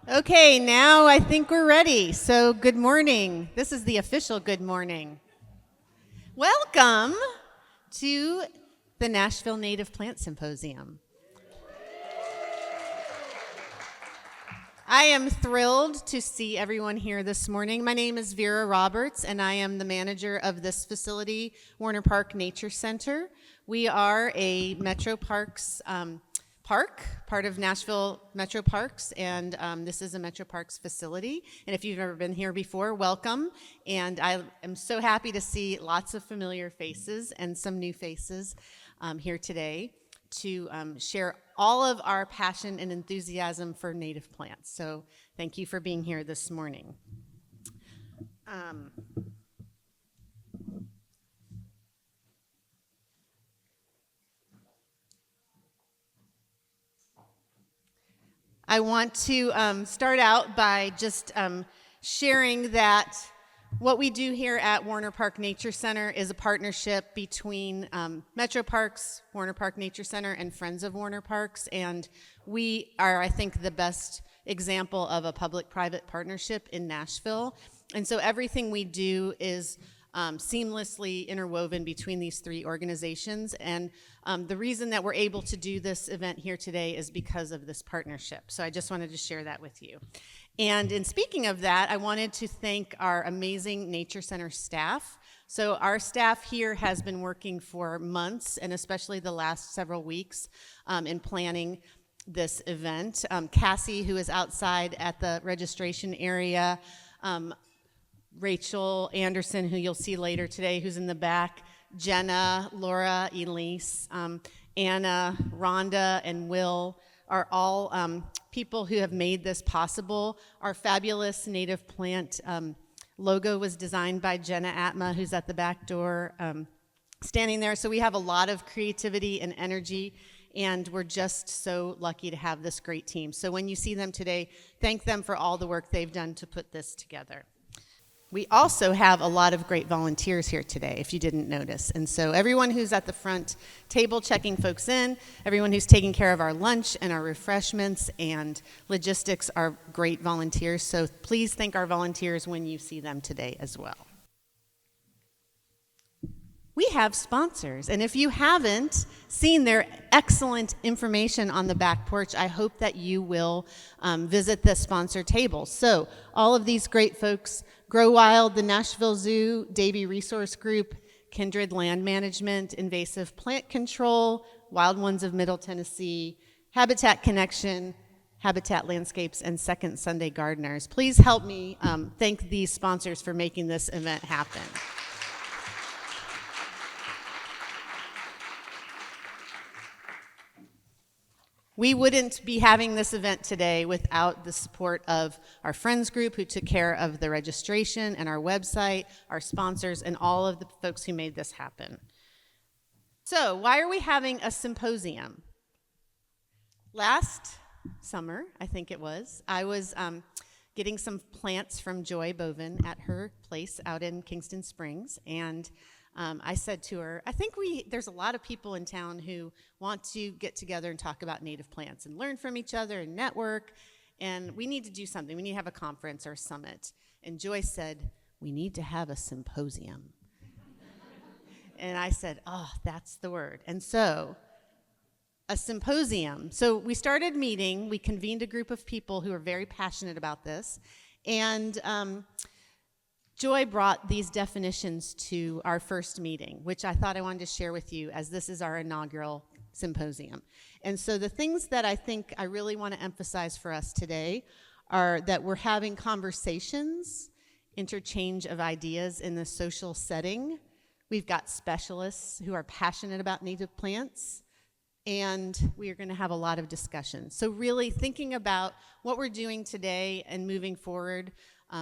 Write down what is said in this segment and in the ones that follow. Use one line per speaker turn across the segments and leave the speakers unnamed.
Okay, now I think we're ready. So good morning. This is the official good morning. Welcome to the Nashville Native Plant Symposium. I am thrilled to see everyone here this morning. My name is Vera Roberts, and I am the manager of this facility, Warner Park Nature Center. We are a Metro Parks part of Nashville Metro Parks, and this is a Metro Parks facility. And if you've never been here before, welcome. And I am so happy to see lots of familiar faces and some new faces here today to share all of our passion and enthusiasm for native plants. So thank you for being here this morning. I want to start out by just sharing that what we do here at Warner Park Nature Center is a partnership between Metro Parks, Warner Park Nature Center, and Friends of Warner Parks, and we are, I think, the best example of a public-private partnership in Nashville. And so everything we do is seamlessly interwoven between these three organizations, and the reason that we're able to do this event here today is because of this partnership. So I just wanted to share that with you. And in speaking of that, I wanted to thank our amazing Nature Center staff. So our staff here has been working for months, and especially the last several weeks, in planning this event. Cassie, who is outside at the registration area, Rachel Anderson, who you'll see later today, who's in the back, Jenna, Laura, Elise, Anna, Rhonda, and Will are all people who have made this possible. Our fabulous native plant logo was designed by Jenna Atma, who's at the back door standing there. So we have a lot of creativity and energy, and we're just so lucky to have this great team. So when you see them today, thank them for all the work they've done to put this together. We also have a lot of great volunteers here today, if you didn't notice. And so everyone who's at the front table checking folks in, everyone who's taking care of our lunch and our refreshments and logistics are great volunteers. So please thank our volunteers when you see them today as well. We have sponsors, and if you haven't seen their excellent information on the back porch, I hope that you will visit the sponsor table. So all of these great folks: Grow Wild, the Nashville Zoo, Davie Resource Group, Kindred Land Management, Invasive Plant Control, Wild Ones of Middle Tennessee, Habitat Connection, Habitat Landscapes, and Second Sunday Gardeners. Please help me thank these sponsors for making this event happen. We wouldn't be having this event today without the support of our friends group who took care of the registration and our website, our sponsors, and all of the folks who made this happen. So, why are we having a symposium? Last summer, I think it was, I was getting some plants from Joy Boven at her place out in Kingston Springs, and I said to her, I think there's a lot of people in town who want to get together and talk about native plants and learn from each other and network, and we need to do something. We need to have a conference or a summit. And Joy said, we need to have a symposium. And I said, oh, that's the word. And so, a symposium. So we started meeting. We convened a group of people who are very passionate about this, and Joy brought these definitions to our first meeting, which I thought I wanted to share with you as this is our inaugural symposium. And so the things that I think I really want to emphasize for us today are that we're having conversations, interchange of ideas in the social setting. We've got specialists who are passionate about native plants, and we are going to have a lot of discussion. So really thinking about what we're doing today and moving forward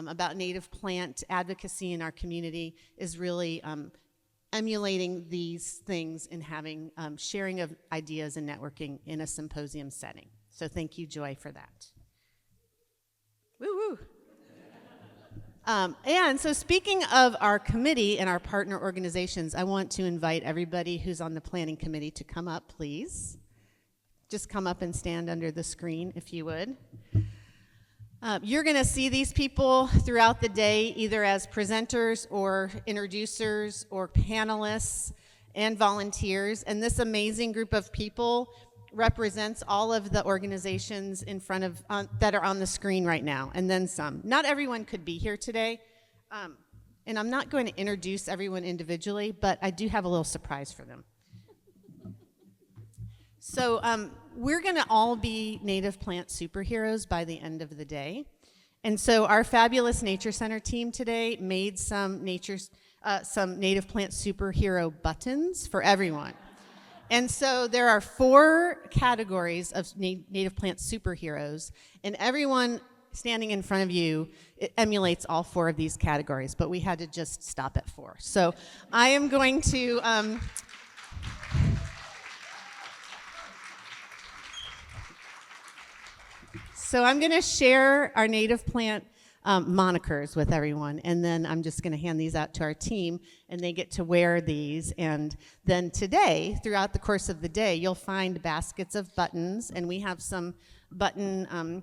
about native plant advocacy in our community is really emulating these things and having sharing of ideas and networking in a symposium setting. So thank you, Joy, for that. Woo-woo. And so speaking of our committee and our partner organizations, I want to invite everybody who's on the planning committee to come up, please. Just come up and stand under the screen, if you would. You're going to see these people throughout the day, either as presenters or introducers or panelists and volunteers. And this amazing group of people represents all of the organizations in front of that are on the screen right now, and then some. Not everyone could be here today, and I'm not going to introduce everyone individually, but I do have a little surprise for them. So we're going to all be native plant superheroes by the end of the day. And so our fabulous Nature Center team today made some native plant superhero buttons for everyone. And so there are 4 categories of native plant superheroes, and everyone standing in front of you, it emulates all 4 of these categories, but we had to just stop at 4. So I am going to... So I'm going to share our native plant monikers with everyone, and then I'm just going to hand these out to our team, and they get to wear these. And then today, throughout the course of the day, you'll find baskets of buttons, and we have some button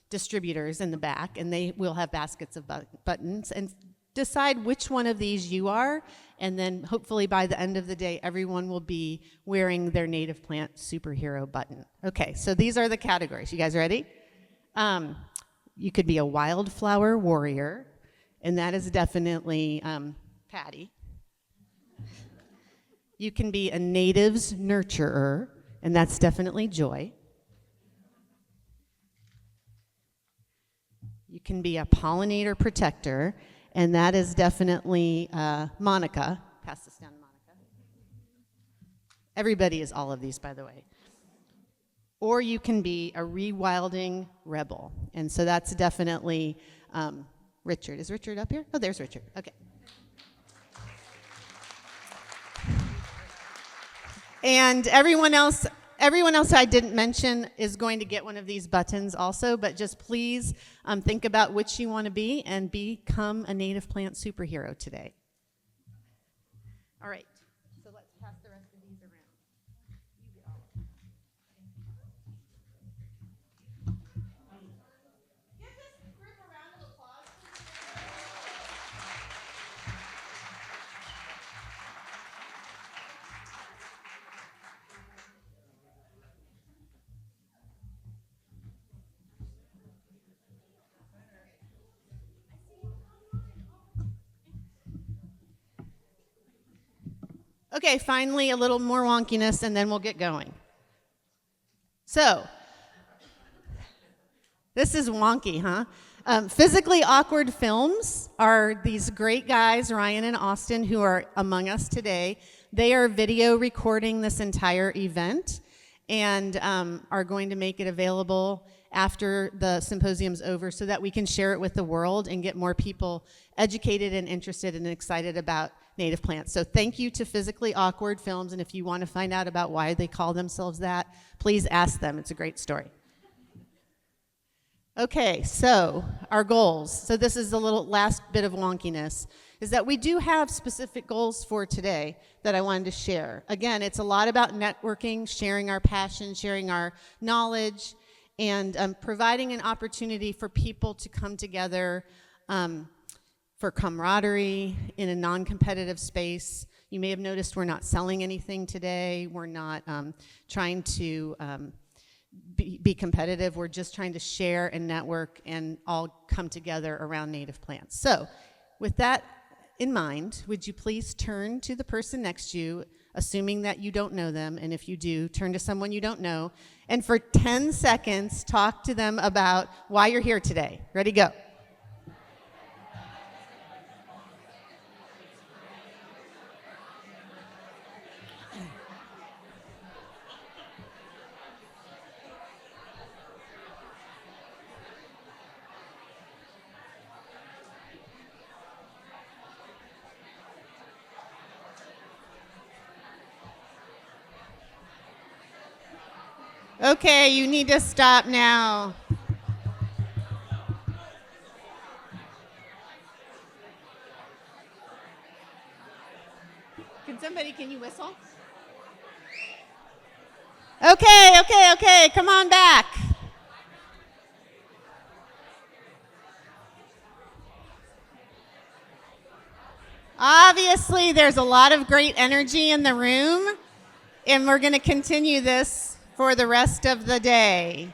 distributors in the back, and they will have baskets of buttons. And decide which one of these you are, and then hopefully by the end of the day, everyone will be wearing their native plant superhero button. Okay, so these are the categories. You guys ready? You could be a wildflower warrior, and that is definitely Patty. You can be a natives nurturer, and that's definitely Joy. You can be a pollinator protector, and that is definitely Monika. Pass this down to Monika. Everybody is all of these, by the way. Or you can be a rewilding rebel. And so that's definitely Richard. Is Richard up here? Oh, there's Richard. Okay. And everyone else I didn't mention is going to get one of these buttons also, but just please think about which you want to be and become a native plant superhero today. All right. So let's pass the rest of these around. Okay, finally, a little more wonkiness, and then we'll get going. So, this is wonky, huh? Physically awkward films are these great guys, Ryan and Austin, who are among us today. They are video recording this entire event and are going to make it available after the symposium's over so that we can share it with the world and get more people educated and interested and excited about native plants. So thank you to Physically Awkward Films, and if you want to find out about why they call themselves that, please ask them. It's a great story. Okay, so our goals. So this is the little last bit of wonkiness, is that we do have specific goals for today that I wanted to share. Again, it's a lot about networking, sharing our passion, sharing our knowledge, and providing an opportunity for people to come together for camaraderie in a non-competitive space. You may have noticed we're not selling anything today. We're not trying to be competitive. We're just trying to share and network and all come together around native plants. So with that in mind, would you please turn to the person next to you, assuming that you don't know them, and if you do, turn to someone you don't know, and for 10 seconds, talk to them about why you're here today. Ready, go. Okay, you need to stop now. Can you whistle? Okay, come on back. Obviously, there's a lot of great energy in the room, and we're going to continue this for the rest of the day.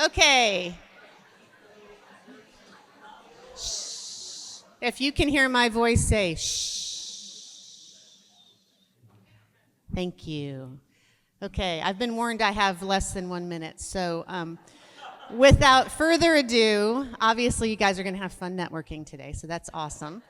Okay. Shh. If you can hear my voice, say shh. Thank you. Okay, I've been warned I have less than 1 minute, so without further ado, obviously you guys are going to have fun networking today, so that's awesome.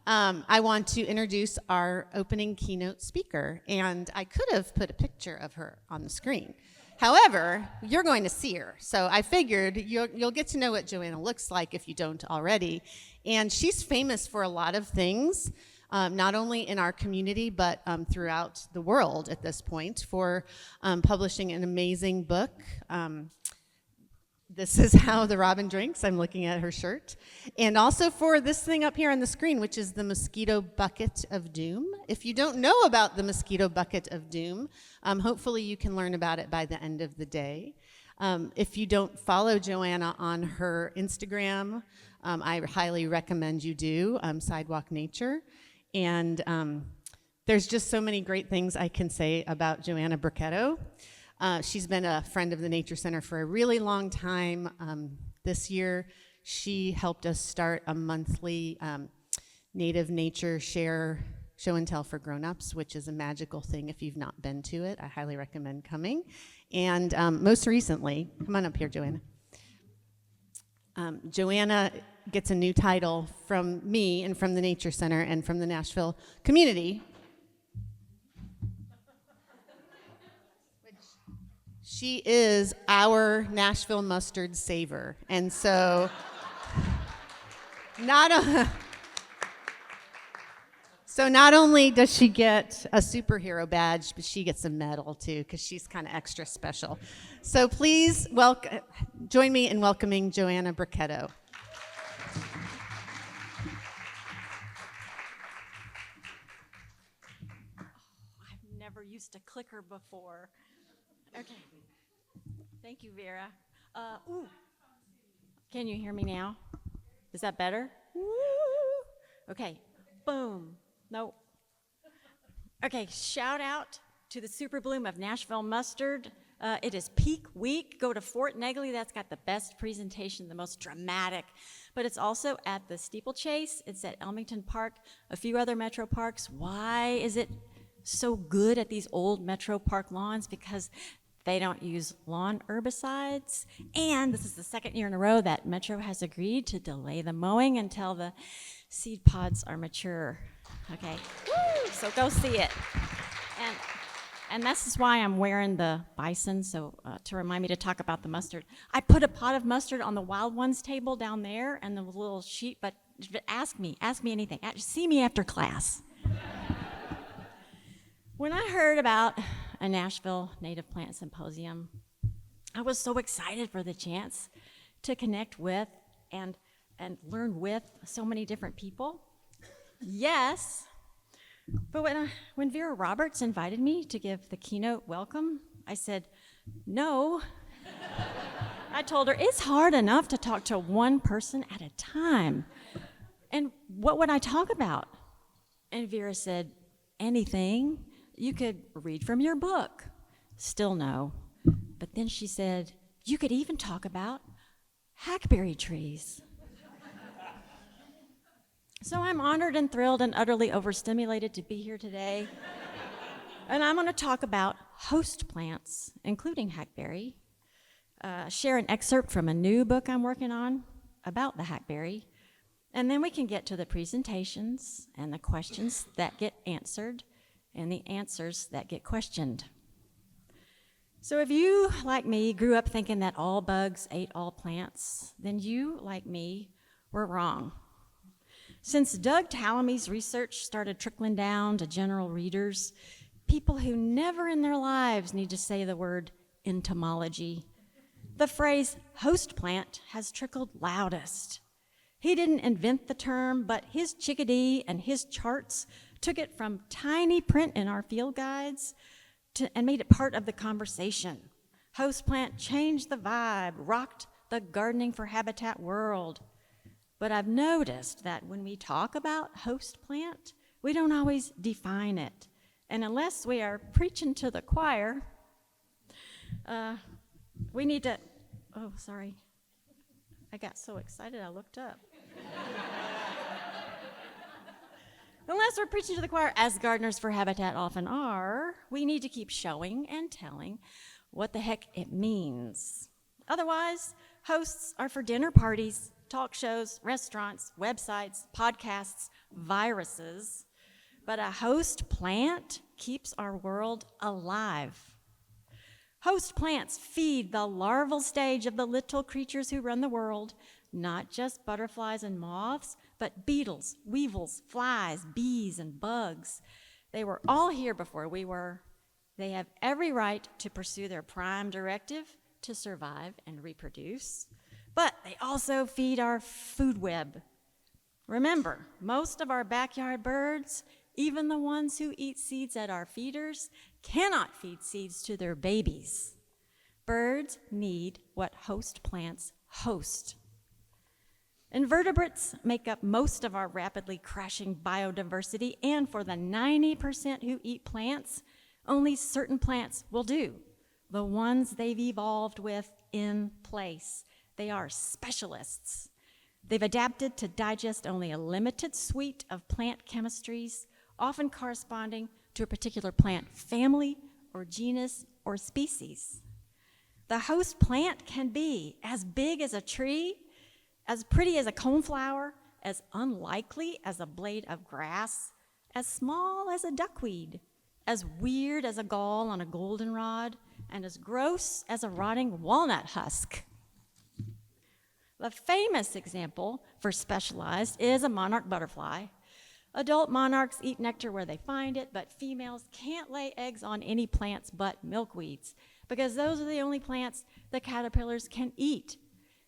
I want to introduce our opening keynote speaker, and I could have put a picture of her on the screen. However, you're going to see her, so I figured you'll get to know what Joanna looks like if you don't already. And she's famous for a lot of things, not only in our community, but throughout the world at this point, for publishing an amazing book. This is How the Robin Drinks. I'm looking at her shirt. And also for this thing up here on the screen, which is the Mosquito Bucket of Doom. If you don't know about the Mosquito Bucket of Doom, hopefully you can learn about it by the end of the day. If you don't follow Joanna on her Instagram, I highly recommend you do, Sidewalk Nature. And there's just so many great things I can say about Joanna Brichetto. She's been a friend of the Nature Center for a really long time. This year, she helped us start a monthly Native Nature Share Show and Tell for grown-ups, which is a magical thing. If you've not been to it, I highly recommend coming. And most recently, come on up here, Joanna. Joanna gets a new title from me and from the Nature Center and from the Nashville community. She is our Nashville mustard saver. And so not only does she get a superhero badge, but she gets a medal too, because she's kind of extra special. So please join me in welcoming Joanna Brichetto.
I've never used a clicker before. Okay. Thank you, Vera. Ooh. Can you hear me now? Is that better? Woo. Okay. Boom. Nope. Okay. Shout out to the Super Bloom of Nashville Mustard. It is peak week. Go to Fort Negley. That's got the best presentation, the most dramatic. But it's also at the Steeplechase. It's at Elmington Park, a few other Metro Parks. Why is it so good at these old Metro Park lawns? Because they don't use lawn herbicides, and this is the second year in a row that Metro has agreed to delay the mowing until the seed pods are mature. Okay, woo! So go see it. And this is why I'm wearing the bison, so to remind me to talk about the mustard. I put a pot of mustard on the Wild Ones table down there and the little sheet, but ask me anything. See me after class. When I heard about a Nashville Native Plant Symposium, I was so excited for the chance to connect with and learn with so many different people. Yes, but when Vera Roberts invited me to give the keynote welcome, I said, no. I told her, it's hard enough to talk to one person at a time. And what would I talk about? And Vera said, anything. You could read from your book. Still no. But then she said, you could even talk about hackberry trees. So I'm honored and thrilled and utterly overstimulated to be here today. And I'm going to talk about host plants, including hackberry, share an excerpt from a new book I'm working on about the hackberry, and then we can get to the presentations and the questions that get answered and the answers that get questioned. So if you, like me, grew up thinking that all bugs ate all plants, then you, like me, were wrong. Since Doug Tallamy's research started trickling down to general readers, people who never in their lives need to say the word entomology, the phrase host plant has trickled loudest. He didn't invent the term, but his chickadee and his charts took it from tiny print in our field guides and made it part of the conversation. Host plant changed the vibe, rocked the gardening for habitat world. But I've noticed that when we talk about host plant, we don't always define it. And unless we are preaching to the choir, we need to, oh, sorry. I got so excited I looked up. Unless we're preaching to the choir, as gardeners for habitat often are, we need to keep showing and telling what the heck it means. Otherwise, hosts are for dinner parties, talk shows, restaurants, websites, podcasts, viruses. But a host plant keeps our world alive. Host plants feed the larval stage of the little creatures who run the world, not just butterflies and moths, but beetles, weevils, flies, bees, and bugs. They were all here before we were. They have every right to pursue their prime directive to survive and reproduce, but they also feed our food web. Remember, most of our backyard birds, even the ones who eat seeds at our feeders, cannot feed seeds to their babies. Birds need what host plants host. Invertebrates make up most of our rapidly crashing biodiversity, and for the 90% who eat plants, only certain plants will do, the ones they've evolved with in place. They are specialists. They've adapted to digest only a limited suite of plant chemistries, often corresponding to a particular plant family or genus or species. The host plant can be as big as a tree, as pretty as a coneflower, as unlikely as a blade of grass, as small as a duckweed, as weird as a gall on a goldenrod, and as gross as a rotting walnut husk. The famous example for specialized is a monarch butterfly. Adult monarchs eat nectar where they find it, but females can't lay eggs on any plants but milkweeds, because those are the only plants the caterpillars can eat.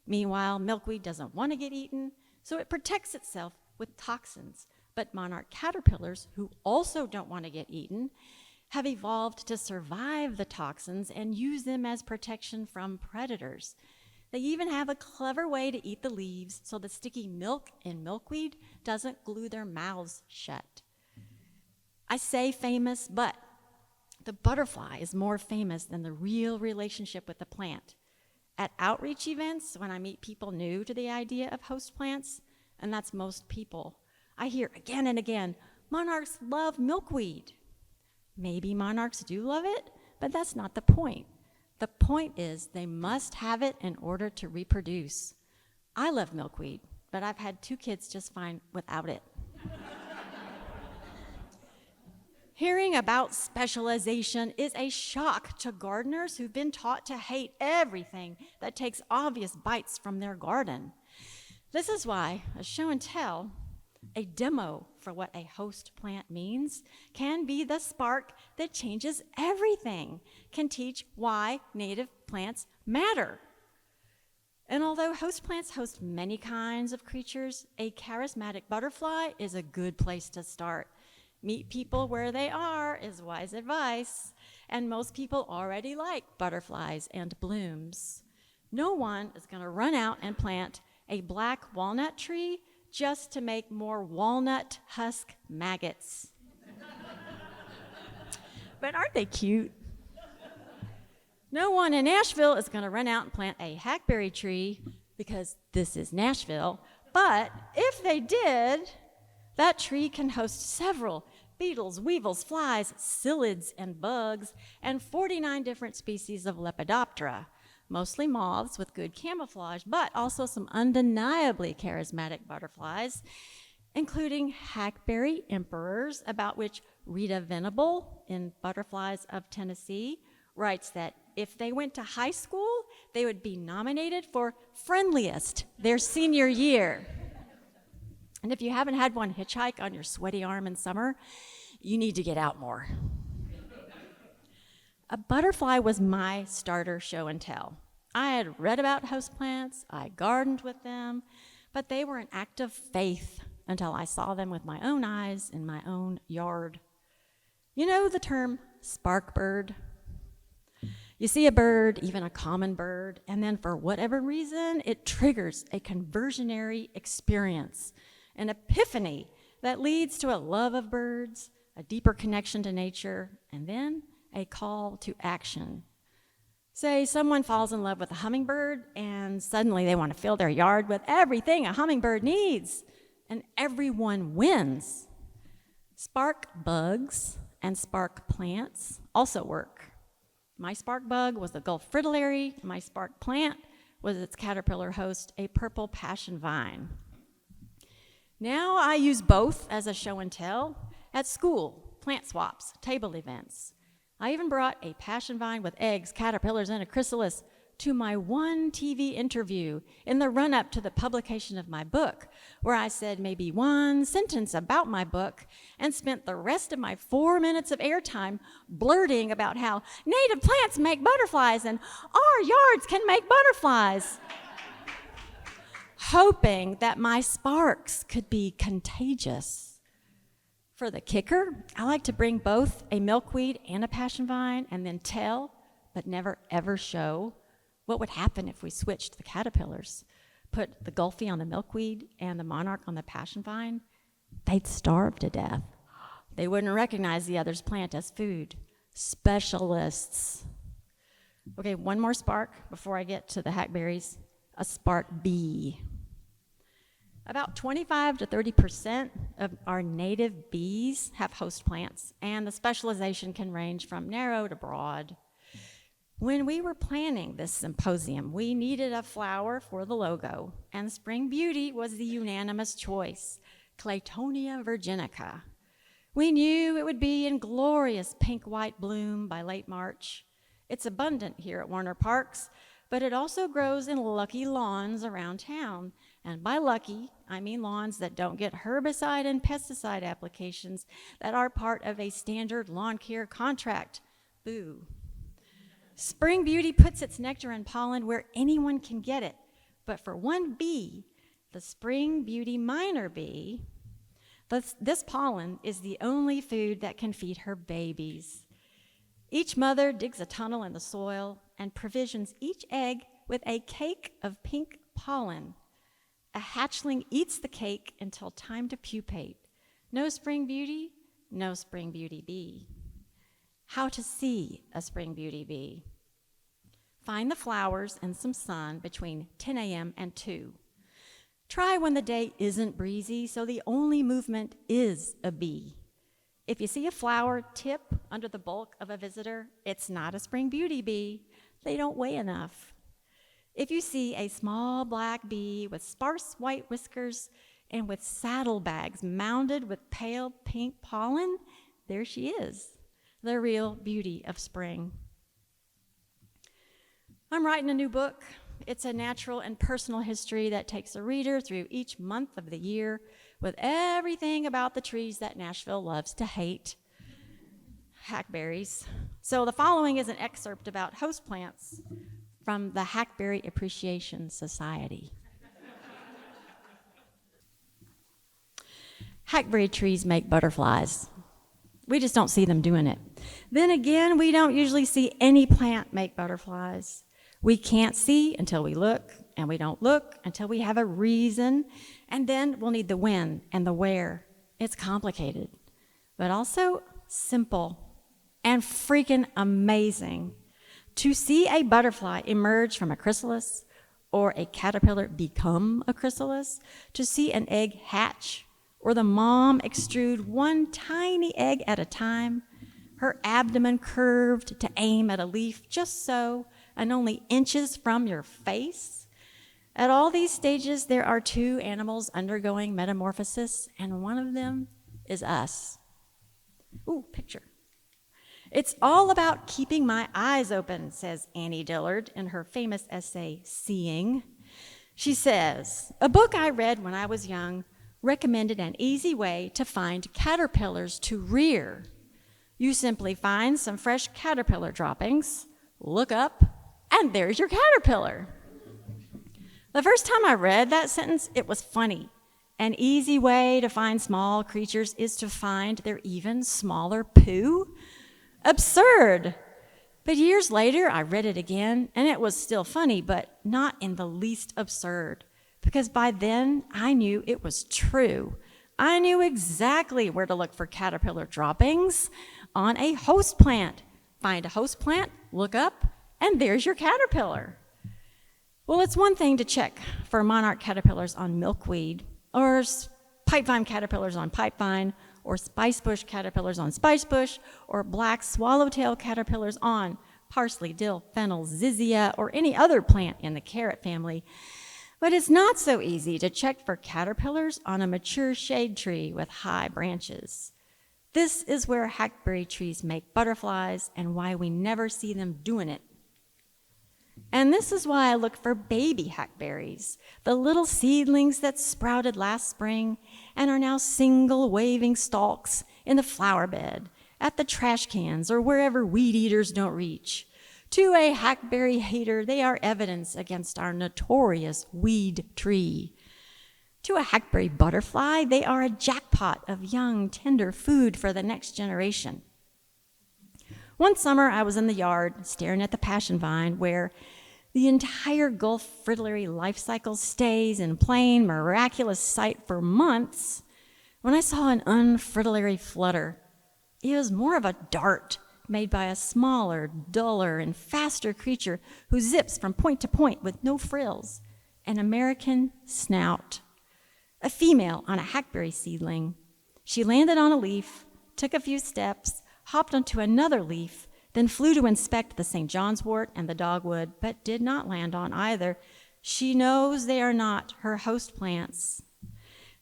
Meanwhile, milkweed doesn't want to get eaten, so it protects itself with toxins. But monarch caterpillars, who also don't want to get eaten, have evolved to survive the toxins and use them as protection from predators. They even have a clever way to eat the leaves so the sticky milk in milkweed doesn't glue their mouths shut. I say famous, but the butterfly is more famous than the real relationship with the plant. At outreach events, when I meet people new to the idea of host plants, and that's most people, I hear again and again, monarchs love milkweed. Maybe monarchs do love it, but that's not the point. The point is they must have it in order to reproduce. I love milkweed, but I've had 2 kids just fine without it. Hearing about specialization is a shock to gardeners who've been taught to hate everything that takes obvious bites from their garden. This is why a show and tell, a demo for what a host plant means, can be the spark that changes everything, can teach why native plants matter. And although host plants host many kinds of creatures, a charismatic butterfly is a good place to start. Meet people where they are is wise advice, and most people already like butterflies and blooms. No one is going to run out and plant a black walnut tree just to make more walnut husk maggots. But aren't they cute? No one in Nashville is going to run out and plant a hackberry tree because this is Nashville, but if they did, that tree can host several beetles, weevils, flies, psyllids, and bugs, and 49 different species of Lepidoptera, mostly moths with good camouflage, but also some undeniably charismatic butterflies, including hackberry emperors, about which Rita Venable in Butterflies of Tennessee writes that if they went to high school, they would be nominated for friendliest their senior year. And if you haven't had one hitchhike on your sweaty arm in summer, you need to get out more. A butterfly was my starter show and tell. I had read about houseplants, I gardened with them, but they were an act of faith until I saw them with my own eyes in my own yard. You know the term spark bird? You see a bird, even a common bird, and then for whatever reason, it triggers a conversionary experience, an epiphany that leads to a love of birds, a deeper connection to nature, and then a call to action. Say someone falls in love with a hummingbird and suddenly they want to fill their yard with everything a hummingbird needs, and everyone wins. Spark bugs and spark plants also work. My spark bug was the Gulf fritillary. My spark plant was its caterpillar host, a purple passion vine. Now I use both as a show and tell at school, plant swaps, table events. I even brought a passion vine with eggs, caterpillars, and a chrysalis to my one TV interview in the run-up to the publication of my book, where I said maybe one sentence about my book and spent the rest of my 4 minutes of airtime blurting about how native plants make butterflies and our yards can make butterflies, hoping that my sparks could be contagious. For the kicker, I like to bring both a milkweed and a passion vine and then tell, but never ever show, what would happen if we switched the caterpillars. Put the Gulfie on the milkweed and the monarch on the passion vine. They'd starve to death. They wouldn't recognize the other's plant as food. Specialists. Okay, one more spark before I get to the hackberries. A spark bee. About 25 to 30% of our native bees have host plants, and the specialization can range from narrow to broad. When we were planning this symposium, we needed a flower for the logo, and Spring Beauty was the unanimous choice, Claytonia virginica. We knew it would be in glorious pink-white bloom by late March. It's abundant here at Warner Parks, but it also grows in lucky lawns around town. And by lucky, I mean lawns that don't get herbicide and pesticide applications that are part of a standard lawn care contract. Boo. Spring Beauty puts its nectar and pollen where anyone can get it. But for one bee, the Spring Beauty minor bee, this pollen is the only food that can feed her babies. Each mother digs a tunnel in the soil and provisions each egg with a cake of pink pollen. A hatchling eats the cake until time to pupate. No Spring Beauty, no Spring Beauty bee. How to see a Spring Beauty bee. Find the flowers and some sun between 10 a.m. and 2. Try when the day isn't breezy, so the only movement is a bee. If you see a flower tip under the bulk of a visitor, it's not a Spring Beauty bee. They don't weigh enough. If you see a small black bee with sparse white whiskers and with saddlebags mounded with pale pink pollen, there she is, the real beauty of spring. I'm writing a new book. It's a natural and personal history that takes a reader through each month of the year with everything about the trees that Nashville loves to hate. Hackberries. So the following is an excerpt about host plants from the Hackberry Appreciation Society. Hackberry trees make butterflies. We just don't see them doing it. Then again, we don't usually see any plant make butterflies. We can't see until we look, and we don't look until we have a reason, and then we'll need the when and the where. It's complicated, but also simple and freaking amazing. To see a butterfly emerge from a chrysalis or a caterpillar become a chrysalis, to see an egg hatch or the mom extrude one tiny egg at a time, her abdomen curved to aim at a leaf just so, and only inches from your face. At all these stages, there are two animals undergoing metamorphosis, and one of them is us. Ooh, picture. It's all about keeping my eyes open, says Annie Dillard in her famous essay, Seeing. She says, a book I read when I was young recommended an easy way to find caterpillars to rear. You simply find some fresh caterpillar droppings, look up, and there's your caterpillar. The first time I read that sentence, it was funny. An easy way to find small creatures is to find their even smaller poo. Absurd. But years later, I read it again, and it was still funny, but not in the least absurd, because by then I knew it was true. I knew exactly where to look for caterpillar droppings on a host plant. Find a host plant, look up, and there's your caterpillar. Well, it's one thing to check for monarch caterpillars on milkweed, or pipevine caterpillars on pipevine, or spicebush caterpillars on spicebush, or black swallowtail caterpillars on parsley, dill, fennel, zizia, or any other plant in the carrot family. But it's not so easy to check for caterpillars on a mature shade tree with high branches. This is where hackberry trees make butterflies and why we never see them doing it. And this is why I look for baby hackberries, the little seedlings that sprouted last spring and are now single waving stalks in the flower bed, at the trash cans, or wherever weed eaters don't reach. To a hackberry hater, they are evidence against our notorious weed tree. To a hackberry butterfly, they are a jackpot of young, tender food for the next generation. One summer, I was in the yard staring at the passion vine where the entire Gulf fritillary life cycle stays in plain, miraculous sight for months, when I saw an unfritillary flutter. It was more of a dart made by a smaller, duller, and faster creature who zips from point to point with no frills, an American snout. A female on a hackberry seedling. She landed on a leaf, took a few steps, hopped onto another leaf, then flew to inspect the St. John's wort and the dogwood, but did not land on either. She knows they are not her host plants.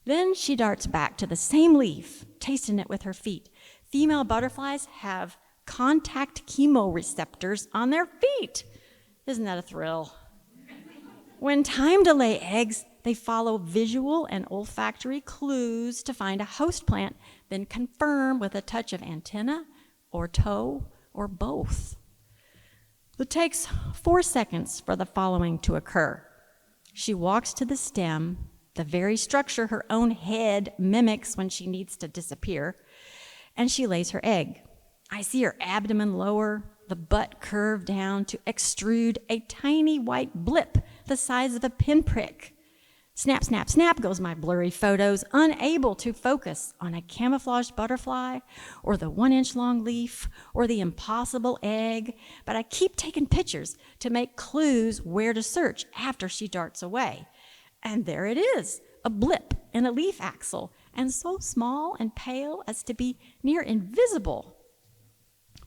Then she darts back to the same leaf, tasting it with her feet. Female butterflies have contact chemoreceptors on their feet. Isn't that a thrill? When time to lay eggs, they follow visual and olfactory clues to find a host plant, then confirm with a touch of antenna or toe or both. It takes 4 seconds for the following to occur. She walks to the stem, the very structure her own head mimics when she needs to disappear, and she lays her egg. I see her abdomen lower, the butt curve down to extrude a tiny white blip the size of a pinprick. Snap, snap, snap goes my blurry photos, unable to focus on a camouflaged butterfly or the 1-inch long leaf or the impossible egg, but I keep taking pictures to make clues where to search after she darts away. And there it is, a blip in a leaf axil, and so small and pale as to be near invisible.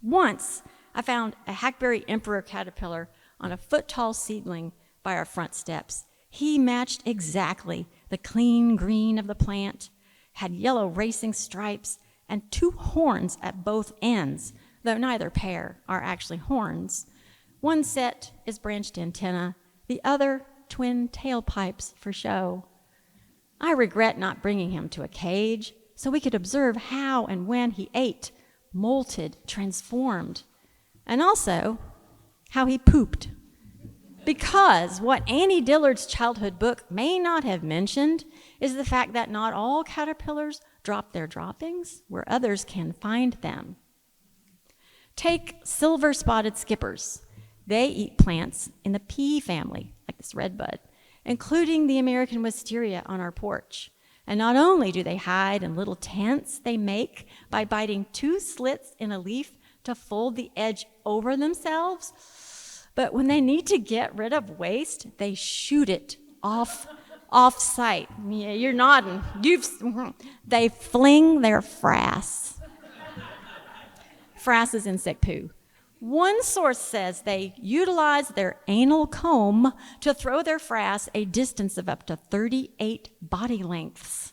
Once, I found a hackberry emperor caterpillar on a foot-tall seedling by our front steps. He matched exactly the clean green of the plant, had yellow racing stripes, and 2 horns at both ends, though neither pair are actually horns. One set is branched antenna, the other twin tailpipes for show. I regret not bringing him to a cage so we could observe how and when he ate, molted, transformed, and also how he pooped. Because what Annie Dillard's childhood book may not have mentioned is the fact that not all caterpillars drop their droppings where others can find them. Take silver-spotted skippers. They eat plants in the pea family, like this redbud, including the American wisteria on our porch. And not only do they hide in little tents they make by biting 2 slits in a leaf to fold the edge over themselves, but when they need to get rid of waste, they shoot it off-site. Yeah, you're nodding. They fling their frass. Frass is insect poo. One source says they utilize their anal comb to throw their frass a distance of up to 38 body lengths.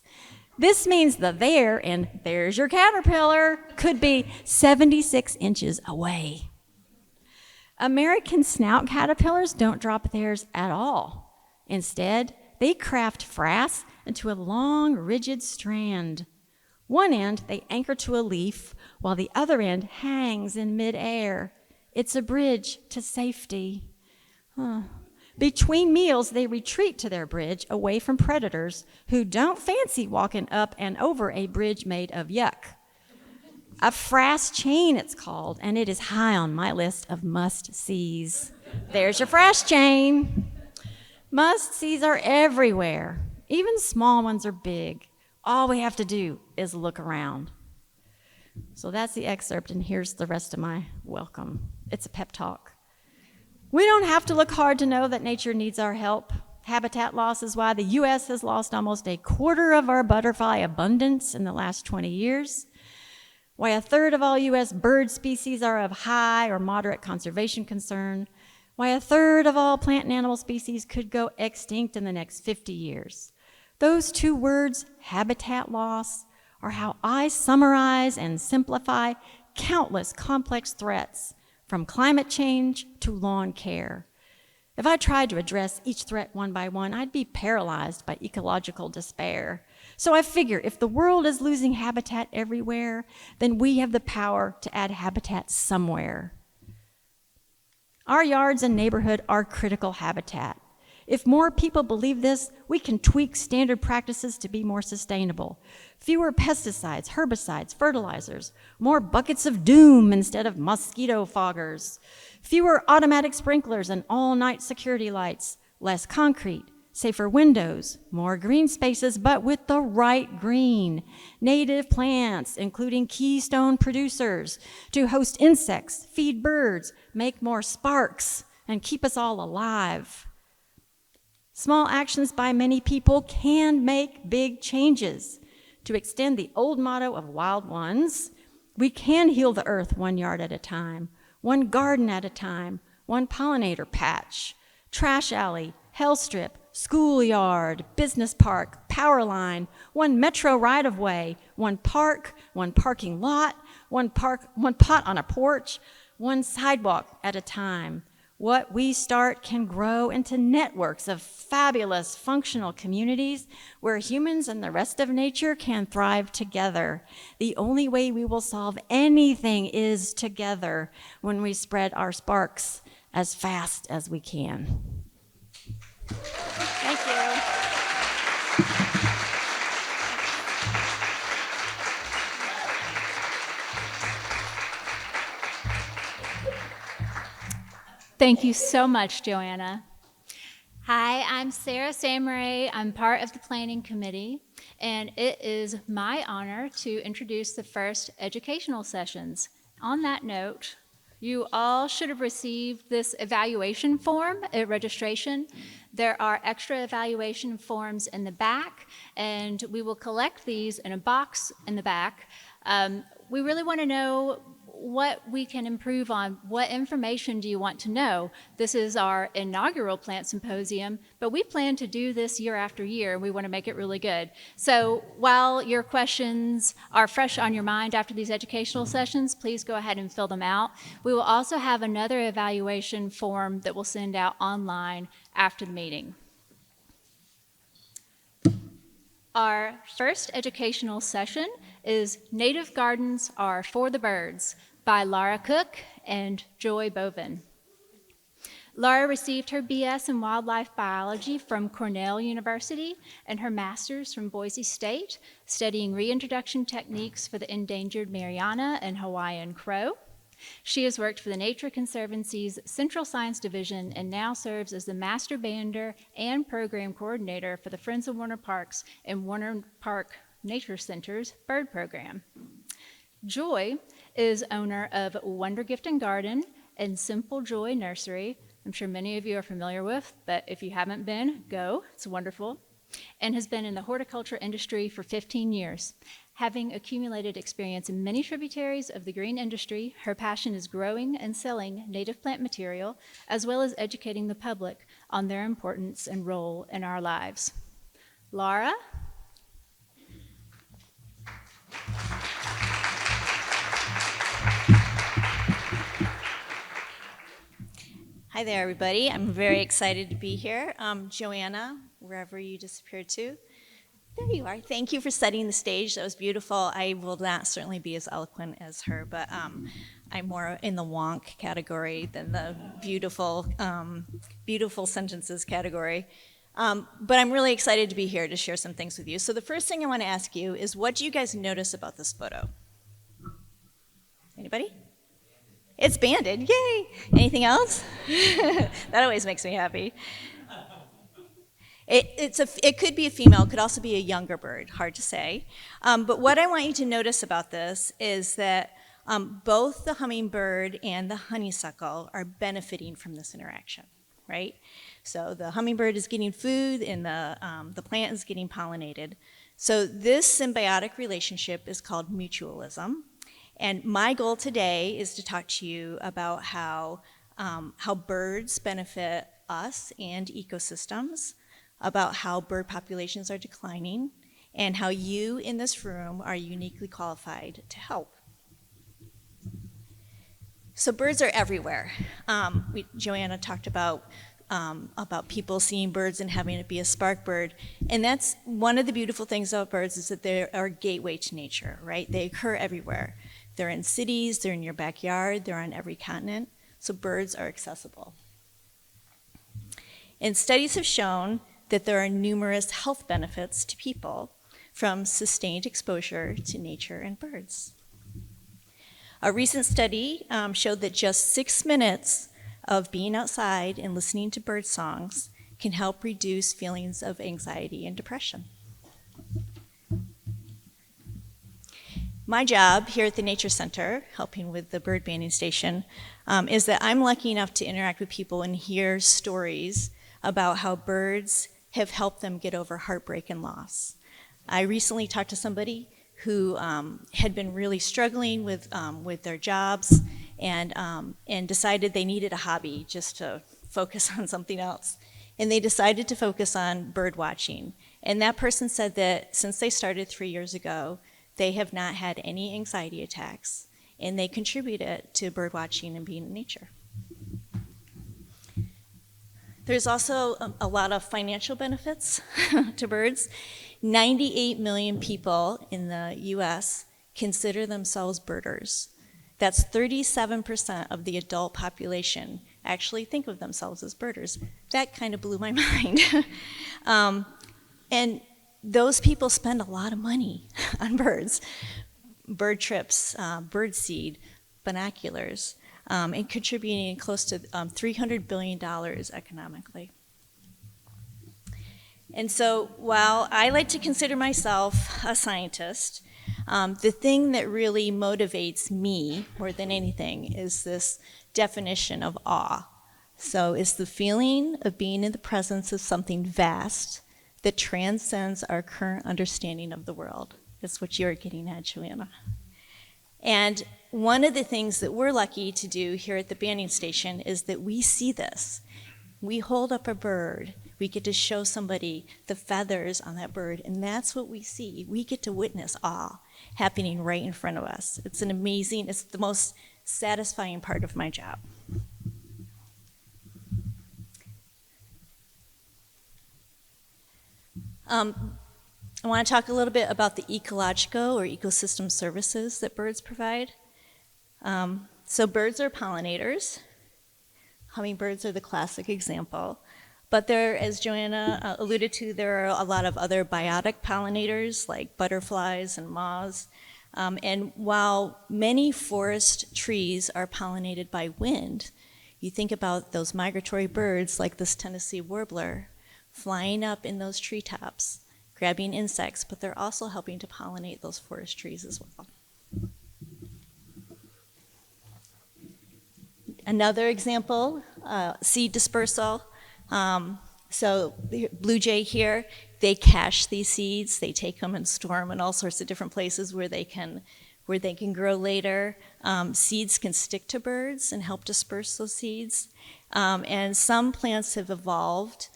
This means the there and there's your caterpillar could be 76 inches away. American snout caterpillars don't drop theirs at all. Instead, they craft frass into a long, rigid strand. One end they anchor to a leaf, while the other end hangs in midair. It's a bridge to safety. Between meals, they retreat to their bridge away from predators who don't fancy walking up and over a bridge made of yuck. A frass chain, it's called, and it is high on my list of must-sees. There's your frass chain. Must-sees are everywhere. Even small ones are big. All we have to do is look around. So that's the excerpt, and here's the rest of my welcome. It's a pep talk. We don't have to look hard to know that nature needs our help. Habitat loss is why the U.S. has lost almost a quarter of our butterfly abundance in the last 20 years. Why a third of all U.S. bird species are of high or moderate conservation concern. Why a third of all plant and animal species could go extinct in the next 50 years. Those two words, habitat loss, are how I summarize and simplify countless complex threats, from climate change to lawn care. If I tried to address each threat one by one, I'd be paralyzed by ecological despair. So I figure if the world is losing habitat everywhere, then we have the power to add habitat somewhere. Our yards and neighborhood are critical habitat. If more people believe this, we can tweak standard practices to be more sustainable. Fewer pesticides, herbicides, fertilizers, more buckets of doom instead of mosquito foggers, fewer automatic sprinklers and all-night security lights, less concrete, safer windows, more green spaces, but with the right green. Native plants, including keystone producers, to host insects, feed birds, make more sparks, and keep us all alive. Small actions by many people can make big changes. To extend the old motto of Wild Ones, we can heal the earth 1 yard at a time, one garden at a time, one pollinator patch, trash alley, hell strip, schoolyard, business park, power line, one metro right-of-way, one park, one parking lot, one pot on a porch, one sidewalk at a time. What we start can grow into networks of fabulous functional communities where humans and the rest of nature can thrive together. The only way we will solve anything is together, when we spread our sparks as fast as we can. Thank you.
Thank you so much, Joanna. Hi, I'm Sarah Samaray. I'm part of the planning committee, and it is my honor to introduce the first educational sessions. On that note, you all should have received this evaluation form at registration. There are extra evaluation forms in the back, and we will collect these in a box in the back. We really want to know what we can improve on. What information do you want to know? This is our inaugural plant symposium, but we plan to do this year after year, and we want to make it really good. So while your questions are fresh on your mind after these educational sessions, please go ahead and fill them out. We will also have another evaluation form that we'll send out online after the meeting. Our first educational session is Native Gardens Are for the Birds by Laura Cook and Joy Boven. Laura received her BS in Wildlife Biology from Cornell University and her master's from Boise State, studying reintroduction techniques for the endangered Mariana and Hawaiian crow. She has worked for the Nature Conservancy's Central Science Division and now serves as the Master Bander and Program Coordinator for the Friends of Warner Parks and Warner Park Nature Center's Bird Program. Joy is owner of Wonder Gift and Garden and Simple Joy Nursery. I'm sure many of you are familiar with, but if you haven't been, go. It's wonderful. And has been in the horticulture industry for 15 years. Having accumulated experience in many tributaries of the green industry, her passion is growing and selling native plant material, as well as educating the public on their importance and role in our lives. Laura?
Hi there, everybody. I'm very excited to be here. Joanna, wherever you disappeared to. There you are. Thank you for setting the stage. That was beautiful. I will not certainly be as eloquent as her, but I'm more in the wonk category than the beautiful, beautiful sentences category. But I'm really excited to be here to share some things with you. So the first thing I want to ask you is, what do you guys notice about this photo? Anybody? It's banded, yay! Anything else? That always makes me happy. It could be a female, it could also be a younger bird, hard to say. But what I want you to notice about this is that both the hummingbird and the honeysuckle are benefiting from this interaction, right? So the hummingbird is getting food and the plant is getting pollinated. So this symbiotic relationship is called mutualism. And my goal today is to talk to you about how birds benefit us and ecosystems, about how bird populations are declining, and how you in this room are uniquely qualified to help. So birds are everywhere. Joanna talked about people seeing birds and having it be a spark bird. And that's one of the beautiful things about birds is that they are a gateway to nature, right? They occur everywhere. They're in cities, they're in your backyard, they're on every continent. So birds are accessible. And studies have shown that there are numerous health benefits to people from sustained exposure to nature and birds. A recent study showed that just 6 minutes of being outside and listening to bird songs can help reduce feelings of anxiety and depression. My job here at the Nature Center, helping with the bird banding station, is that I'm lucky enough to interact with people and hear stories about how birds have helped them get over heartbreak and loss. I recently talked to somebody who had been really struggling with their jobs and decided they needed a hobby just to focus on something else. And they decided to focus on bird watching. And that person said that since they started 3 years ago, they have not had any anxiety attacks, and they contribute it to bird watching and being in nature. There's also a lot of financial benefits to birds. 98 million people in the US consider themselves birders. That's 37% of the adult population actually think of themselves as birders. That kind of blew my mind. And those people spend a lot of money on birds. Bird trips, bird seed, binoculars, and contributing close to $300 billion economically. And so while I like to consider myself a scientist, the thing that really motivates me more than anything is this definition of awe. So it's the feeling of being in the presence of something vast that transcends our current understanding of the world. That's what you're getting at, Joanna. And one of the things that we're lucky to do here at the banding station is that we see this. We hold up a bird, we get to show somebody the feathers on that bird, and that's what we see. We get to witness awe happening right in front of us. It's the most satisfying part of my job. I want to talk a little bit about the ecological or ecosystem services that birds provide. So birds are pollinators. Hummingbirds are the classic example. But there, as Joanna alluded to, there are a lot of other biotic pollinators like butterflies and moths. And while many forest trees are pollinated by wind, you think about those migratory birds like this Tennessee warbler flying up in those treetops, grabbing insects, but they're also helping to pollinate those forest trees as well. Another example, seed dispersal. So the blue jay here, they cache these seeds, they take them and store them in all sorts of different places where they can grow later. Seeds can stick to birds and help disperse those seeds. And some plants have evolved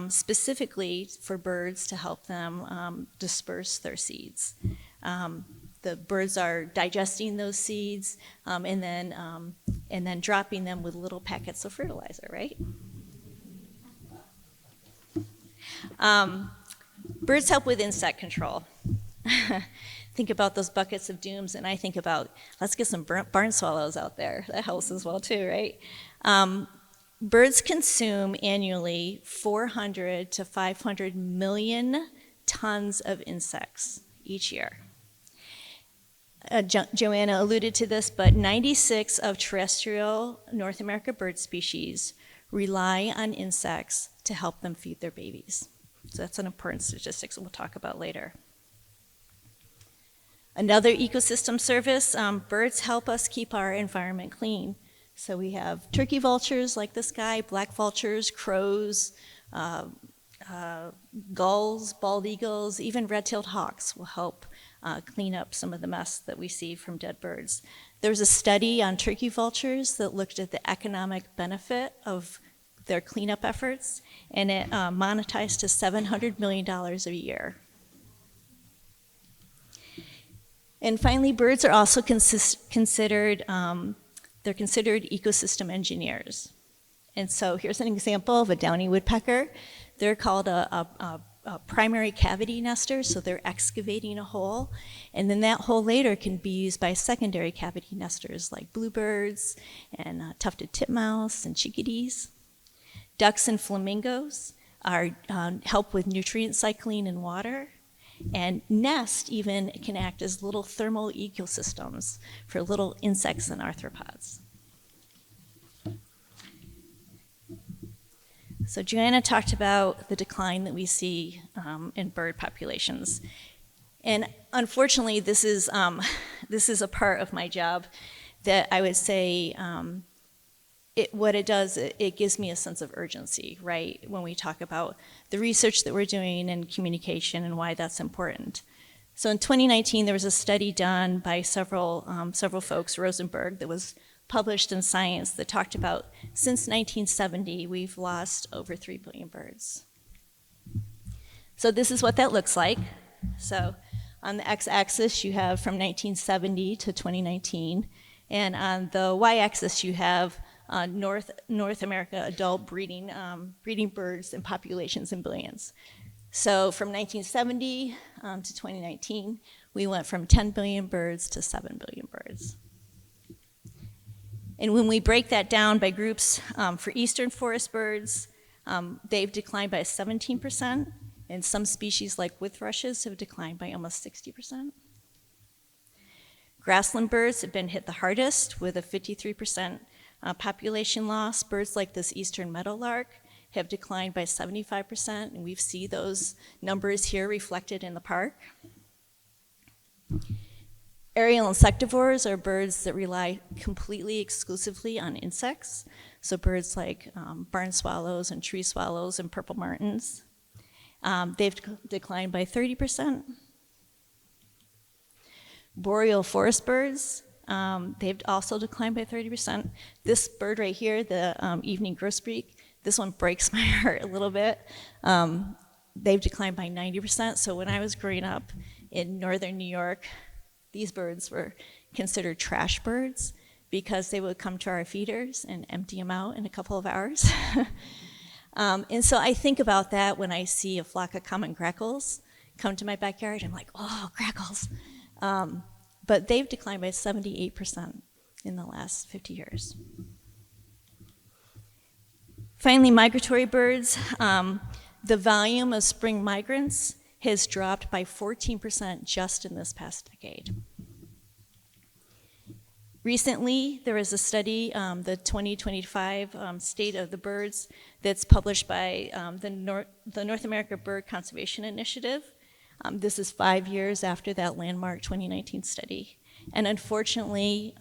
specifically for birds to help them disperse their seeds. The birds are digesting those seeds and then dropping them with little packets of fertilizer, right? Birds help with insect control. Think about those buckets of dooms, and I think about, let's get some barn swallows out there. That helps as well too, right? Birds consume annually 400 to 500 million tons of insects each year. Joanna alluded to this, but 96 of terrestrial North America bird species rely on insects to help them feed their babies. So that's an important statistic that we'll talk about later. Another ecosystem service, birds help us keep our environment clean. So we have turkey vultures like this guy, black vultures, crows, gulls, bald eagles, even red-tailed hawks will help clean up some of the mess that we see from dead birds. There was a study on turkey vultures that looked at the economic benefit of their cleanup efforts, and it monetized to $700 million a year. And finally, birds are also considered ecosystem engineers. And so here's an example of a downy woodpecker. They're called a primary cavity nester, so they're excavating a hole, and then that hole later can be used by secondary cavity nesters like bluebirds and tufted titmouse and chickadees. Ducks and flamingos help with nutrient cycling in water, and nests even can act as little thermal ecosystems for little insects and arthropods. So Joanna talked about the decline that we see in bird populations. And unfortunately, this is a part of my job that I would say what it does, it gives me a sense of urgency, right? When we talk about the research that we're doing and communication and why that's important. So in 2019, there was a study done by several folks, Rosenberg, that was published in Science that talked about since 1970, we've lost over 3 billion birds. So this is what that looks like. So on the x-axis, you have from 1970 to 2019, and on the y-axis, you have North America adult breeding birds and populations in billions. So from 1970 to 2019, we went from 10 billion birds to 7 billion birds. And when we break that down by groups for eastern forest birds, they've declined by 17%, and some species like wood thrushes have declined by almost 60%. Grassland birds have been hit the hardest with a 53% population loss. Birds like this eastern meadowlark have declined by 75%, and we see those numbers here reflected in the park. Aerial insectivores are birds that rely completely exclusively on insects, so birds like barn swallows and tree swallows and purple martins. They've declined by 30%. Boreal forest birds, they've also declined by 30%. This bird right here, the evening grosbeak, this one breaks my heart a little bit. They've declined by 90%. So when I was growing up in northern New York, these birds were considered trash birds because they would come to our feeders and empty them out in a couple of hours. And so I think about that when I see a flock of common grackles come to my backyard. I'm like, oh, grackles. But they've declined by 78% in the last 50 years. Finally, migratory birds. The volume of spring migrants has dropped by 14% just in this past decade. Recently, there was a study, the 2025 State of the Birds, that's published by the North America Bird Conservation Initiative. This is 5 years after that landmark 2019 study. And unfortunately,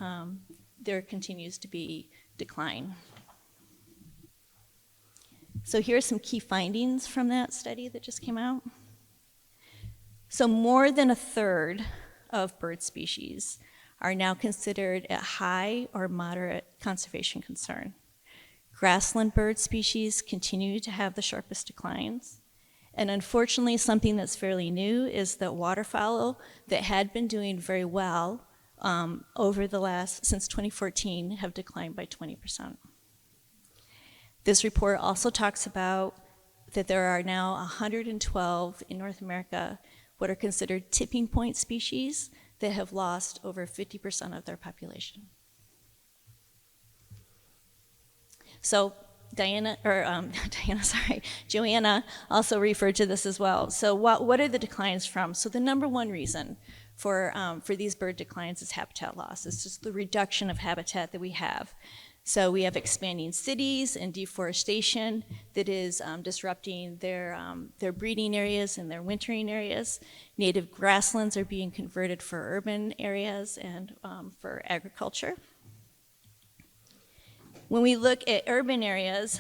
there continues to be decline. So here are some key findings from that study that just came out. So more than a third of bird species are now considered at high or moderate conservation concern. Grassland bird species continue to have the sharpest declines. And unfortunately, something that's fairly new is that waterfowl that had been doing very well since 2014 have declined by 20%. This report also talks about that there are now 112 in North America what are considered tipping point species that have lost over 50% of their population. So Joanna also referred to this as well. So what are the declines from? So the number one reason for these bird declines is habitat loss. It's just the reduction of habitat that we have. So we have expanding cities and deforestation that is disrupting their breeding areas and their wintering areas. Native grasslands are being converted for urban areas and for agriculture. When we look at urban areas,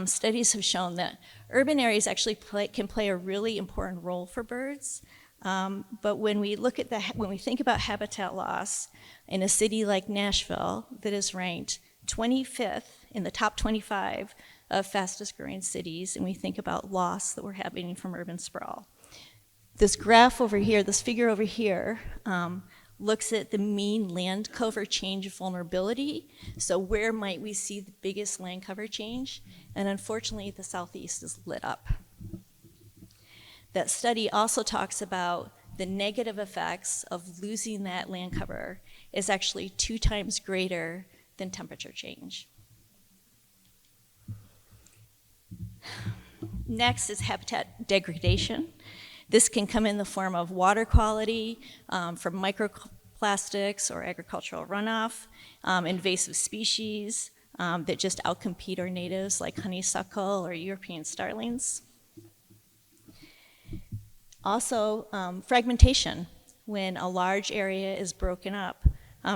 studies have shown that urban areas actually can play a really important role for birds. But when we think about habitat loss in a city like Nashville that is ranked 25th in the top 25 of fastest growing cities, and we think about loss that we're having from urban sprawl. This graph over here, this figure over here, looks at the mean land cover change vulnerability. So where might we see the biggest land cover change? And unfortunately, the Southeast is lit up. That study also talks about the negative effects of losing that land cover is actually 2 times greater than temperature change. Next is habitat degradation. This can come in the form of water quality, from microplastics or agricultural runoff, invasive species that just outcompete our natives like honeysuckle or European starlings. Also, fragmentation, when a large area is broken up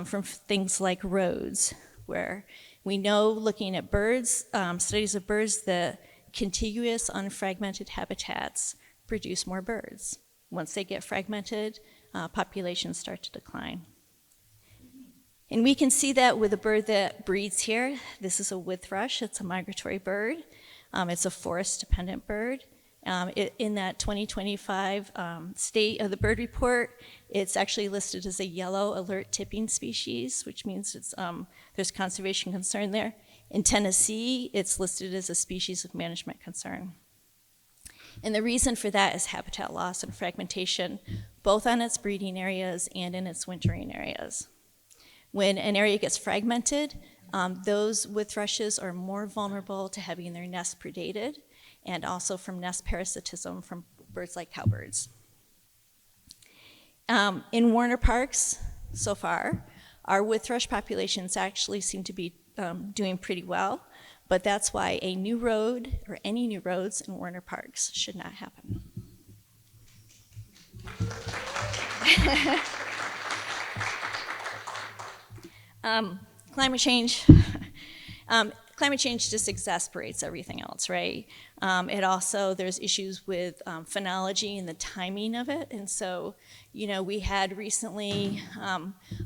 from things like roads, where we know, looking at birds, studies of birds, that contiguous unfragmented habitats produce more birds. Once they get fragmented, populations start to decline. And we can see that with a bird that breeds here. This is a wood thrush. It's a migratory bird. It's a forest-dependent bird. In that 2025 State of the Bird Report, it's actually listed as a yellow alert tipping species, which means there's conservation concern there. In Tennessee, it's listed as a species of management concern. And the reason for that is habitat loss and fragmentation, both on its breeding areas and in its wintering areas. When an area gets fragmented, those wood thrushes are more vulnerable to having their nests predated, and also from nest parasitism from birds like cowbirds. In Warner Parks, so far, our wood thrush populations actually seem to be doing pretty well, but that's why a new road or any new roads in Warner Parks should not happen. Climate change. Climate change just exacerbates everything else, right? There's issues with phenology and the timing of it. And so, we had recently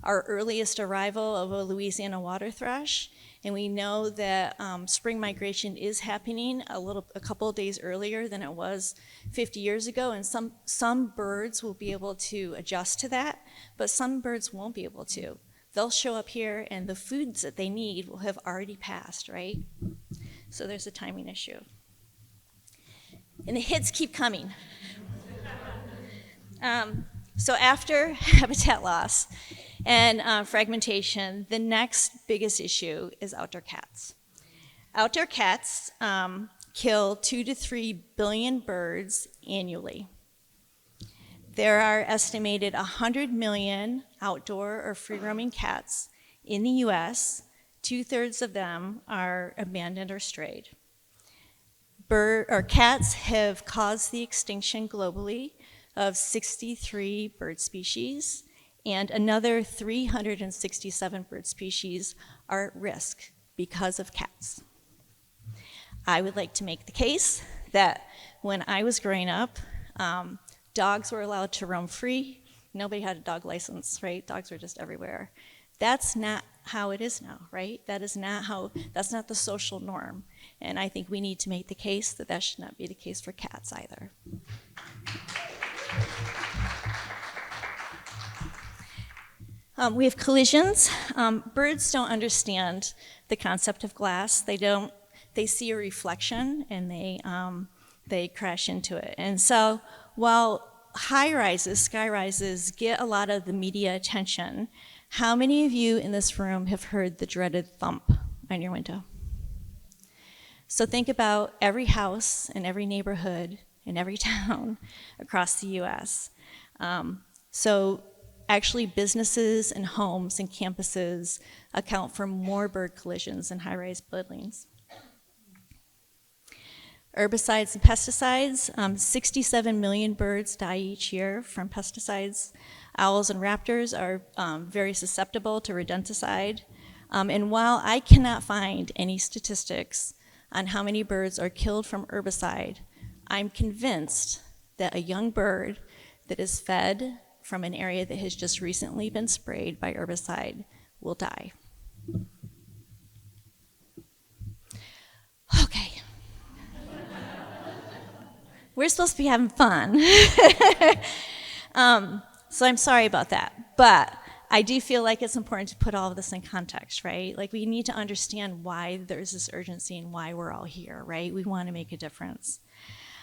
our earliest arrival of a Louisiana water thrush. And we know that spring migration is happening a couple of days earlier than it was 50 years ago. And some birds will be able to adjust to that, but some birds won't be able to. They'll show up here and the foods that they need will have already passed, right? So there's a timing issue. And the hits keep coming. So after habitat loss and fragmentation, the next biggest issue is outdoor cats. Outdoor cats kill 2 to 3 billion birds annually. There are estimated 100 million outdoor or free-roaming cats in the US. 2/3 of them are abandoned or strayed. Cats have caused the extinction globally of 63 bird species, and another 367 bird species are at risk because of cats. I would like to make the case that when I was growing up, dogs were allowed to roam free. Nobody had a dog license, right? Dogs were just everywhere. That's not how it is now, right? That's not the social norm. And I think we need to make the case that that should not be the case for cats either. We have collisions. Birds don't understand the concept of glass. They see a reflection and they crash into it. And so while high-rises, sky-rises get a lot of the media attention, how many of you in this room have heard the dreaded thump on your window? So think about every house in every neighborhood in every town across the US. So actually businesses and homes and campuses account for more bird collisions than high-rise buildings. Herbicides and pesticides, 67 million birds die each year from pesticides. Owls and raptors are very susceptible to rodenticide. And while I cannot find any statistics on how many birds are killed from herbicide, I'm convinced that a young bird that is fed from an area that has just recently been sprayed by herbicide will die. Okay. We're supposed to be having fun. So I'm sorry about that. But I do feel like it's important to put all of this in context, right? Like, we need to understand why there's this urgency and why we're all here, right? We want to make a difference.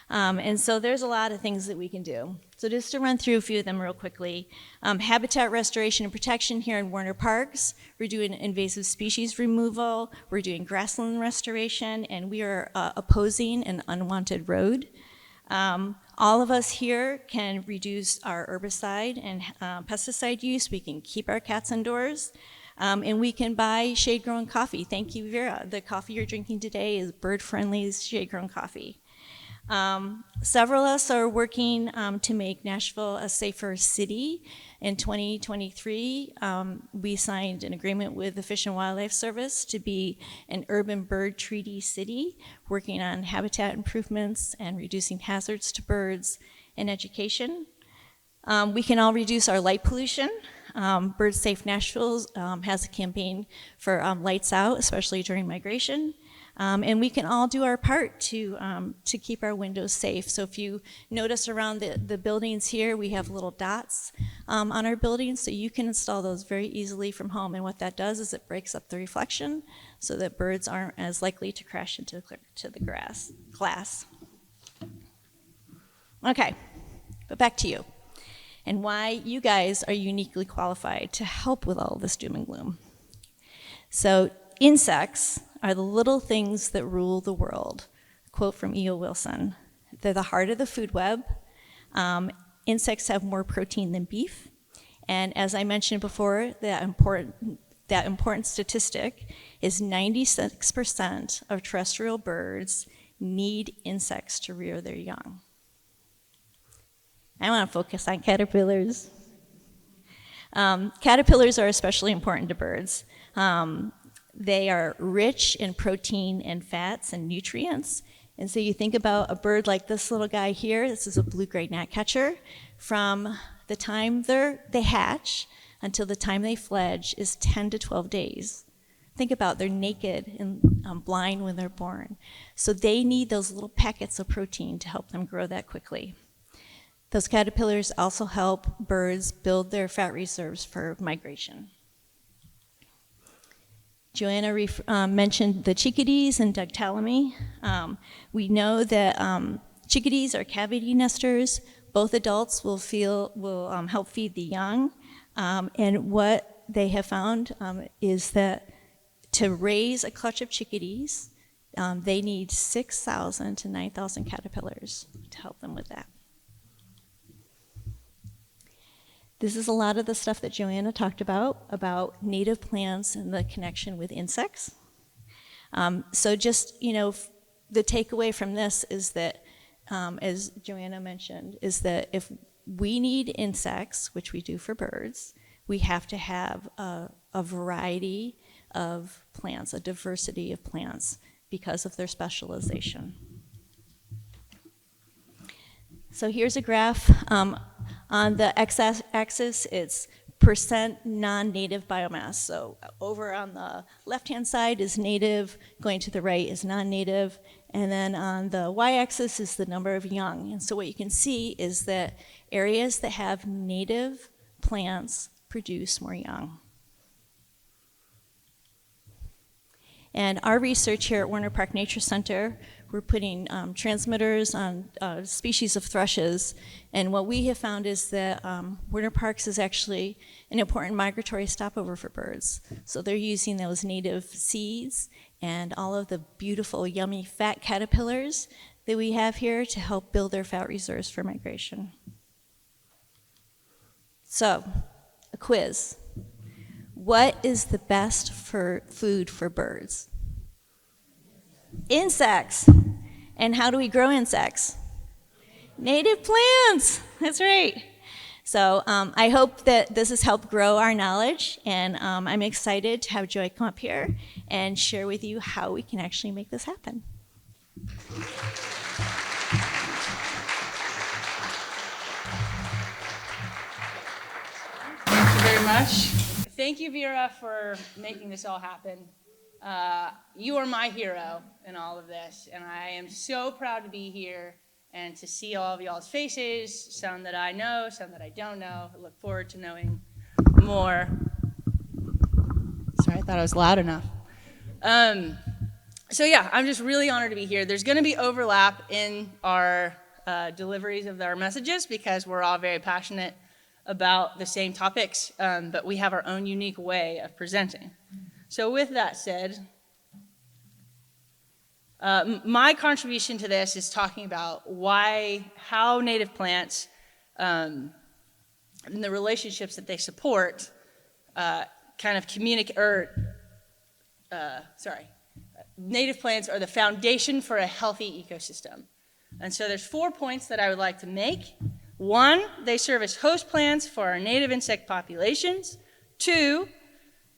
And so there's a lot of things that we can do. So just to run through a few of them real quickly. Habitat restoration and protection here in Warner Parks. We're doing invasive species removal. We're doing grassland restoration. And we are opposing an unwanted road. All of us here can reduce our herbicide and pesticide use. We can keep our cats indoors. And we can buy shade-grown coffee. Thank you, Vera. The coffee you're drinking today is bird-friendly shade-grown coffee. Several of us are working to make Nashville a safer city. In 2023, we signed an agreement with the Fish and Wildlife Service to be an urban bird treaty city, working on habitat improvements and reducing hazards to birds and education. We can all reduce our light pollution. Bird Safe Nashville has a campaign for lights out, especially during migration. And we can all do our part to keep our windows safe. So if you notice around the buildings here, we have little dots on our buildings, so you can install those very easily from home. And what that does is it breaks up the reflection so that birds aren't as likely to crash into the glass. Okay, but back to you and why you guys are uniquely qualified to help with all this doom and gloom. So insects are the little things that rule the world. Quote from E.O. Wilson. They're the heart of the food web. Insects have more protein than beef. And as I mentioned before, that important statistic is 96% of terrestrial birds need insects to rear their young. I want to focus on caterpillars. Caterpillars are especially important to birds. They are rich in protein and fats and nutrients. And so you think about a bird like this little guy here. This is a blue-gray gnatcatcher. From the time they hatch until the time they fledge is 10 to 12 days. Think about, they're naked and blind when they're born. So they need those little packets of protein to help them grow that quickly. Those caterpillars also help birds build their fat reserves for migration. Joanna mentioned the chickadees and ductalamy. We know that chickadees are cavity nesters. Both adults will help feed the young. And what they have found is that to raise a clutch of chickadees, they need 6,000 to 9,000 caterpillars to help them with that. This is a lot of the stuff that Joanna talked about native plants and the connection with insects. So just, the takeaway from this is that, as Joanna mentioned, is that if we need insects, which we do for birds, we have to have a variety of plants, a diversity of plants, because of their specialization. So here's a graph. On the x-axis, it's percent non-native biomass. So over on the left-hand side is native, going to the right is non-native, and then on the y-axis is the number of young. And so what you can see is that areas that have native plants produce more young. And our research here at Warner Park Nature Center, we're putting transmitters on species of thrushes. And what we have found is that Warner Parks is actually an important migratory stopover for birds. So they're using those native seeds and all of the beautiful, yummy fat caterpillars that we have here to help build their fat reserves for migration. So a quiz. What is the best food for birds? Insects. And how do we grow insects? Native plants. That's right. So I hope that this has helped grow our knowledge, and I'm excited to have Joy come up here and share with you how we can actually make this happen.
Thank you very much. Thank you, Vera, for making this all happen. You are my hero in all of this, and I am so proud to be here and to see all of y'all's faces, some that I know, some that I don't know. I look forward to knowing more. Sorry, I thought I was loud enough. So yeah, I'm just really honored to be here. There's going to be overlap in our deliveries of our messages because we're all very passionate about the same topics, but we have our own unique way of presenting. So with that said, my contribution to this is talking about how native plants and the relationships that they support native plants are the foundation for a healthy ecosystem. And so there's 4 points that I would like to make. 1, they serve as host plants for our native insect populations. 2,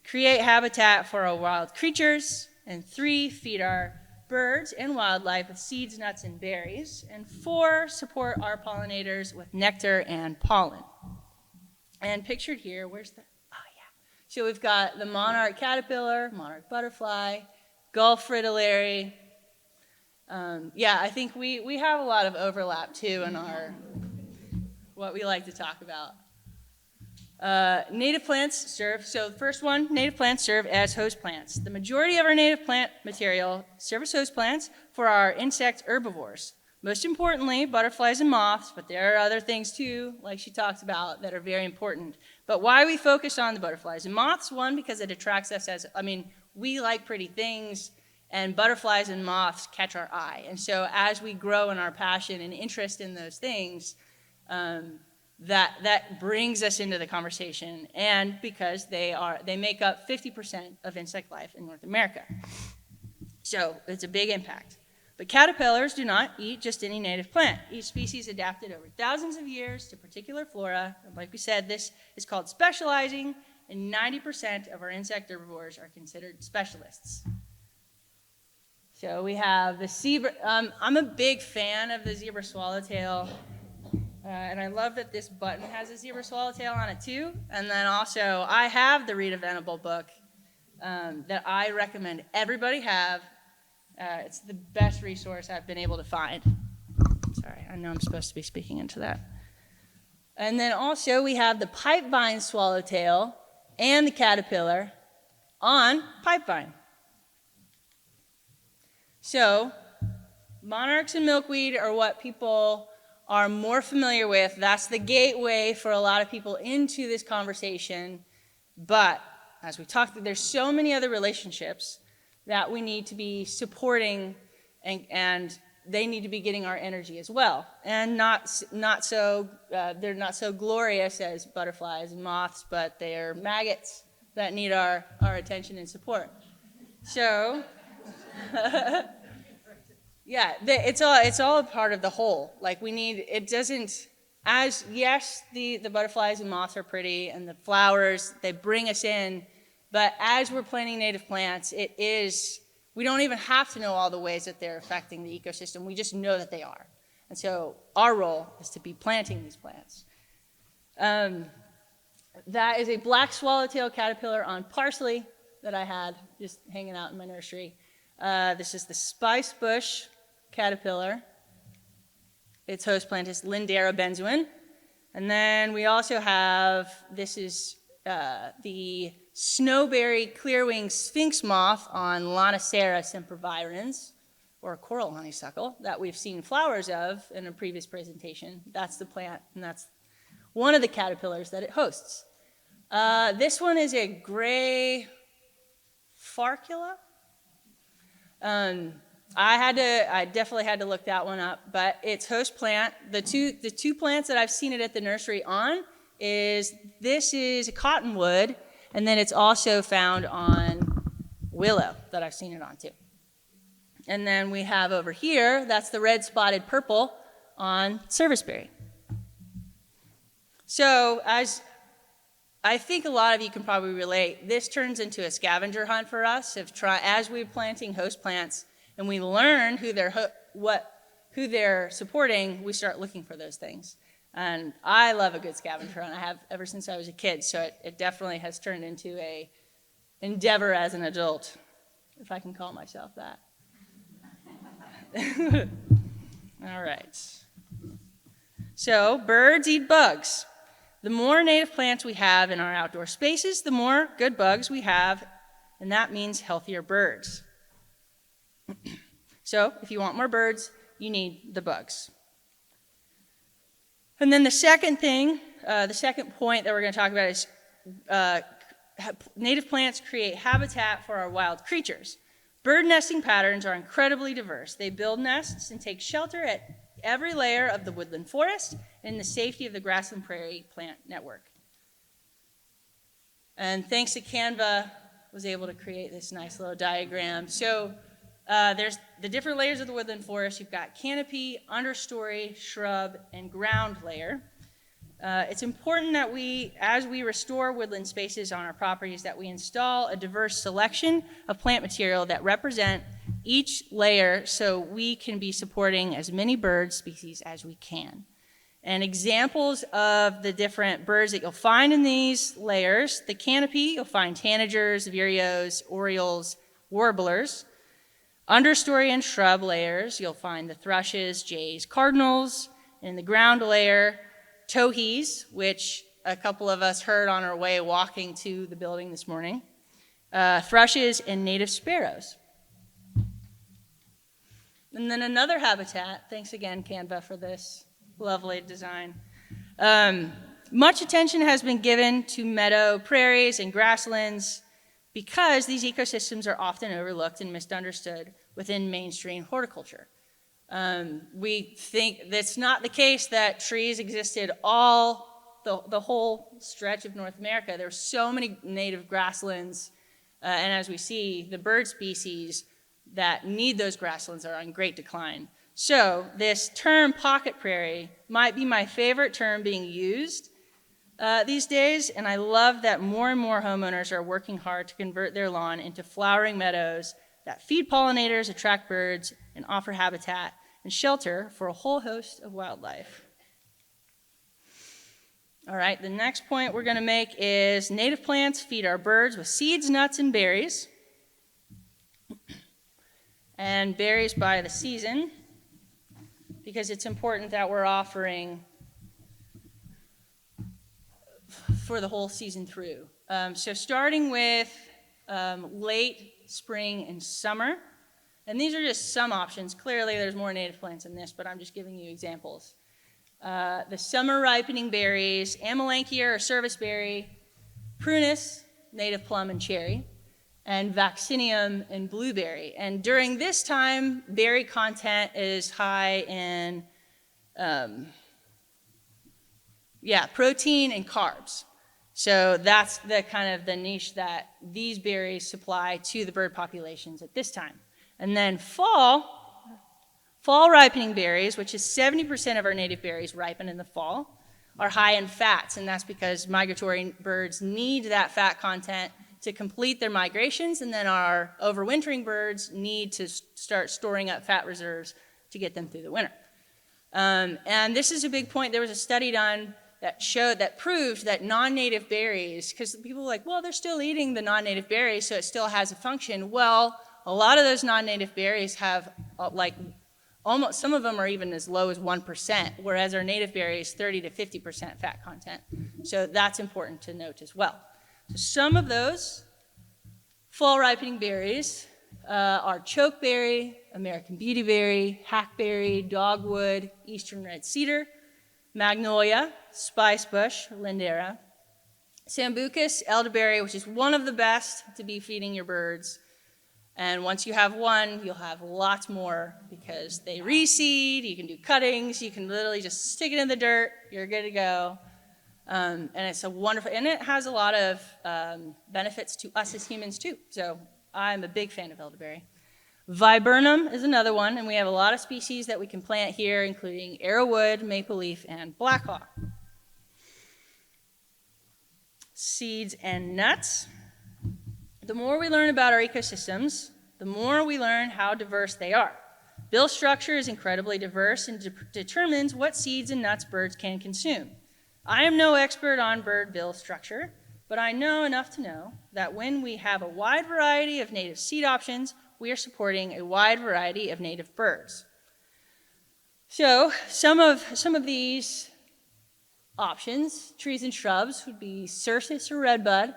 create habitat for our wild creatures. And 3, feed our birds and wildlife with seeds, nuts, and berries. And 4, support our pollinators with nectar and pollen. And pictured here, oh yeah. So we've got the monarch caterpillar, monarch butterfly, Gulf fritillary. I think we have a lot of overlap too in what we like to talk about. Native plants serve, so the first one, native plants serve as host plants. The majority of our native plant material serve as host plants for our insect herbivores. Most importantly, butterflies and moths, but there are other things too, like she talked about, that are very important. But why we focus on the butterflies and moths? 1, because it attracts us we like pretty things, and butterflies and moths catch our eye. And so as we grow in our passion and interest in those things, that brings us into the conversation, and because they make up 50% of insect life in North America. So it's a big impact. But caterpillars do not eat just any native plant. Each species adapted over thousands of years to particular flora. And like we said, this is called specializing, and 90% of our insect herbivores are considered specialists. So we have the zebra. I'm a big fan of the zebra swallowtail. And I love that this button has a zebra swallowtail on it too. And then also, I have the Read a Venable book that I recommend everybody have. It's the best resource I've been able to find. Sorry, I know I'm supposed to be speaking into that. And then also, we have the pipevine swallowtail and the caterpillar on pipevine. So, monarchs and milkweed are what people are more familiar with. That's the gateway for a lot of people into this conversation. But as we talked, there's so many other relationships that we need to be supporting, and they need to be getting our energy as well. And they're not so glorious as butterflies and moths, but they're maggots that need our attention and support. So, yeah, it's all a part of the whole. Like the butterflies and moths are pretty, and the flowers, they bring us in, but as we're planting native plants, we don't even have to know all the ways that they're affecting the ecosystem. We just know that they are. And so our role is to be planting these plants. That is a black swallowtail caterpillar on parsley that I had just hanging out in my nursery. This is the spice bush caterpillar. Its host plant is Lindera benzoin. And then we also have, this is the snowberry clearwing sphinx moth on Lonicera sempervirens, or coral honeysuckle, that we've seen flowers of in a previous presentation. That's the plant, and that's one of the caterpillars that it hosts. This one is a gray farcula. I definitely had to look that one up, but its host plant, the two plants that I've seen it at the nursery on, is this is a cottonwood, and then it's also found on willow that I've seen it on too. And then we have over here, that's the red spotted purple on serviceberry. So as I think a lot of you can probably relate, this turns into a scavenger hunt for us. As we're planting host plants and we learn who they're supporting, we start looking for those things. And I love a good scavenger hunt. I have ever since I was a kid, so it definitely has turned into a endeavor as an adult, if I can call myself that. All right. So birds eat bugs. The more native plants we have in our outdoor spaces, the more good bugs we have, and that means healthier birds. So if you want more birds, you need the bugs. And then the second point that we're going to talk about is native plants create habitat for our wild creatures. Bird nesting patterns are incredibly diverse. They build nests and take shelter at every layer of the woodland forest and in the safety of the grassland prairie plant network. And thanks to Canva, was able to create this nice little diagram. So there's the different layers of the woodland forest. You've got canopy, understory, shrub, and ground layer. It's important that as we restore woodland spaces on our properties, that we install a diverse selection of plant material that represent each layer so we can be supporting as many bird species as we can. And examples of the different birds that you'll find in these layers, the canopy, you'll find tanagers, vireos, orioles, warblers. Understory and shrub layers, you'll find the thrushes, jays, cardinals. In the ground layer, towhees, which a couple of us heard on our way walking to the building this morning, thrushes, and native sparrows. And then another habitat, thanks again, Canva, for this lovely design. Much attention has been given to meadow, prairies, and grasslands because these ecosystems are often overlooked and misunderstood within mainstream horticulture. We think that's not the case that trees existed the whole stretch of North America. There are so many native grasslands, and as we see, the bird species that need those grasslands are on great decline. So this term pocket prairie might be my favorite term being used these days, and I love that more and more homeowners are working hard to convert their lawn into flowering meadows that feed pollinators, attract birds, and offer habitat and shelter for a whole host of wildlife. All right, the next point we're going to make is native plants feed our birds with seeds, nuts, and berries. And berries by the season, because it's important that we're offering for the whole season through. So starting with late spring and summer, and these are just some options. Clearly there's more native plants in this, but I'm just giving you examples. The summer ripening berries, Amelanchier or serviceberry, prunus, native plum and cherry, and vaccinium and blueberry. And during this time, berry content is high in protein and carbs. So that's the kind of the niche that these berries supply to the bird populations at this time. And then fall ripening berries, which is 70% of our native berries ripen in the fall, are high in fats, and that's because migratory birds need that fat content to complete their migrations, and then our overwintering birds need to start storing up fat reserves to get them through the winter. And this is a big point. There was a study done that proved that non-native berries, because people are like, well, they're still eating the non-native berries, so it still has a function. Well, a lot of those non-native berries have almost, some of them are even as low as 1%, whereas our native berries, 30 to 50% fat content. So that's important to note as well. So some of those fall ripening berries are chokeberry, American beautyberry, hackberry, dogwood, eastern red cedar, magnolia, spicebush, lindera, sambucus, elderberry, which is one of the best to be feeding your birds. And once you have one, you'll have lots more because they reseed, you can do cuttings, you can literally just stick it in the dirt, you're good to go. And it's a wonderful, and it has a lot of benefits to us as humans too. So I'm a big fan of elderberry. Viburnum is another one, and we have a lot of species that we can plant here, including arrowwood, maple leaf, and blackhawk. Seeds and nuts. The more we learn about our ecosystems, the more we learn how diverse they are. Bill structure is incredibly diverse and determines what seeds and nuts birds can consume. I am no expert on bird bill structure, but I know enough to know that when we have a wide variety of native seed options, we are supporting a wide variety of native birds. So some of these options, trees and shrubs, would be cercis or redbud,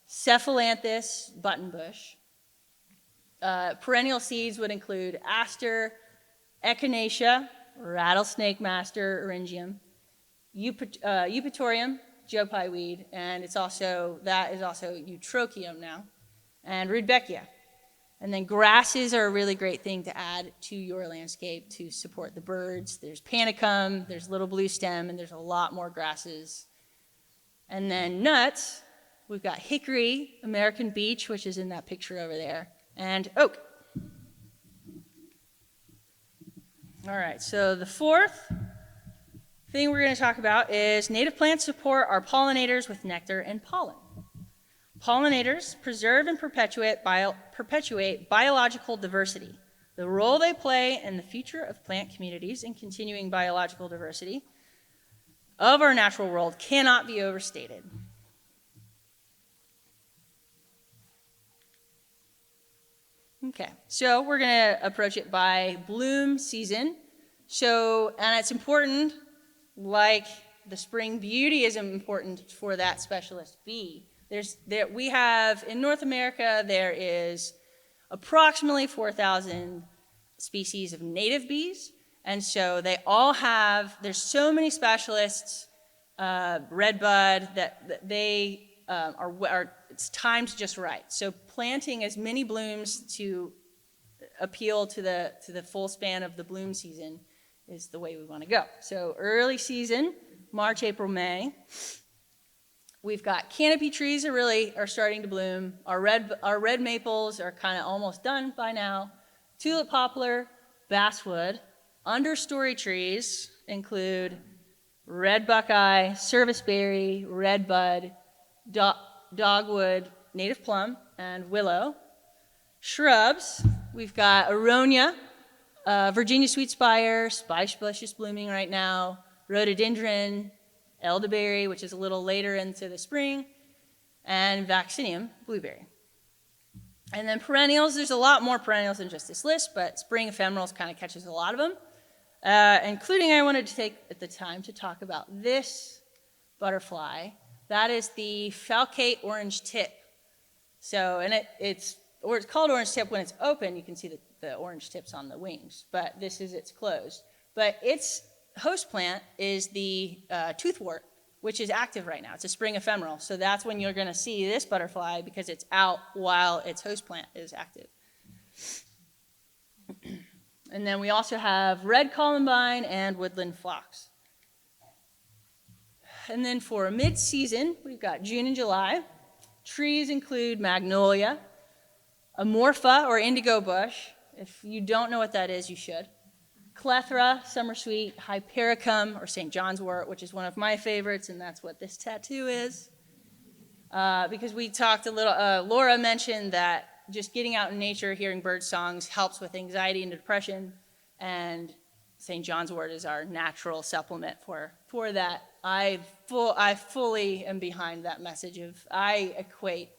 cephalanthus, buttonbush. Perennial seeds would include aster, echinacea, rattlesnake master, eryngium, eupatorium, joe pie weed, and that is also eutrochium now, and rudbeckia. And then grasses are a really great thing to add to your landscape to support the birds. There's panicum, there's little blue stem, and there's a lot more grasses. And then nuts, we've got hickory, American beech, which is in that picture over there, and oak. All right, so the fourth thing we're going to talk about is native plants support our pollinators with nectar and pollen. Pollinators preserve and perpetuate biological diversity. The role they play in the future of plant communities in continuing biological diversity of our natural world cannot be overstated. Okay, so we're going to approach it by bloom season. And it's important, like the spring beauty is important for that specialist bee. We have, in North America, there is approximately 4,000 species of native bees, and so they all have, there's so many specialists, redbud, that they it's timed just right. So planting as many blooms to appeal to the full span of the bloom season is the way we want to go. So early season, March, April, May. We've got canopy trees are starting to bloom. Our red maples are kind of almost done by now. Tulip poplar, basswood. Understory trees include red buckeye, serviceberry, redbud, dogwood, native plum, and willow. Shrubs, we've got aronia, Virginia sweetspire, spice bush is blooming right now, rhododendron, elderberry, which is a little later into the spring, and vaccinium, blueberry. And then perennials, there's a lot more perennials than just this list, but spring ephemerals kind of catches a lot of them, including I wanted to take the time to talk about this butterfly. That is the falcate orange tip. So, and it's called orange tip when it's open. You can see the orange tips on the wings, but it's closed. But its host plant is the toothwort, which is active right now. It's a spring ephemeral. So that's when you're going to see this butterfly because it's out while its host plant is active. And then we also have red columbine and woodland phlox. And then for mid-season, we've got June and July. Trees include magnolia, amorpha or indigo bush. If you don't know what that is, you should. Clethra, summer sweet, hypericum, or St. John's wort, which is one of my favorites, and that's what this tattoo is. Because we talked a little, Laura mentioned that just getting out in nature, hearing bird songs helps with anxiety and depression, and St. John's wort is our natural supplement for that. I fully am behind that message of, I equate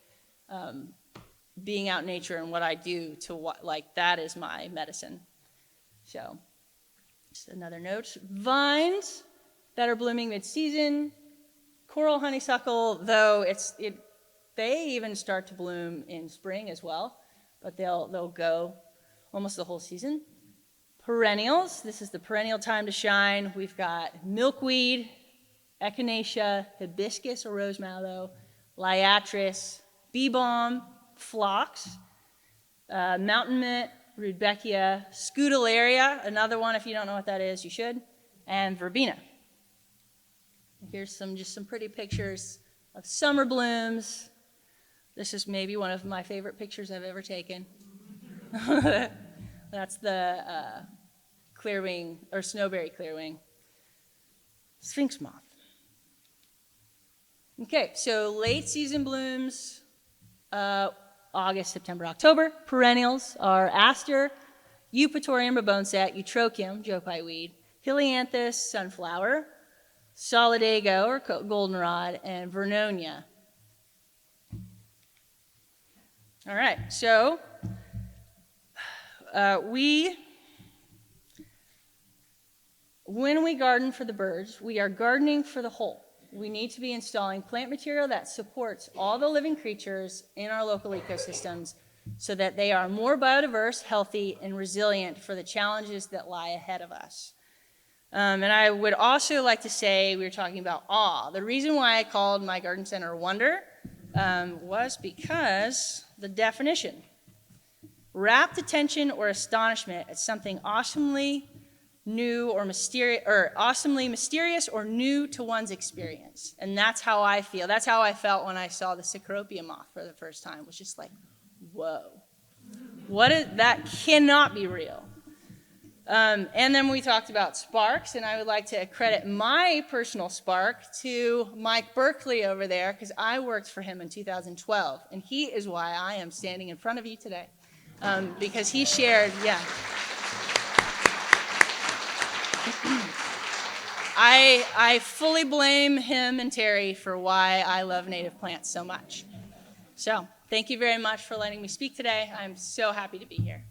being out in nature and what I do to what, like, that is my medicine. So, just another note. Vines that are blooming mid-season. Coral honeysuckle, though they even start to bloom in spring as well, but they'll go almost the whole season. Perennials, this is the perennial time to shine. We've got milkweed, echinacea, hibiscus or rose mallow, liatris, bee balm, phlox, mountain mint, rudbeckia, scutellaria, another one if you don't know what that is, you should, and verbena. Here's just some pretty pictures of summer blooms. This is maybe one of my favorite pictures I've ever taken. That's the clearwing, or snowberry clearwing. Sphinx moth. Okay, so late season blooms, August, September, October. Perennials are aster, Eupatorium boneset, Eutrochium, joe-pie weed, Helianthus, sunflower, solidago, or goldenrod, and vernonia. All right, so when we garden for the birds, we are gardening for the whole. We need to be installing plant material that supports all the living creatures in our local ecosystems so that they are more biodiverse, healthy, and resilient for the challenges that lie ahead of us. And I would also like to say, we were talking about awe. The reason why I called my garden center Wonder was because the definition: rapt attention or astonishment at something awesomely new or mysterious, or awesomely mysterious or new to one's experience. And that's how I feel. That's how I felt when I saw the Cecropia moth for the first time. It was just like, whoa. That cannot be real. And then we talked about sparks, and I would like to credit my personal spark to Mike Berkely over there, because I worked for him in 2012, and he is why I am standing in front of you today, because he shared, yeah. I fully blame him and Terry for why I love native plants so much. So, thank you very much for letting me speak today. I'm so happy to be here.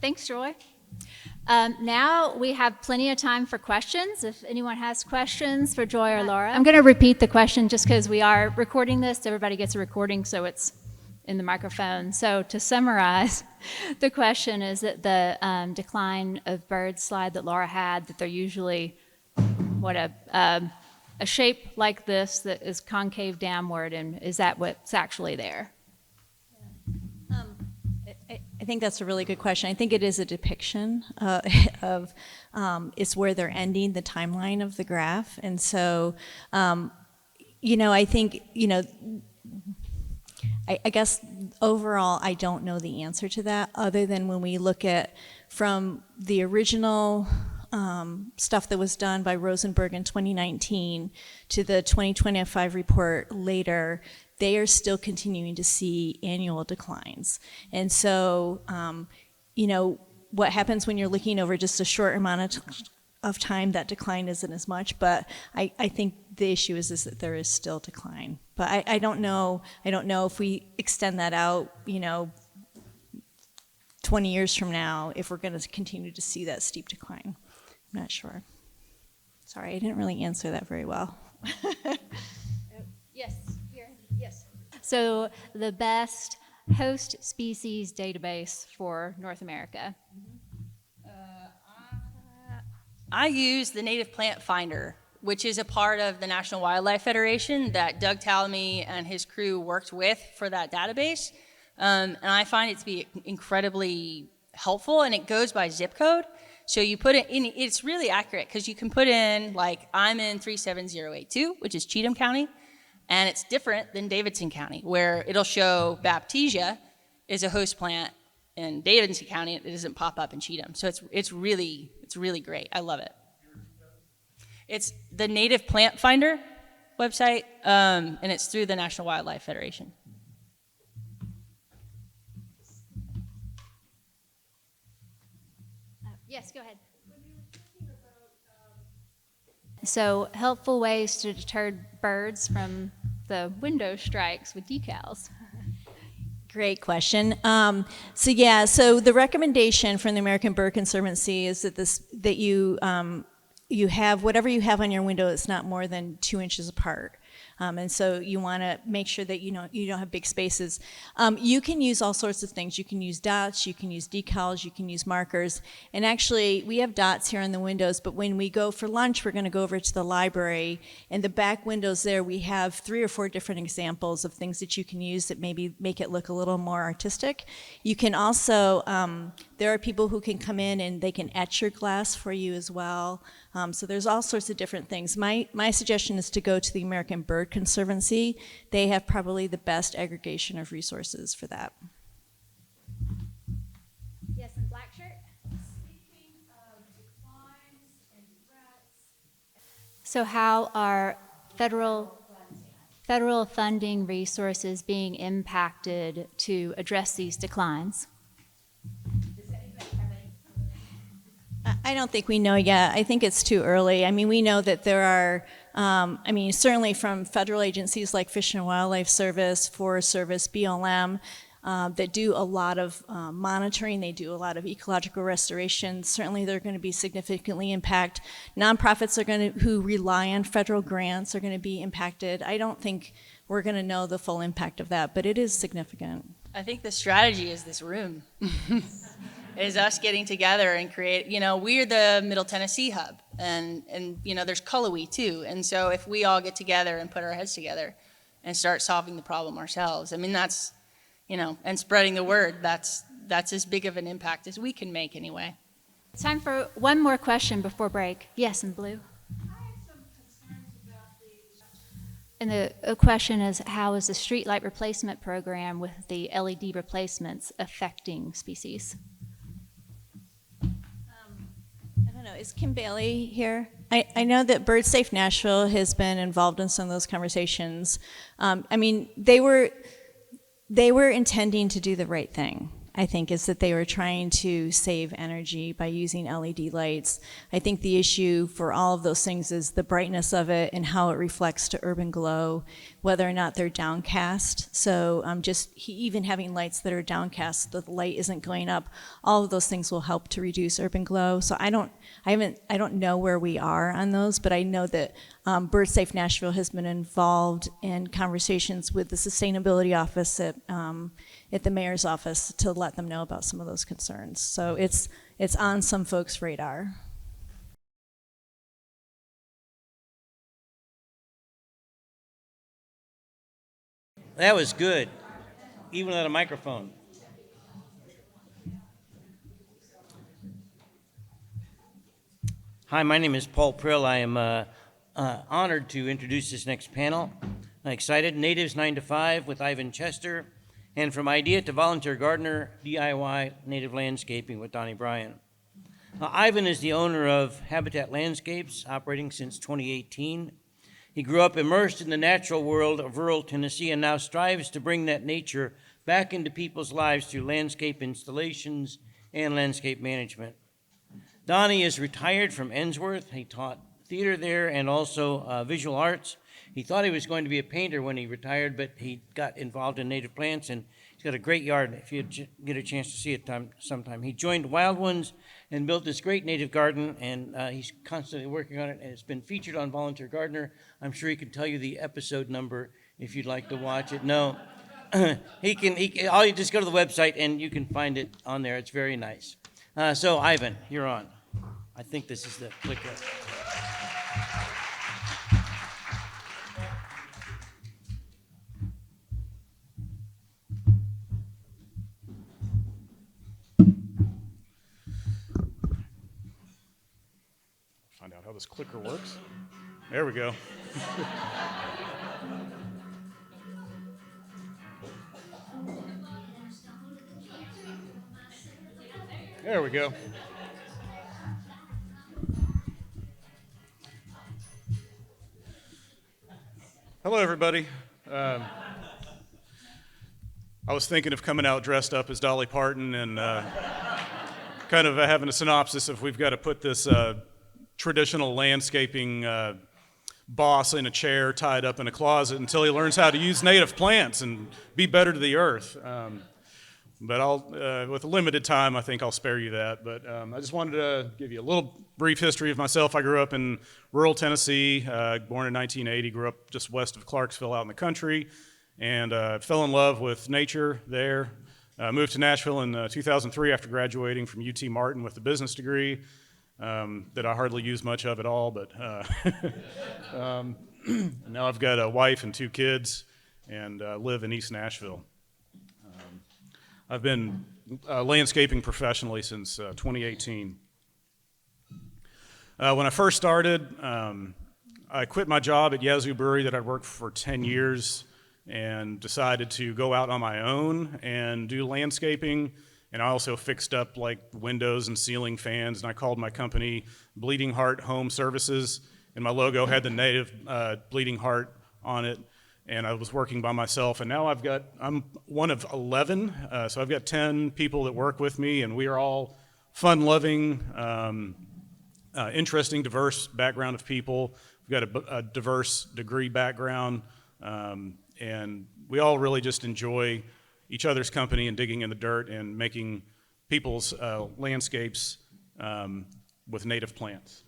Thanks, Joy. Now we have plenty of time for questions. If anyone has questions for Joy or Laura. I'm going to repeat the question just because we are recording this. Everybody gets a recording, so it's in the microphone. So to summarize, the question is that the decline of birds slide that Laura had, that they're usually a shape like this that is concave downward, and is that what's actually there?
I think that's a really good question. I think it is a depiction of it's where they're ending the timeline of the graph. And so, I think, I guess overall, I don't know the answer to that, other than when we look at from the original stuff that was done by Rosenberg in 2019 to the 2025 report later, they are still continuing to see annual declines. And so, what happens when you're looking over just a short amount of time, that decline isn't as much, but I think the issue is that there is still decline. But I don't know if we extend that out, 20 years from now, if we're going to continue to see that steep decline. I'm not sure. Sorry, I didn't really answer that very well.
Yes, here, yes. So the best host species database for North America.
I use the Native Plant Finder, which is a part of the National Wildlife Federation that Doug Tallamy and his crew worked with for that database. And I find it to be incredibly helpful, and it goes by zip code. So you put it in, it's really accurate, because you can put in, like, I'm in 37082, which is Cheatham County, and it's different than Davidson County, where it'll show Baptisia is a host plant in Davidson County. It doesn't pop up in Cheatham. So it's really great. I love it. It's the Native Plant Finder website, and it's through the National Wildlife Federation.
Yes, go ahead. So helpful ways to deter birds from the window strikes with decals.
Great question. So the recommendation from the American Bird Conservancy is that you have whatever you have on your window that's not more than 2 inches apart. And so you want to make sure that you don't have big spaces. You can use all sorts of things. You can use dots, you can use decals, you can use markers. And actually, we have dots here on the windows, but when we go for lunch, we're going to go over to the library. In the back windows there, we have 3 or 4 different examples of things that you can use that maybe make it look a little more artistic. You can also, there are people who can come in and they can etch your glass for you as well. So there's all sorts of different things. My suggestion is to go to the American Bird Conservancy. They have probably the best aggregation of resources for that.
Yes, and black shirt.
Speaking of declines and threats.
So how are federal funding resources being impacted to address these declines?
I don't think we know yet. I think it's too early. I mean, we know that there are, certainly from federal agencies like Fish and Wildlife Service, Forest Service, BLM, that do a lot of monitoring. They do a lot of ecological restoration. Certainly they're going to be significantly impacted. Nonprofits who rely on federal grants are going to be impacted. I don't think we're going to know the full impact of that, but it is significant.
I think the strategy is this room. Is us getting together and create, we're the Middle Tennessee hub, and there's Cullowhee too. And so if we all get together and put our heads together and start solving the problem ourselves, I mean, that's, and spreading the word, that's as big of an impact as we can make anyway.
It's time for one more question before break. Yes, in blue.
I have some concerns about these.
And the question is, how is the streetlight replacement program with the LED replacements affecting species?
I don't know, is Kim Bailey here? I know that Bird Safe Nashville has been involved in some of those conversations. They were intending to do the right thing. I think is that they were trying to save energy by using LED lights. I think the issue for all of those things is the brightness of it and how it reflects to urban glow, whether or not they're downcast. So even having lights that are downcast, the light isn't going up, all of those things will help to reduce urban glow. So I don't know where we are on those, but I know that Bird Safe Nashville has been involved in conversations with the sustainability office at the mayor's office to let them know about some of those concerns. So it's on some folks' radar.
That was good, even without a microphone. Hi, my name is Paul Prill. I am honored to introduce this next panel. I'm excited. Natives 9 to 5 with Ivan Chester, and from idea to volunteer gardener, DIY native landscaping with Donnie Bryan. Ivan is the owner of Habitat Landscapes, operating since 2018. He grew up immersed in the natural world of rural Tennessee and now strives to bring that nature back into people's lives through landscape installations and landscape management. Donnie is retired from Ensworth. He taught theater there and also visual arts. He thought he was going to be a painter when he retired, but he got involved in native plants, and he's got a great yard if you get a chance to see it sometime. He joined Wild Ones and built this great native garden, and he's constantly working on it, and it's been featured on Volunteer Gardener. I'm sure he can tell you the episode number if you'd like to watch it. No, he can. You just go to the website and you can find it on there. It's very nice. So Ivan, you're on. I think this is the clicker.
Find out how this clicker works. There we go. There we go. Hello, everybody. I was thinking of coming out dressed up as Dolly Parton and kind of having a synopsis of we've got to put this traditional landscaping boss in a chair tied up in a closet until he learns how to use native plants and be better to the earth. but with limited time, I think I'll spare you that. But I just wanted to give you a little brief history of myself. I grew up in rural Tennessee, born in 1980, grew up just west of Clarksville out in the country, and fell in love with nature there. Moved to Nashville in 2003 after graduating from UT Martin with a business degree that I hardly use much of at all, but now I've got a wife and 2 kids and live in East Nashville. I've been landscaping professionally since 2018. When I first started, I quit my job at Yazoo Brewery that I'd worked for 10 years and decided to go out on my own and do landscaping. And I also fixed up like windows and ceiling fans, and I called my company Bleeding Heart Home Services, and my logo had the native bleeding heart on it. And I was working by myself, and now I'm one of 11, so I've got 10 people that work with me, and we are all fun-loving, interesting, diverse background of people. We've got a diverse degree background, and we all really just enjoy each other's company and digging in the dirt and making people's landscapes with native plants.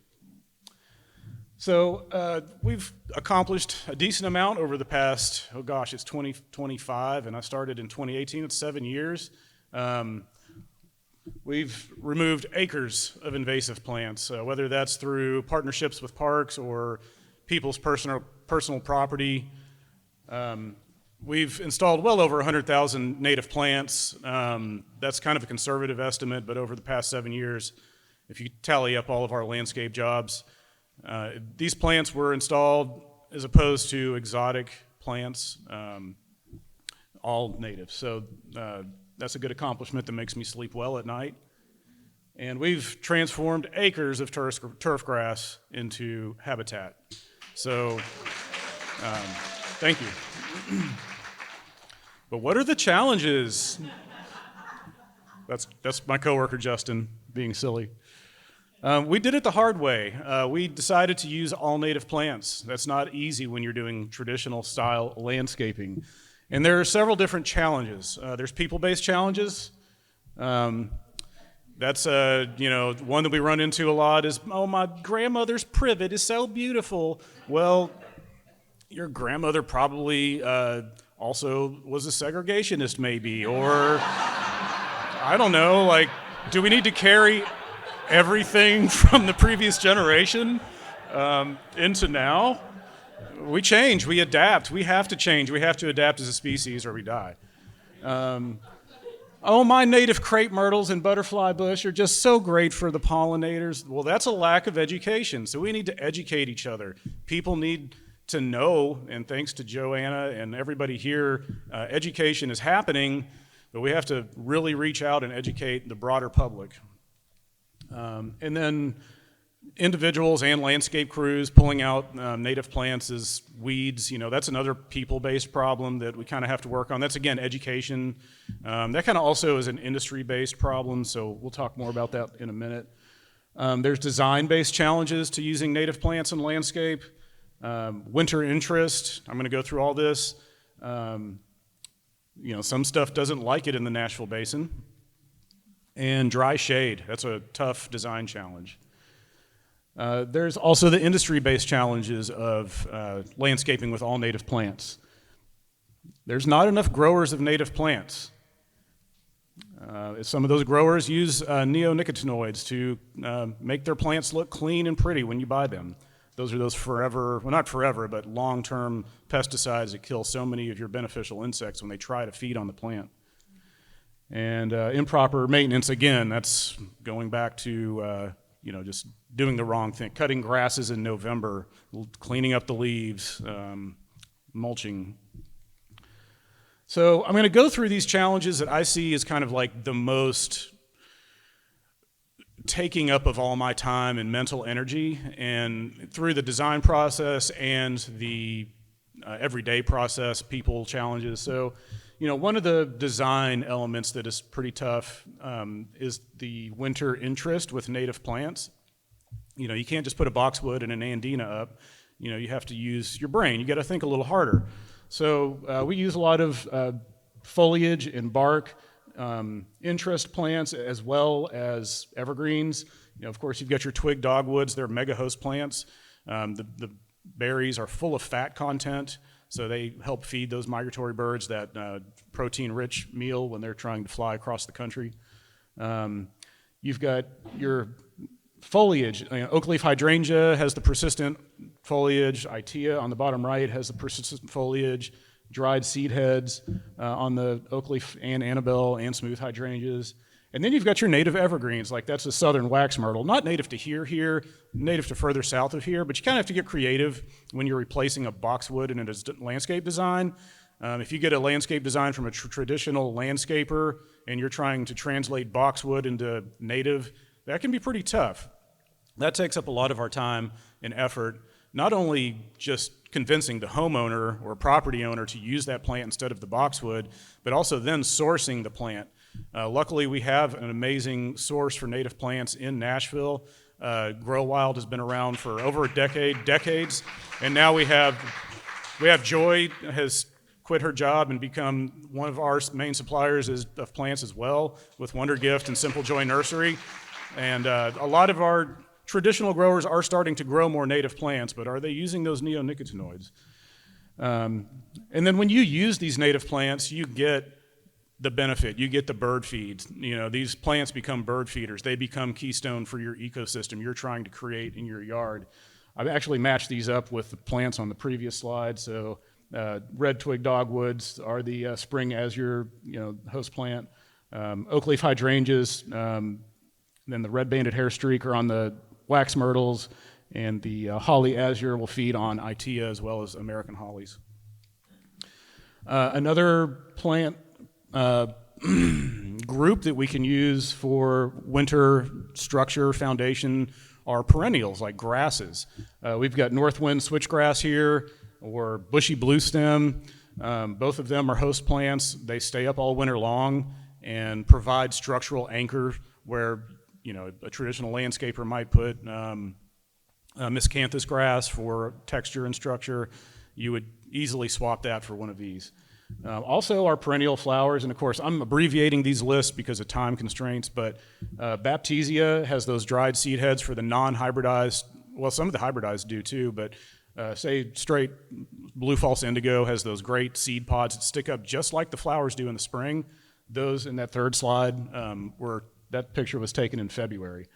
So we've accomplished a decent amount over the past, it's 2025, and I started in 2018, it's 7 years. We've removed acres of invasive plants, whether that's through partnerships with parks or people's personal property. We've installed well over 100,000 native plants. That's kind of a conservative estimate, but over the past 7 years, if you tally up all of our landscape jobs, these plants were installed as opposed to exotic plants, all native. So that's a good accomplishment that makes me sleep well at night. And we've transformed acres of turf grass into habitat. So thank you. But what are the challenges? That's my coworker Justin being silly. We did it the hard way. We decided to use all native plants. That's not easy when you're doing traditional style landscaping. And there are several different challenges. There's people-based challenges. That's one that we run into a lot is, oh, my grandmother's privet is so beautiful. Well, your grandmother probably also was a segregationist maybe, or I don't know, like, do we need to carry everything from the previous generation into now? We change, we adapt, we have to change, we have to adapt as a species or we die. Oh, my native crepe myrtles and butterfly bush are just so great for the pollinators. Well, that's a lack of education, so we need to educate each other. People need to know, and thanks to Joanna and everybody here, education is happening, but we have to really reach out and educate the broader public. And then individuals and landscape crews pulling out native plants as weeds, that's another people-based problem that we kind of have to work on. That's, again, education. That kind of also is an industry-based problem, so we'll talk more about that in a minute. There's design-based challenges to using native plants in landscape. Winter interest, I'm going to go through all this. Some stuff doesn't like it in the Nashville Basin. And dry shade, that's a tough design challenge. There's also the industry-based challenges of landscaping with all native plants. There's not enough growers of native plants. Some of those growers use neonicotinoids to make their plants look clean and pretty when you buy them. Those are those forever, well, not forever, but long-term pesticides that kill so many of your beneficial insects when they try to feed on the plant. And improper maintenance, again, that's going back to, just doing the wrong thing, cutting grasses in November, cleaning up the leaves, mulching. So I'm going to go through these challenges that I see as kind of like the most taking up of all my time and mental energy, and through the design process and the everyday process, people challenges. So, one of the design elements that is pretty tough is the winter interest with native plants. You can't just put a boxwood and an andina up. You have to use your brain. You got to think a little harder. So we use a lot of foliage and bark interest plants as well as evergreens. Of course, you've got your twig dogwoods. They're mega host plants. The berries are full of fat content, so they help feed those migratory birds that protein-rich meal when they're trying to fly across the country. You've got your foliage. Oak leaf hydrangea has the persistent foliage. Itea on the bottom right has the persistent foliage. Dried seed heads on the oak leaf and Annabelle and smooth hydrangeas. And then you've got your native evergreens, like that's the southern wax myrtle. Not native to here, native to further south of here, but you kind of have to get creative when you're replacing a boxwood in a landscape design. If you get a landscape design from a traditional landscaper and you're trying to translate boxwood into native, that can be pretty tough. That takes up a lot of our time and effort, not only just convincing the homeowner or property owner to use that plant instead of the boxwood, but also then sourcing the plant. Luckily, we have an amazing source for native plants in Nashville. Grow Wild has been around for over a decades, and now we have Joy has quit her job and become one of our main suppliers of plants as well, with Wonder Gift and Simple Joy Nursery. And a lot of our traditional growers are starting to grow more native plants, but are they using those neonicotinoids? And then when you use these native plants, you get the benefit. You get the bird feeds. These plants become bird feeders. They become keystone for your ecosystem you're trying to create in your yard. I've actually matched these up with the plants on the previous slide. So red twig dogwoods are the spring azure, host plant. Oak leaf hydrangeas, then the red banded hair streak are on the wax myrtles, and the holly azure will feed on Itea as well as American hollies. Another plant group that we can use for winter structure foundation are perennials like grasses. We've got northwind switchgrass here, or bushy bluestem. Both of them are host plants. They stay up all winter long and provide structural anchor where a traditional landscaper might put miscanthus grass for texture and structure. You would easily swap that for one of these. Also, our perennial flowers, and of course, I'm abbreviating these lists because of time constraints, but Baptisia has those dried seed heads for the non-hybridized, well, some of the hybridized do too, but say straight blue false indigo has those great seed pods that stick up just like the flowers do in the spring. Those in that third slide that picture was taken in February.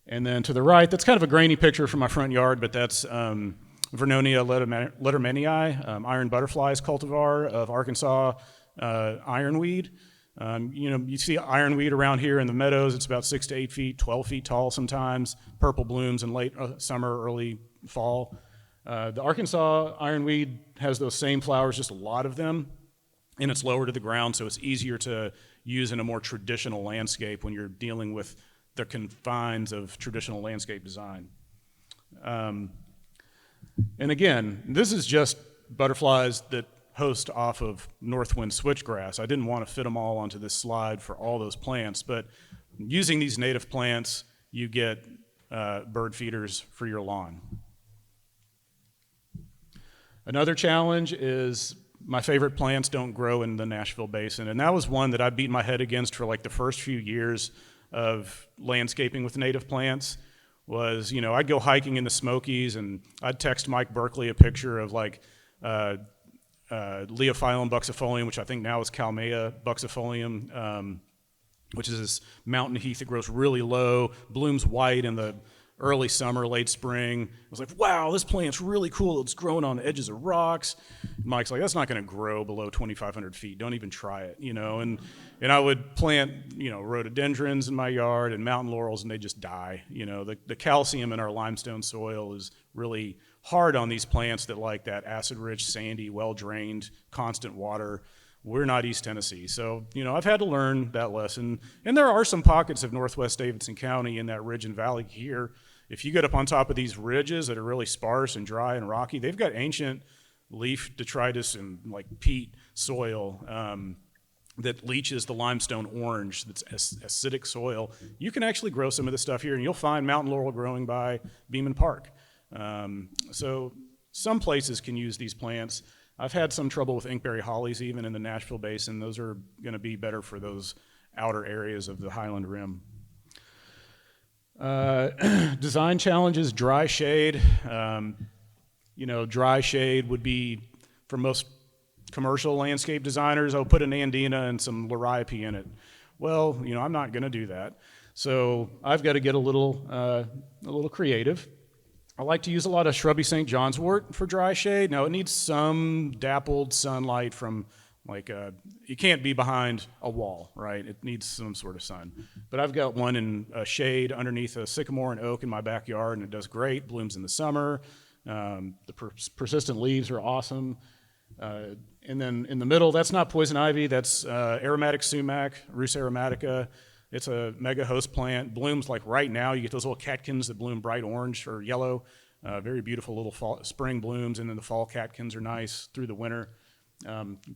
And then to the right, that's kind of a grainy picture from my front yard, but that's Vernonia lettermanii, iron butterflies cultivar of Arkansas ironweed. You see ironweed around here in the meadows. It's about 6 to 8 feet, 12 feet tall sometimes. Purple blooms in late summer, early fall. The Arkansas ironweed has those same flowers, just a lot of them, and it's lower to the ground, so it's easier to use in a more traditional landscape when you're dealing with the confines of traditional landscape design. And again, this is just butterflies that host off of northwind switchgrass. I didn't want to fit them all onto this slide for all those plants, but using these native plants, you get bird feeders for your lawn. Another challenge is my favorite plants don't grow in the Nashville Basin, and that was one that I beat my head against for like the first few years of landscaping with native plants. Was, I'd go hiking in the Smokies, and I'd text Mike Berkely a picture of like Leophyllum buxifolium, which I think now is Calmea buxifolium, which is this mountain heath that grows really low, blooms white in the early summer, late spring. I was like, wow, this plant's really cool. It's growing on the edges of rocks. Mike's like, that's not going to grow below 2,500 feet. Don't even try it, And I would plant, rhododendrons in my yard and mountain laurels, and they just die. The calcium in our limestone soil is really hard on these plants that like that acid-rich, sandy, well-drained, constant water. We're not East Tennessee. So, I've had to learn that lesson. And there are some pockets of northwest Davidson County in that ridge and valley here. If you get up on top of these ridges that are really sparse and dry and rocky, they've got ancient leaf detritus and like peat soil that leaches the limestone orange that's acidic soil. You can actually grow some of this stuff here, and you'll find mountain laurel growing by Beeman Park. So some places can use these plants. I've had some trouble with inkberry hollies even in the Nashville Basin. Those are going to be better for those outer areas of the highland rim. Design challenges, dry shade. Dry shade would be, for most commercial landscape designers, I'll put an Andina and some Liriope in it. Well, I'm not going to do that. So I've got to get a little creative. I like to use a lot of shrubby St. John's wort for dry shade. Now, it needs some dappled sunlight from, it can't be behind a wall, right? It needs some sort of sun. But I've got one in shade underneath a sycamore and oak in my backyard, and it does great, blooms in the summer. The persistent leaves are awesome. And then in the middle, that's not poison ivy, that's aromatic sumac, Rus aromatica. It's a mega host plant, blooms like right now. You get those little catkins that bloom bright orange or yellow. Very beautiful little spring blooms, and then the fall catkins are nice through the winter.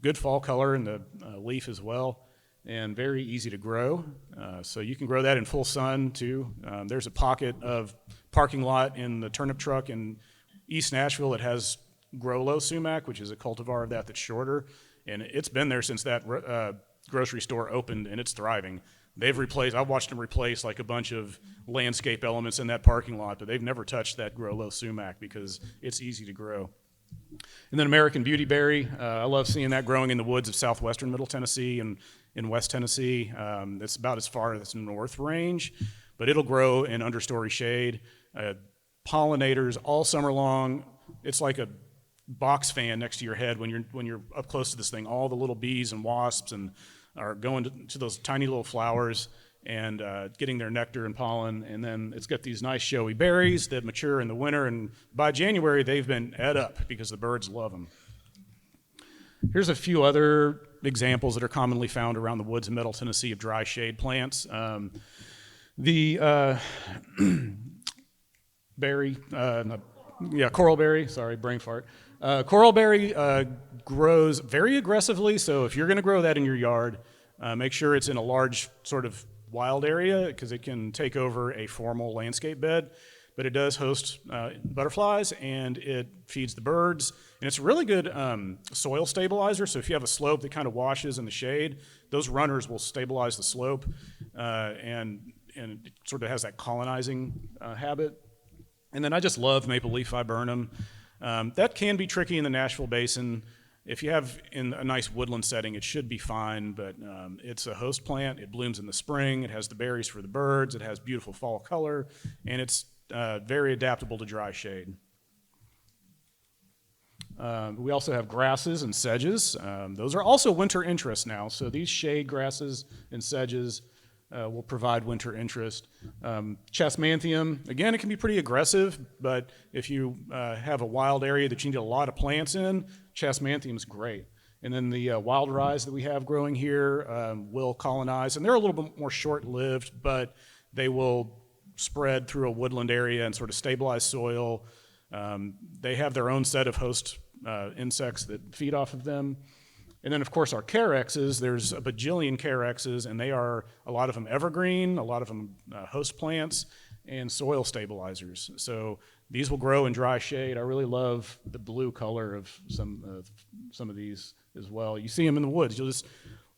Good fall color in the leaf as well, and very easy to grow. So you can grow that in full sun too. There's a pocket of parking lot in the turnip truck in East Nashville that has Growlow sumac, which is a cultivar of that's shorter, and it's been there since that grocery store opened, and it's thriving. I've watched them replace like a bunch of landscape elements in that parking lot, but they've never touched that Growlow sumac because it's easy to grow. And then American beautyberry, I love seeing that growing in the woods of southwestern Middle Tennessee and in West Tennessee. It's about as far as the north range, but it'll grow in understory shade. Pollinators all summer long. It's like a box fan next to your head when you're up close to this thing. All the little bees and wasps are going to those tiny little flowers and getting their nectar and pollen, and then it's got these nice showy berries that mature in the winter, and by January they've been ate up because the birds love them. Here's a few other examples that are commonly found around the woods in Middle Tennessee of dry shade plants. Coralberry, sorry, brain fart. Coralberry grows very aggressively, so if you're going to grow that in your yard, make sure it's in a large sort of wild area because it can take over a formal landscape bed. But it does host butterflies, and it feeds the birds, and it's a really good soil stabilizer. So if you have a slope that kind of washes in the shade, those runners will stabilize the slope, and it sort of has that colonizing habit. And then I just love maple leaf viburnum. That can be tricky in the Nashville Basin. If you have in a nice woodland setting, it should be fine, but it's a host plant. It blooms in the spring. It has the berries for the birds. It has beautiful fall color, and it's very adaptable to dry shade. We also have grasses and sedges. Those are also winter interest now, so these shade grasses and sedges will provide winter interest. Chasmanthium, again, it can be pretty aggressive, but if you have a wild area that you need a lot of plants in, Chasmanthium is great. And then the wild rye that we have growing here will colonize, and they're a little bit more short-lived, but they will spread through a woodland area and sort of stabilize soil. They have their own set of host insects that feed off of them. And then, of course, our Carexes, there's a bajillion Carexes, and they are, a lot of them evergreen, a lot of them host plants, and soil stabilizers. So these will grow in dry shade. I really love the blue color of some of these as well. You see them in the woods. You'll just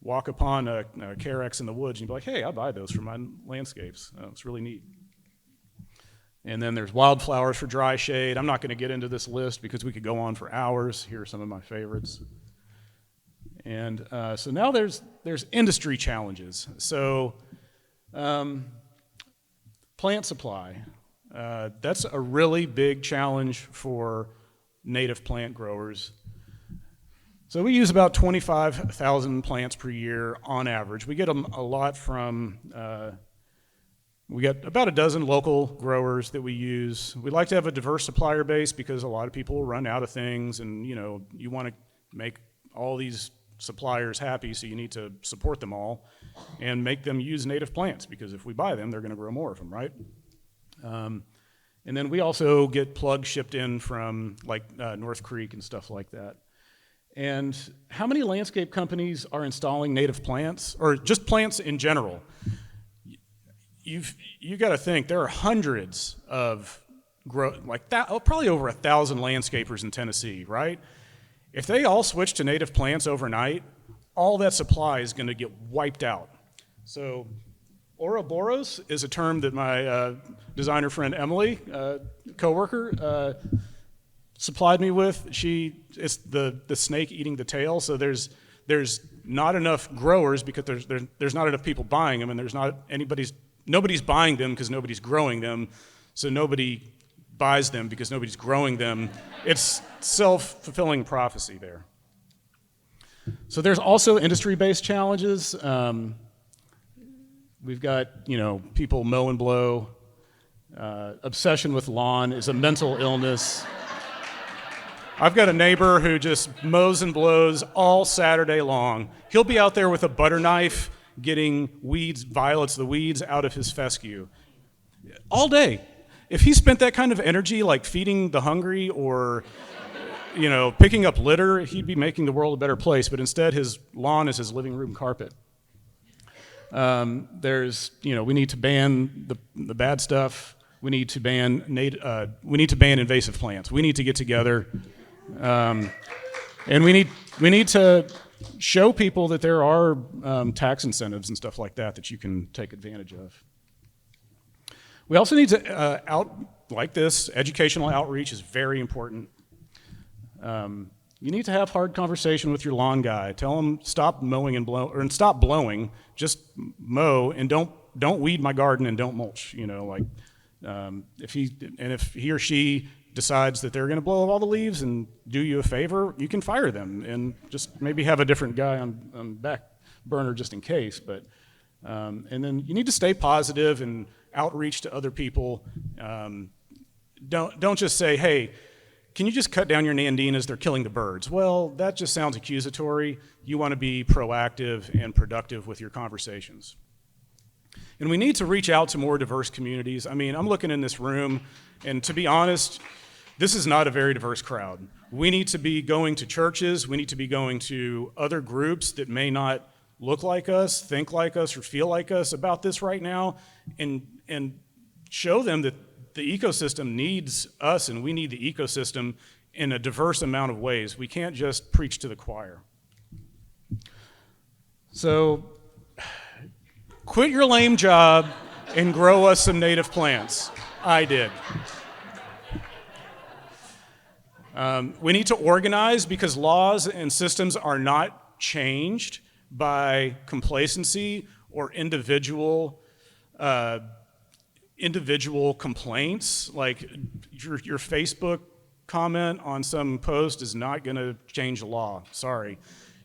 walk upon a Carex in the woods, and you'll be like, hey, I'll buy those for my landscapes. It's really neat. And then there's wildflowers for dry shade. I'm not going to get into this list because we could go on for hours. Here are some of my favorites. And so now there's industry challenges. So plant supply, that's a really big challenge for native plant growers. So we use about 25,000 plants per year on average. We get a lot from, we get about a dozen local growers that we use. We like to have a diverse supplier base because a lot of people will run out of things, and you want to make all these suppliers happy, so you need to support them all and make them use native plants, because if we buy them, they're going to grow more of them, right? And then we also get plugs shipped in from like North Creek and stuff like that. And how many landscape companies are installing native plants, or just plants in general? You got to think there are hundreds of probably over 1,000 landscapers in Tennessee, right? If they all switch to native plants overnight, all that supply is going to get wiped out. So Ouroboros is a term that my designer friend Emily, coworker, supplied me with. It's the snake eating the tail. So there's not enough growers because there's not enough people buying them, and nobody's buying them because nobody's growing them. So nobody buys them because nobody's growing them. It's self-fulfilling prophecy there. So there's also industry-based challenges. We've got, people mow and blow. Obsession with lawn is a mental illness. I've got a neighbor who just mows and blows all Saturday long. He'll be out there with a butter knife getting the weeds out of his fescue all day. If he spent that kind of energy like feeding the hungry or picking up litter, he'd be making the world a better place, but instead his lawn is his living room carpet. We need to ban the bad stuff. We need to ban invasive plants. We need to get together, and we need to show people that there are tax incentives and stuff like that you can take advantage of. We also need to educational outreach is very important. You need to have hard conversation with your lawn guy. Tell him stop mowing and stop blowing. Just mow and don't weed my garden and don't mulch. If he or she decides that they're going to blow all the leaves and do you a favor, you can fire them and just maybe have a different guy on back burner just in case. But and then you need to stay positive and outreach to other people. Don't just say, hey, can you just cut down your nandinas? They're killing the birds. Well, that just sounds accusatory. You want to be proactive and productive with your conversations. And we need to reach out to more diverse communities. I mean, I'm looking in this room, and to be honest, this is not a very diverse crowd. We need to be going to churches. We need to be going to other groups that may not look like us, think like us, or feel like us about this right now, and show them that the ecosystem needs us and we need the ecosystem in a diverse amount of ways. We can't just preach to the choir. So quit your lame job and grow us some native plants. I did. We need to organize because laws and systems are not changed by complacency or individual complaints. Like your Facebook comment on some post is not going to change the law. Sorry.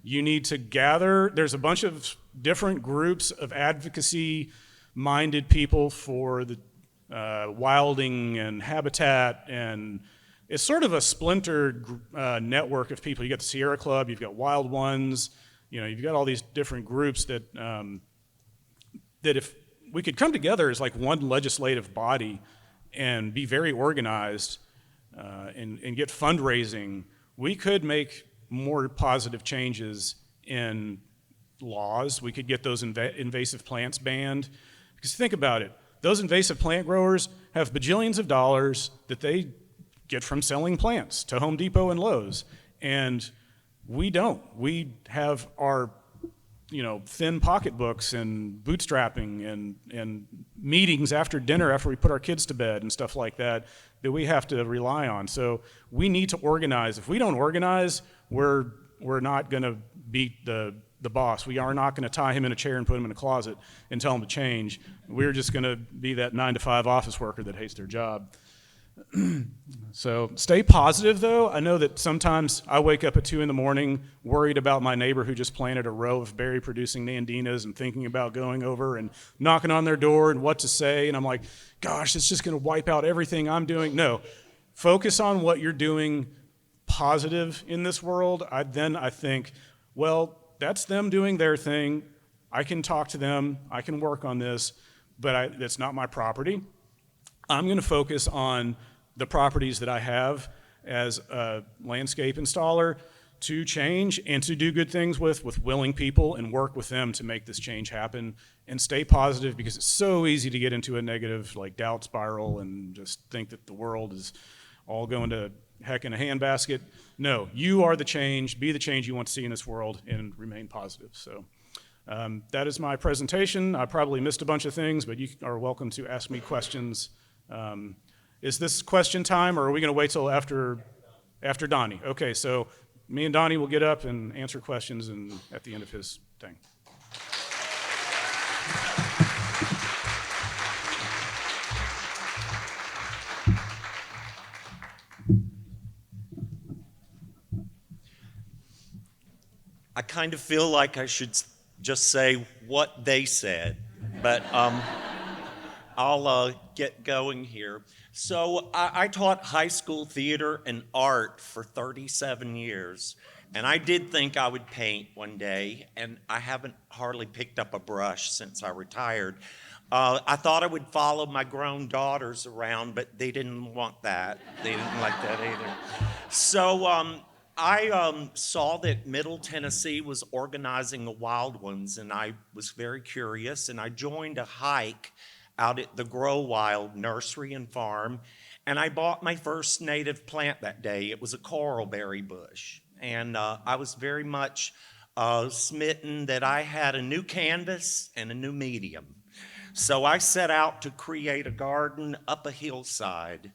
You need to gather. There's a bunch of different groups of advocacy-minded people for the wilding and habitat, and it's sort of a splintered network of people. You got the Sierra Club, you've got Wild Ones, you've got all these different groups that if we could come together as like one legislative body and be very organized and get fundraising, we could make more positive changes in laws. We could get those invasive plants banned. Because think about it, those invasive plant growers have bajillions of dollars that they get from selling plants to Home Depot and Lowe's. And we don't. We have our thin pocketbooks and bootstrapping and meetings after dinner after we put our kids to bed and stuff like that we have to rely on. So we need to organize. If we don't organize, we're not going to beat the boss. We are not going to tie him in a chair and put him in a closet and tell him to change. We're just going to be that 9-to-5 office worker that hates their job. So stay positive, though. I know that sometimes I wake up at 2 a.m. worried about my neighbor who just planted a row of berry-producing nandinas and thinking about going over and knocking on their door and what to say. And I'm like, gosh, it's just going to wipe out everything I'm doing. No, focus on what you're doing positive in this world. I think, well, that's them doing their thing. I can talk to them. I can work on this, but that's not my property. I'm going to focus on the properties that I have as a landscape installer to change and to do good things with willing people and work with them to make this change happen and stay positive, because it's so easy to get into a negative doubt spiral and just think that the world is all going to heck in a handbasket. No, you are the change. Be the change you want to see in this world and remain positive. So That is my presentation. I probably missed a bunch of things, but you are welcome to ask me questions. Is this question time, or are we going to wait till after Donnie? Okay, so me and Donnie will get up and answer questions at the end of his thing.
I kind of feel like I should just say what they said, but I'll get going here. So I taught high school theater and art for 37 years, and I did think I would paint one day, and I haven't hardly picked up a brush since I retired. I thought I would follow my grown daughters around, but they didn't want that. They didn't like that either. So I saw that Middle Tennessee was organizing the wild ones, and I was very curious, and I joined a hike out at the Grow Wild Nursery and Farm, and I bought my first native plant that day. It was a coralberry bush, and I was very much smitten that I had a new canvas and a new medium. So I set out to create a garden up a hillside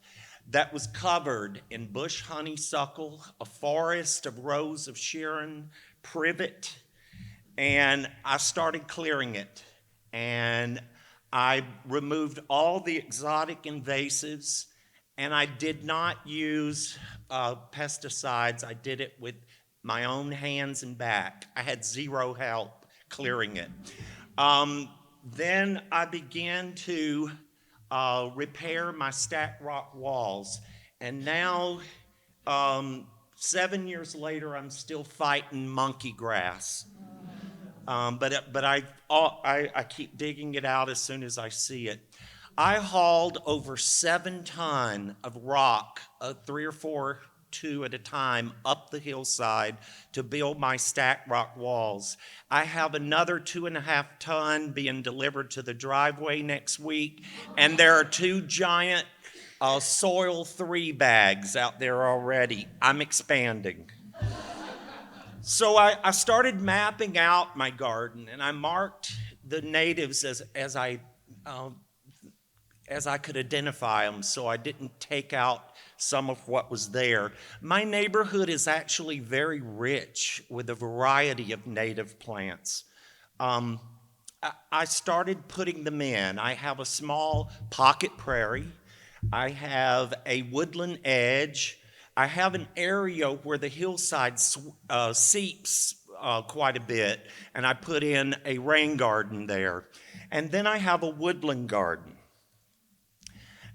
that was covered in bush honeysuckle, a forest of rose of Sharon, privet, and I started clearing it. And I removed all the exotic invasives, and I did not use pesticides. I did it with my own hands and back. I had zero help clearing it. Then I began to repair my stacked rock walls, and now 7 years later I'm still fighting monkey grass, but I keep digging it out as soon as I see it. I hauled over 7 tons of rock, 3 or 4 two at a time, up the hillside to build my stacked rock walls. I have another 2.5 ton being delivered to the driveway next week, and there are 2 giant soil 3 bags out there already. I'm expanding. So I started mapping out my garden, and I marked the natives as I could identify them, so I didn't take out some of what was there. My neighborhood is actually very rich with a variety of native plants. I started putting them in. I have a small pocket prairie. I have a woodland edge. I have an area where the hillside seeps quite a bit, and I put in a rain garden there. And then I have a woodland garden.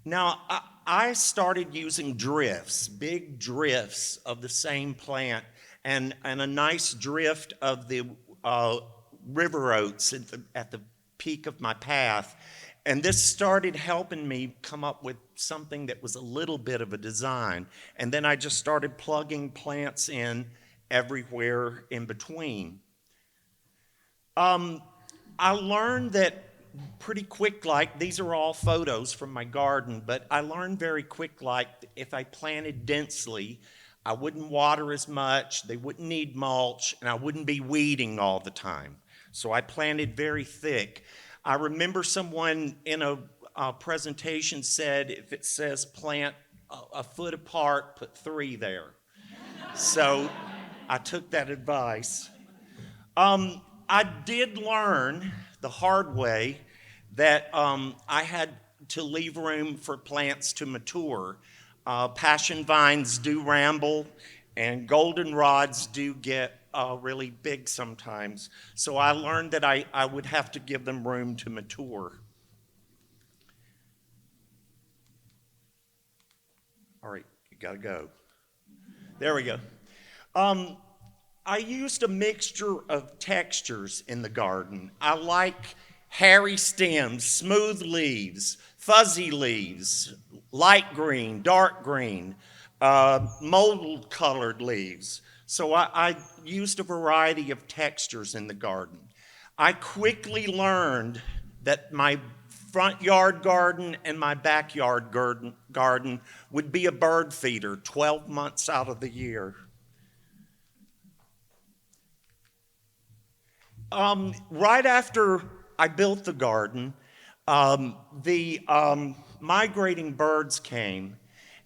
Now, I started using drifts, big drifts of the same plant, and a nice drift of the river oats at the peak of my path. And this started helping me come up with something that was a little bit of a design. And then I just started plugging plants in everywhere in between. I learned that pretty quick, like these are all photos from my garden, but I learned very quick, like if I planted densely, I wouldn't water as much, they wouldn't need mulch, and I wouldn't be weeding all the time. So I planted very thick. I remember someone in a presentation said, if it says plant a foot apart, put 3 there. So I took that advice. I did learn the hard way that I had to leave room for plants to mature. Passion vines do ramble, and goldenrods do get really big sometimes. So I learned that I would have to give them room to mature. All right, you gotta go. There we go. I used a mixture of textures in the garden. I like hairy stems, smooth leaves, fuzzy leaves, light green, dark green, mold-colored leaves. So I used a variety of textures in the garden. I quickly learned that my front yard garden and my backyard garden would be a bird feeder 12 months out of the year. Right after I built the garden, the migrating birds came.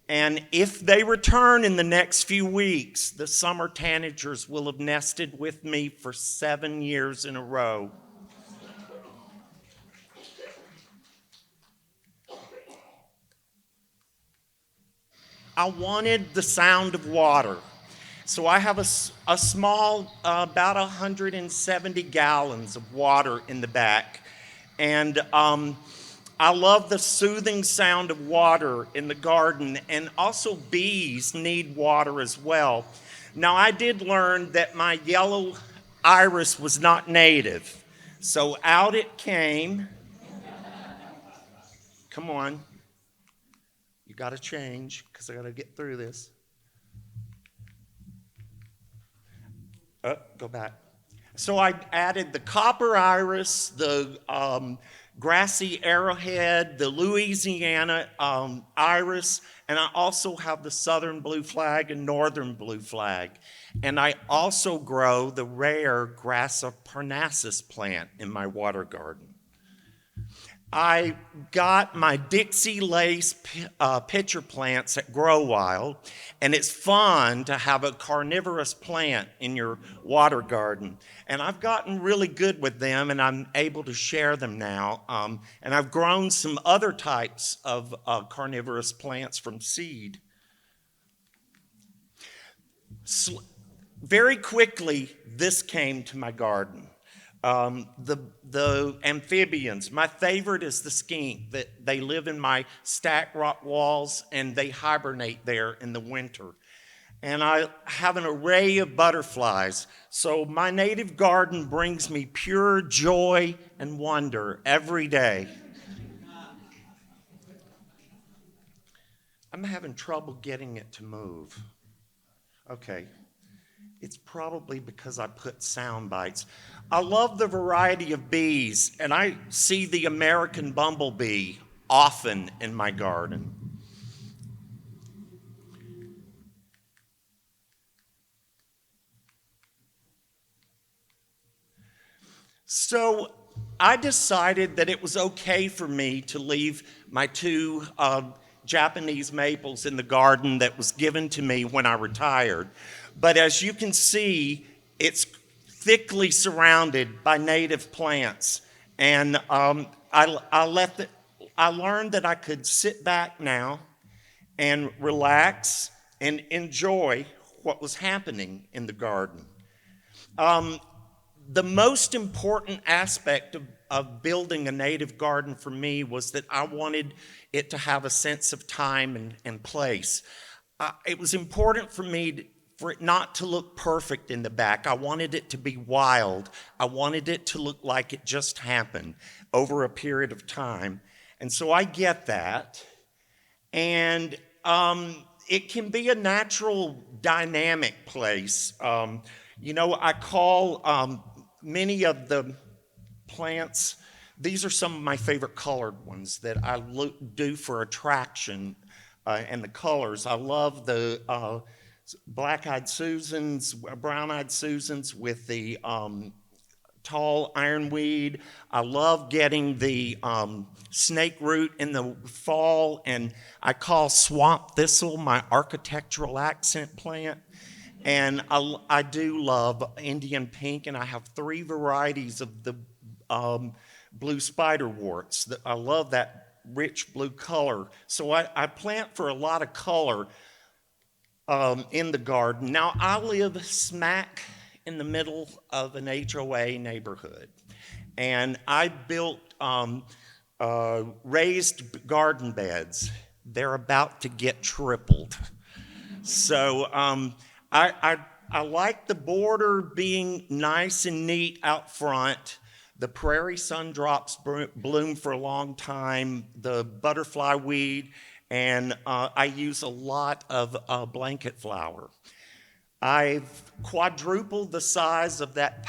And if they return in the next few weeks, the summer tanagers will have nested with me for 7 years in a row. I wanted the sound of water. So I have a small, about 170 gallons of water in the back. And I love the soothing sound of water in the garden, and also bees need water as well. Now, I did learn that my yellow iris was not native. So out it came. Come on. You got to change, because I got to get through this. Go back. So I added the copper iris, the grassy arrowhead, the Louisiana iris, and I also have the southern blue flag and northern blue flag. And I also grow the rare Grassa parnassus plant in my water garden. I got my Dixie Lace pitcher plants at Grow Wild, and it's fun to have a carnivorous plant in your water garden. And I've gotten really good with them, and I'm able to share them now. And I've grown some other types of carnivorous plants from seed. Very quickly, this came to my garden. The amphibians. My favorite is the skink. That they live in my stacked rock walls and they hibernate there in the winter. And I have an array of butterflies. So my native garden brings me pure joy and wonder every day. I'm having trouble getting it to move. Okay. It's probably because I put sound bites. I love the variety of bees, and I see the American bumblebee often in my garden. So I decided that it was okay for me to leave my two Japanese maples in the garden that was given to me when I retired. But as you can see, it's thickly surrounded by native plants. And I learned that I could sit back now and relax and enjoy what was happening in the garden. The most important aspect of building a native garden for me was that I wanted it to have a sense of time and place. It was important for me for it not to look perfect in the back. I wanted it to be wild. I wanted it to look like it just happened over a period of time. And so I get that. And it can be a natural dynamic place. I call many of the plants, these are some of my favorite colored ones that I do for attraction and the colors. I love the black-eyed Susans, brown-eyed Susans with the tall ironweed. I love getting the snake root in the fall, and I call swamp thistle my architectural accent plant. And I do love Indian pink, and I have 3 varieties of the blue spiderworts. I love that rich blue color. So I plant for a lot of color in the garden. Now, I live smack in the middle of an HOA neighborhood, and I built raised garden beds. They're about to get tripled. So I like the border being nice and neat out front. The prairie sundrops bloom for a long time, the butterfly weed, and I use a lot of blanket flower. I've quadrupled the size of that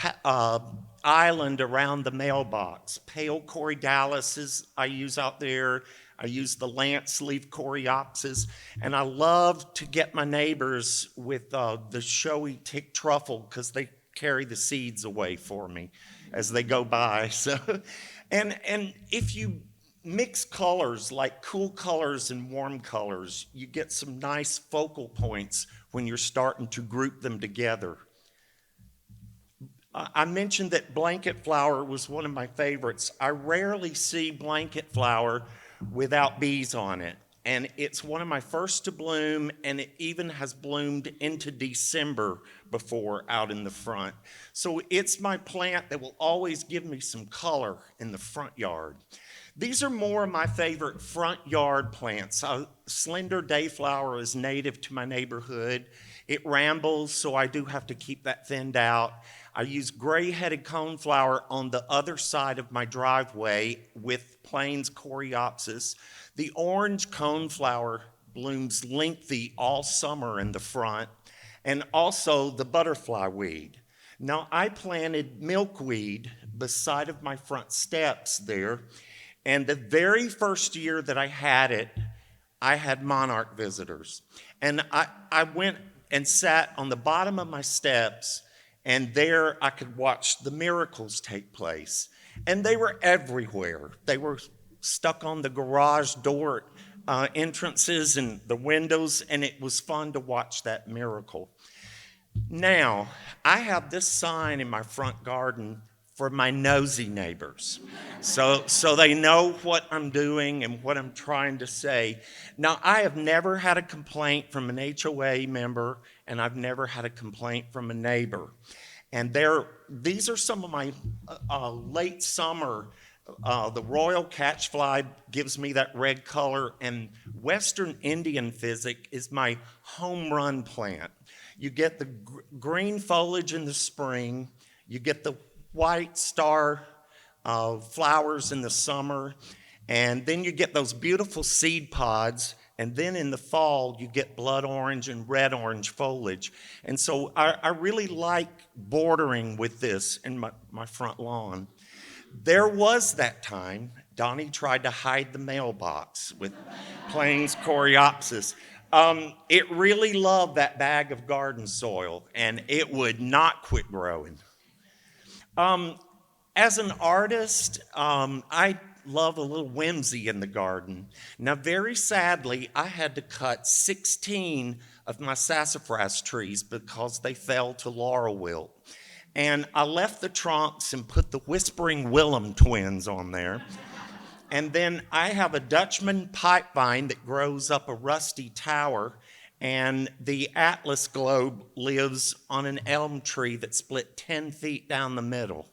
island around the mailbox. Pale corydalis I use out there. I use the lance leaf coreopsis, and I love to get my neighbors with the showy tick truffle because they carry the seeds away for me as they go by. So, and if you mix colors like cool colors and warm colors, you get some nice focal points when you're starting to group them together. I mentioned that blanket flower was one of my favorites. I rarely see blanket flower without bees on it. And it's one of my first to bloom, and it even has bloomed into December before out in the front. So it's my plant that will always give me some color in the front yard. These are more of my favorite front yard plants. Slender dayflower is native to my neighborhood. It rambles, so I do have to keep that thinned out. I use gray-headed coneflower on the other side of my driveway with Plains coreopsis. The orange coneflower blooms lengthy all summer in the front, and also the butterfly weed. Now, I planted milkweed beside of my front steps there, and the very first year that I had it, I had monarch visitors. And I went and sat on the bottom of my steps, and there I could watch the miracles take place. And they were everywhere. They were stuck on the garage door entrances and the windows, and it was fun to watch that miracle. Now, I have this sign in my front garden for my nosy neighbors. So they know what I'm doing and what I'm trying to say. Now, I have never had a complaint from an HOA member, and I've never had a complaint from a neighbor. And these are some of my late summer. The royal catchfly gives me that red color, and Western Indian physic is my home run plant. You get the green foliage in the spring, you get the white star flowers in the summer, and then you get those beautiful seed pods, and then in the fall you get blood orange and red orange foliage. And so I really like bordering with this in my front lawn. There was that time Donnie tried to hide the mailbox with Plains coreopsis. It really loved that bag of garden soil, and it would not quit growing. As an artist, I love a little whimsy in the garden. Now, very sadly, I had to cut 16 of my sassafras trees because they fell to laurel wilt. And I left the trunks and put the Whispering Willem twins on there. And then I have a Dutchman pipevine that grows up a rusty tower, and the Atlas globe lives on an elm tree that split 10 feet down the middle.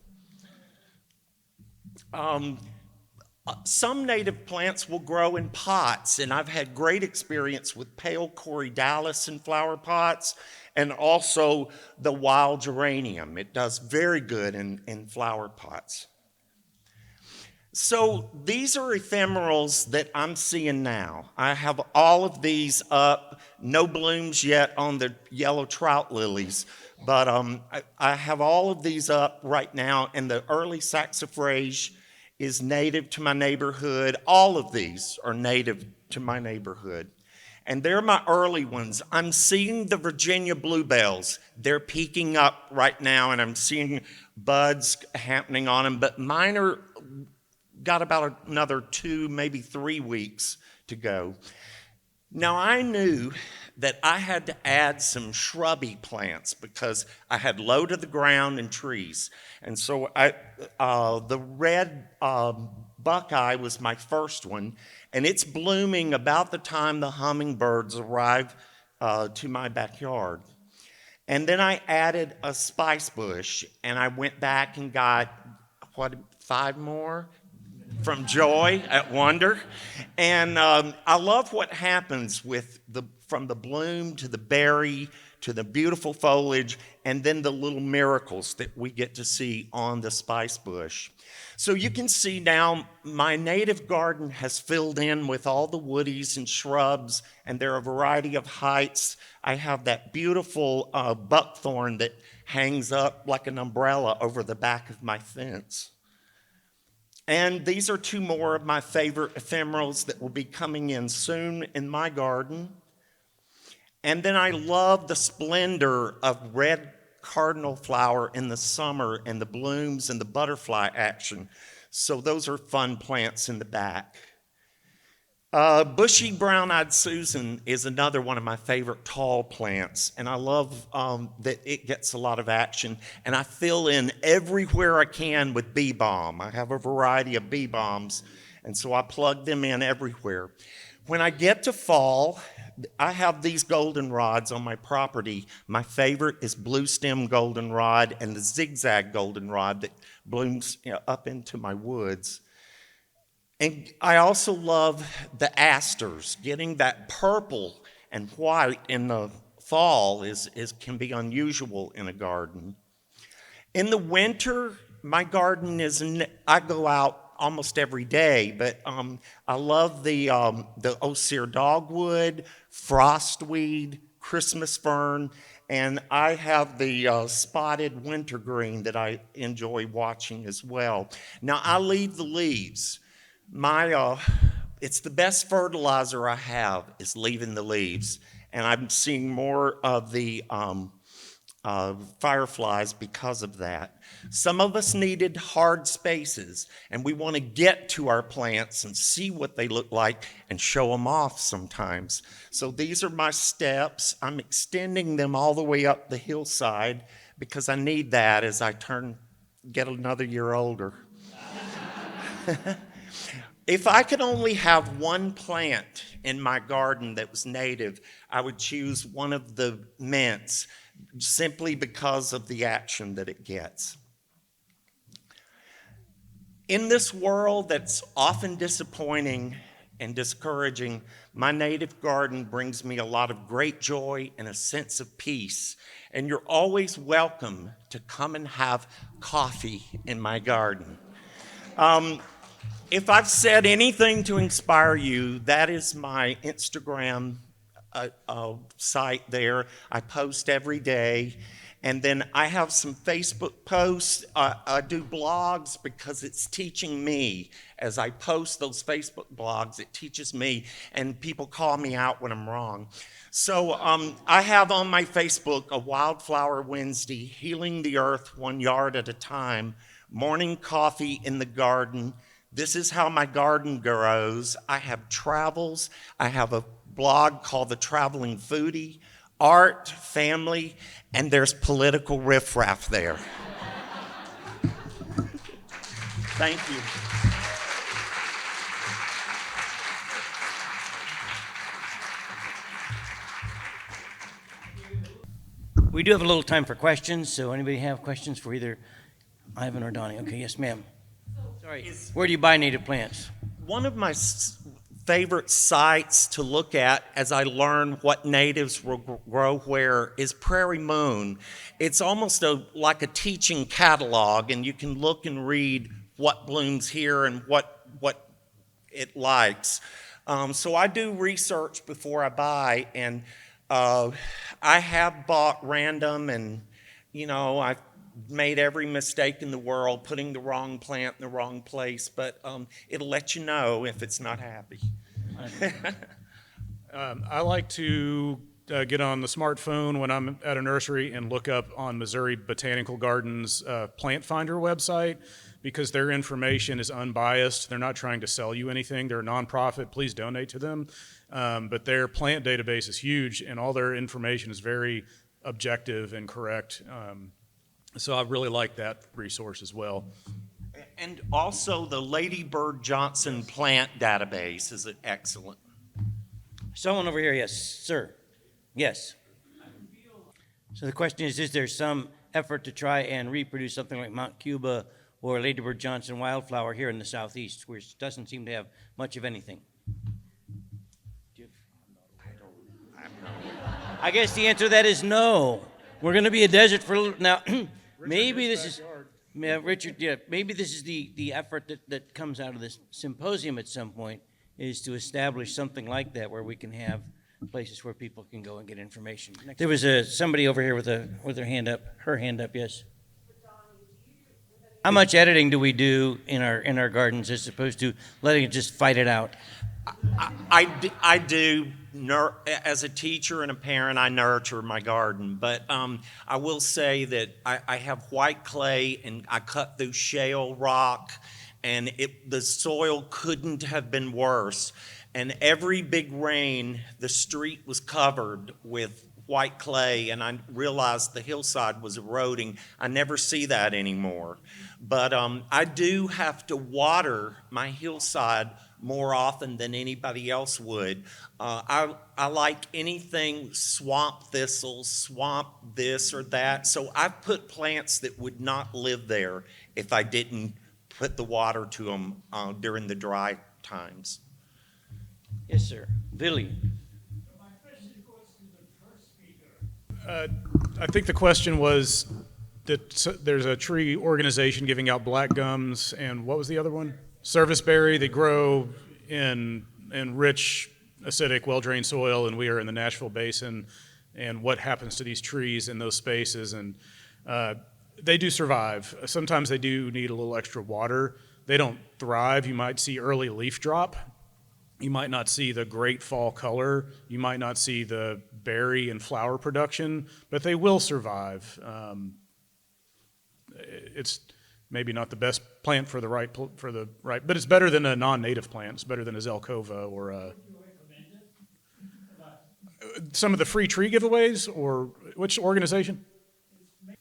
Some native plants will grow in pots, and I've had great experience with pale corydalis in flower pots, and also the wild geranium. It does very good in flower pots. So these are ephemerals that I'm seeing now. I have all of these up, no blooms yet on the yellow trout lilies, but I have all of these up right now, and the early saxifrage is native to my neighborhood. All of these are native to my neighborhood. And they're my early ones. I'm seeing the Virginia bluebells. They're peeking up right now, and I'm seeing buds happening on them, but mine are got about another 2, maybe 3 weeks to go. Now, I knew that I had to add some shrubby plants because I had low to the ground and trees. And so the red buckeye was my first one, and it's blooming about the time the hummingbirds arrive to my backyard. And then I added a spice bush, and I went back and got, 5 more? From Joy at Wonder. And I love what happens from the bloom to the berry to the beautiful foliage, and then the little miracles that we get to see on the spice bush. So you can see now my native garden has filled in with all the woodies and shrubs, and there are a variety of heights. I have that beautiful buckthorn that hangs up like an umbrella over the back of my fence. And these are 2 more of my favorite ephemerals that will be coming in soon in my garden. And then I love the splendor of red cardinal flower in the summer and the blooms and the butterfly action. So those are fun plants in the back. Bushy brown-eyed Susan is another one of my favorite tall plants, and I love that it gets a lot of action, and I fill in everywhere I can with bee balm. I have a variety of bee balms, and so I plug them in everywhere. When I get to fall, I have these goldenrods on my property. My favorite is blue stem goldenrod and the zigzag goldenrod that blooms up into my woods. And I also love the asters. Getting that purple and white in the fall can be unusual in a garden. In the winter, my garden I go out almost every day, but I love the osier dogwood, frostweed, Christmas fern, and I have the spotted wintergreen that I enjoy watching as well. Now, I leave the leaves. It's the best fertilizer I have is leaving the leaves, and I'm seeing more of the fireflies because of that. Some of us needed hard spaces, and we want to get to our plants and see what they look like and show them off sometimes. So these are my steps. I'm extending them all the way up the hillside because I need that as I get another year older. If I could only have one plant in my garden that was native, I would choose one of the mints simply because of the action that it gets. In this world that's often disappointing and discouraging, my native garden brings me a lot of great joy and a sense of peace. And you're always welcome to come and have coffee in my garden. If I've said anything to inspire you, that is my Instagram site there. I post every day. And then I have some Facebook posts. I do blogs because it's teaching me. As I post those Facebook blogs, it teaches me, and people call me out when I'm wrong. So I have on my Facebook a Wildflower Wednesday, Healing the Earth 1 Yard at a Time, Morning Coffee in the Garden. This is how my garden grows. I have travels. I have a blog called The Traveling Foodie, art, family, and there's political riffraff there. Thank you.
We do have a little time for questions, so anybody have questions for either Ivan or Donnie? Okay, yes, ma'am. Sorry. Where do you buy native plants?
One of my favorite sites to look at as I learn what natives will grow where is Prairie Moon. It's almost like a teaching catalog, and you can look and read what blooms here and what it likes. So I do research before I buy, and I have bought random, and I've made every mistake in the world, putting the wrong plant in the wrong place, but it'll let you know if it's not happy.
I like to get on the smartphone when I'm at a nursery and look up on Missouri Botanical Gardens Plant Finder website, because their information is unbiased. They're not trying to sell you anything. They're a nonprofit. Please donate to them. But their plant database is huge, and all their information is very objective and correct. So I really like that resource as well.
And also the Lady Bird Johnson plant database is excellent.
Someone over here, yes, sir. Yes. So the question is there some effort to try and reproduce something like Mount Cuba or Lady Bird Johnson wildflower here in the southeast, which doesn't seem to have much of anything? I guess the answer to that is no. We're going to be a desert for a little now. Maybe this is, Richard. Yeah, maybe this is the effort that comes out of this symposium at some point, is to establish something like that where we can have places where people can go and get information. There was somebody over here with her hand up. Yes. How much editing do we do in our gardens as opposed to letting it just fight it out?
I do as a teacher and a parent, I nurture my garden. But I will say that I have white clay, and I cut through shale rock, and the soil couldn't have been worse. And every big rain, the street was covered with white clay, and I realized the hillside was eroding. I never see that anymore. But I do have to water my hillside more often than anybody else would. I like anything swamp thistles, swamp this or that. So I've put plants that would not live there if I didn't put the water to them during the dry times.
Yes, sir. Billy.
I think the question was that there's a tree organization giving out black gums, and what was the other one? Serviceberry. They grow in rich, acidic, well-drained soil, and we are in the Nashville Basin. And what happens to these trees in those spaces? And they do survive. Sometimes they do need a little extra water. They don't thrive. You might see early leaf drop. You might not see the great fall color. You might not see the berry and flower production, but they will survive. It's maybe not the best plant for the right, but it's better than a non-native plant. It's better than a Zelkova or some of the free tree giveaways, or which organization?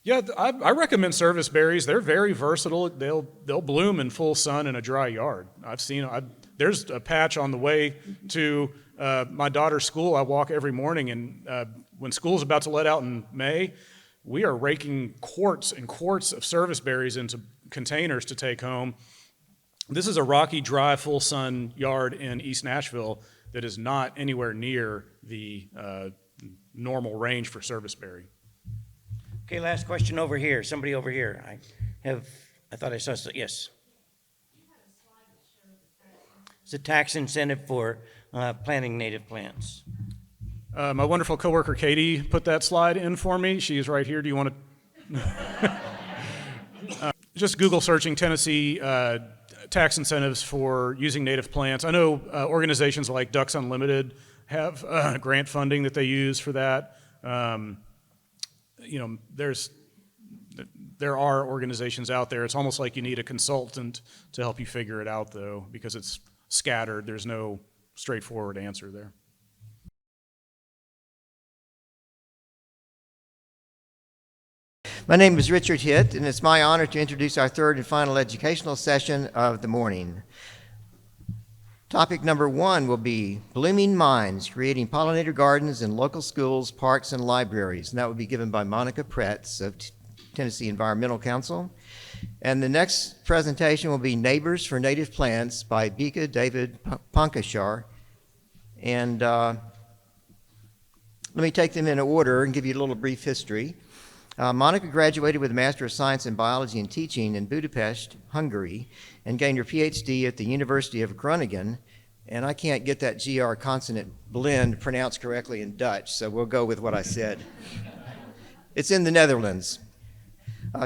Yeah, I recommend service berries. They're very versatile. They'll bloom in full sun in a dry yard. I've seen. There's a patch on the way to my daughter's school. I walk every morning, and when school's about to let out in May, we are raking quarts and quarts of service berries into containers to take home. This is a rocky, dry, full sun yard in East Nashville that is not anywhere near the normal range for serviceberry.
Okay, last question over here. Somebody over here. I thought I saw, yes. It's a tax incentive for planting native plants.
My wonderful coworker Katie put that slide in for me. She is right here. Do you want to? Just Google searching Tennessee tax incentives for using native plants. I know organizations like Ducks Unlimited have grant funding that they use for that. There are organizations out there. It's almost like you need a consultant to help you figure it out, though, because it's scattered. There's no straightforward answer there.
My name is Richard Hitt, and it's my honor to introduce our third and final educational session of the morning. Topic number 1 will be Blooming Minds, Creating Pollinator Gardens in Local Schools, Parks, and Libraries. And that will be given by Monika Pretz of Tennessee Environmental Council. And the next presentation will be Neighbors for Native Plants by Bieke David Puncochar. And let me take them in order and give you a little brief history. Monika graduated with a Master of Science in Biology and Teaching in Budapest, Hungary, and gained her Ph.D. at the University of Groningen. And I can't get that GR consonant blend pronounced correctly in Dutch, so we'll go with what I said. It's in the Netherlands.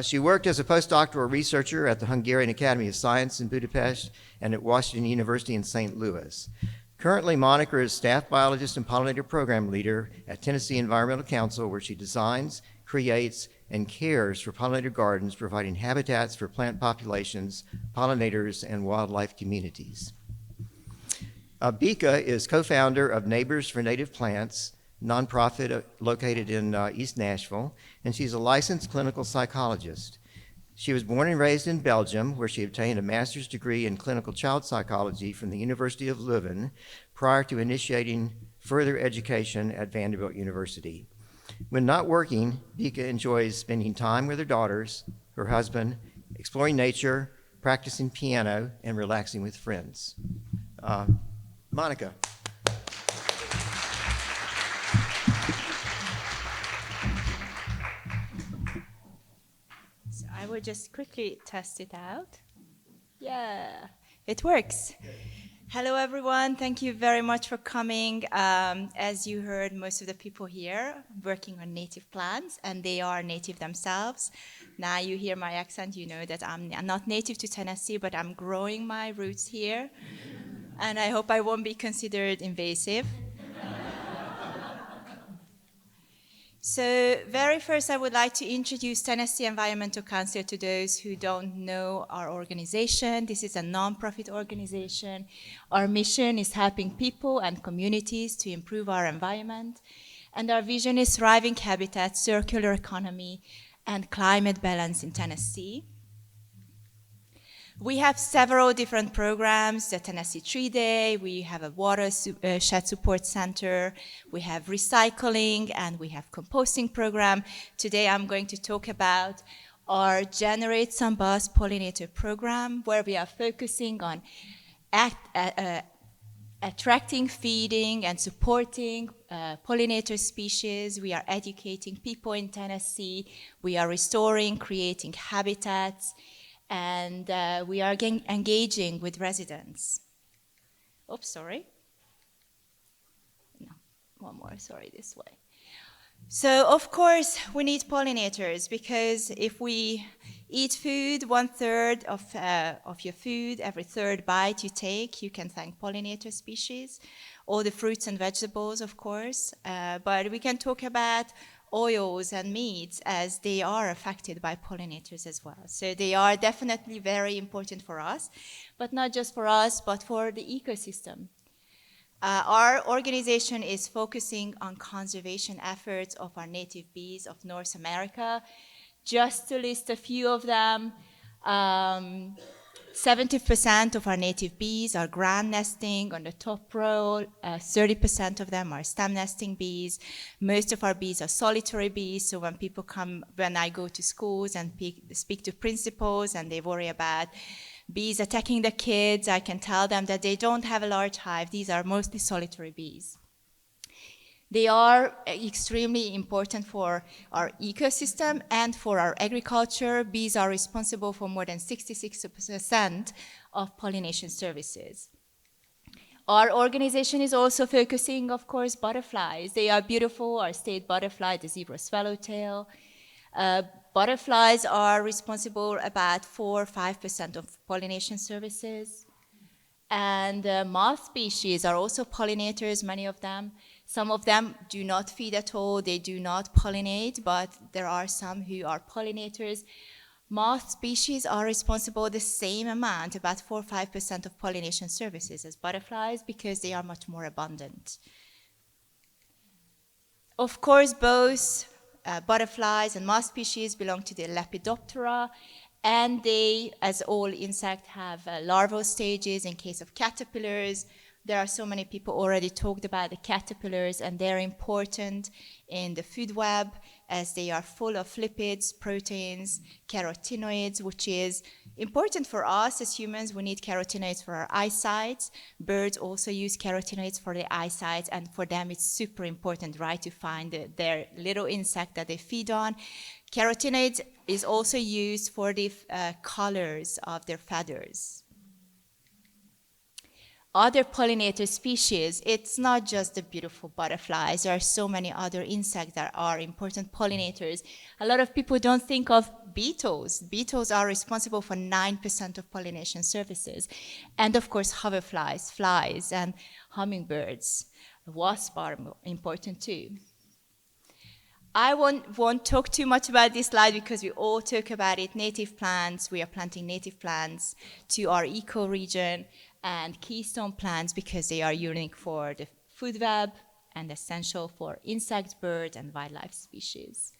She worked as a postdoctoral researcher at the Hungarian Academy of Science in Budapest and at Washington University in St. Louis. Currently, Monika is staff biologist and pollinator program leader at Tennessee Environmental Council, where she designs, creates, and cares for pollinator gardens, providing habitats for plant populations, pollinators, and wildlife communities. Bieke is co-founder of Neighbors for Native Plants, nonprofit located in East Nashville, and she's a licensed clinical psychologist. She was born and raised in Belgium, where she obtained a master's degree in clinical child psychology from the University of Leuven prior to initiating further education at Vanderbilt University. When not working, Bieke enjoys spending time with her daughters, her husband, exploring nature, practicing piano, and relaxing with friends. Monika.
So I will just quickly test it out. Yeah, it works. Hello, everyone. Thank you very much for coming. As you heard, most of the people here working on native plants, and they are native themselves. Now you hear my accent, you know that I'm not native to Tennessee, but I'm growing my roots here. And I hope I won't be considered invasive. So very first, I would like to introduce Tennessee Environmental Council to those who don't know our organization. This is a nonprofit organization. Our mission is helping people and communities to improve our environment. And our vision is thriving habitat, circular economy, and climate balance in Tennessee. We have several different programs, the Tennessee Tree Day, we have a watershed support center, we have recycling, and we have composting program. Today I'm going to talk about our Generate Some Buzz Pollinator program, where we are focusing on attracting, feeding, and supporting pollinator species. We are educating people in Tennessee. We are restoring, creating habitats, and we are engaging with residents. Oops, sorry. No, one more, sorry, this way. So, of course, we need pollinators, because if we eat food, 1/3 of your food, every third bite you take, you can thank pollinator species. All the fruits and vegetables, of course, but we can talk about oils and meats, as they are affected by pollinators as well. So they are definitely very important for us, but not just for us, but for the ecosystem. Our organization is focusing on conservation efforts of our native bees of North America. Just to list a few of them, 70% of our native bees are ground nesting on the top row, 30% of them are stem nesting bees. Most of our bees are solitary bees, so when I go to schools and speak to principals and they worry about bees attacking the kids, I can tell them that they don't have a large hive. These are mostly solitary bees. They are extremely important for our ecosystem and for our agriculture. Bees are responsible for more than 66% of pollination services. Our organization is also focusing, of course, butterflies. They are beautiful. Our state butterfly, the zebra swallowtail. Butterflies are responsible about 4 or 5% of pollination services. And moth species are also pollinators, many of them. Some of them do not feed at all, they do not pollinate, but there are some who are pollinators. Moth species are responsible the same amount, about 4 or 5% of pollination services as butterflies, because they are much more abundant. Of course, both butterflies and moth species belong to the Lepidoptera, and they, as all insects, have larval stages. In case of caterpillars, there are so many people already talked about the caterpillars, and they're important in the food web as they are full of lipids, proteins, carotenoids, which is important for us as humans. We need carotenoids for our eyesight. Birds also use carotenoids for their eyesight, and for them it's super important, right, to find their little insect that they feed on. Carotenoids is also used for the colors of their feathers. Other pollinator species, it's not just the beautiful butterflies. There are so many other insects that are important pollinators. A lot of people don't think of beetles. Beetles are responsible for 9% of pollination services. And of course, hoverflies, flies, and hummingbirds. Wasps are important too. I won't talk too much about this slide because we all talk about it. Native plants, we are planting native plants to our eco-region, and keystone plants because they are unique for the food web and essential for insect, bird, and wildlife species.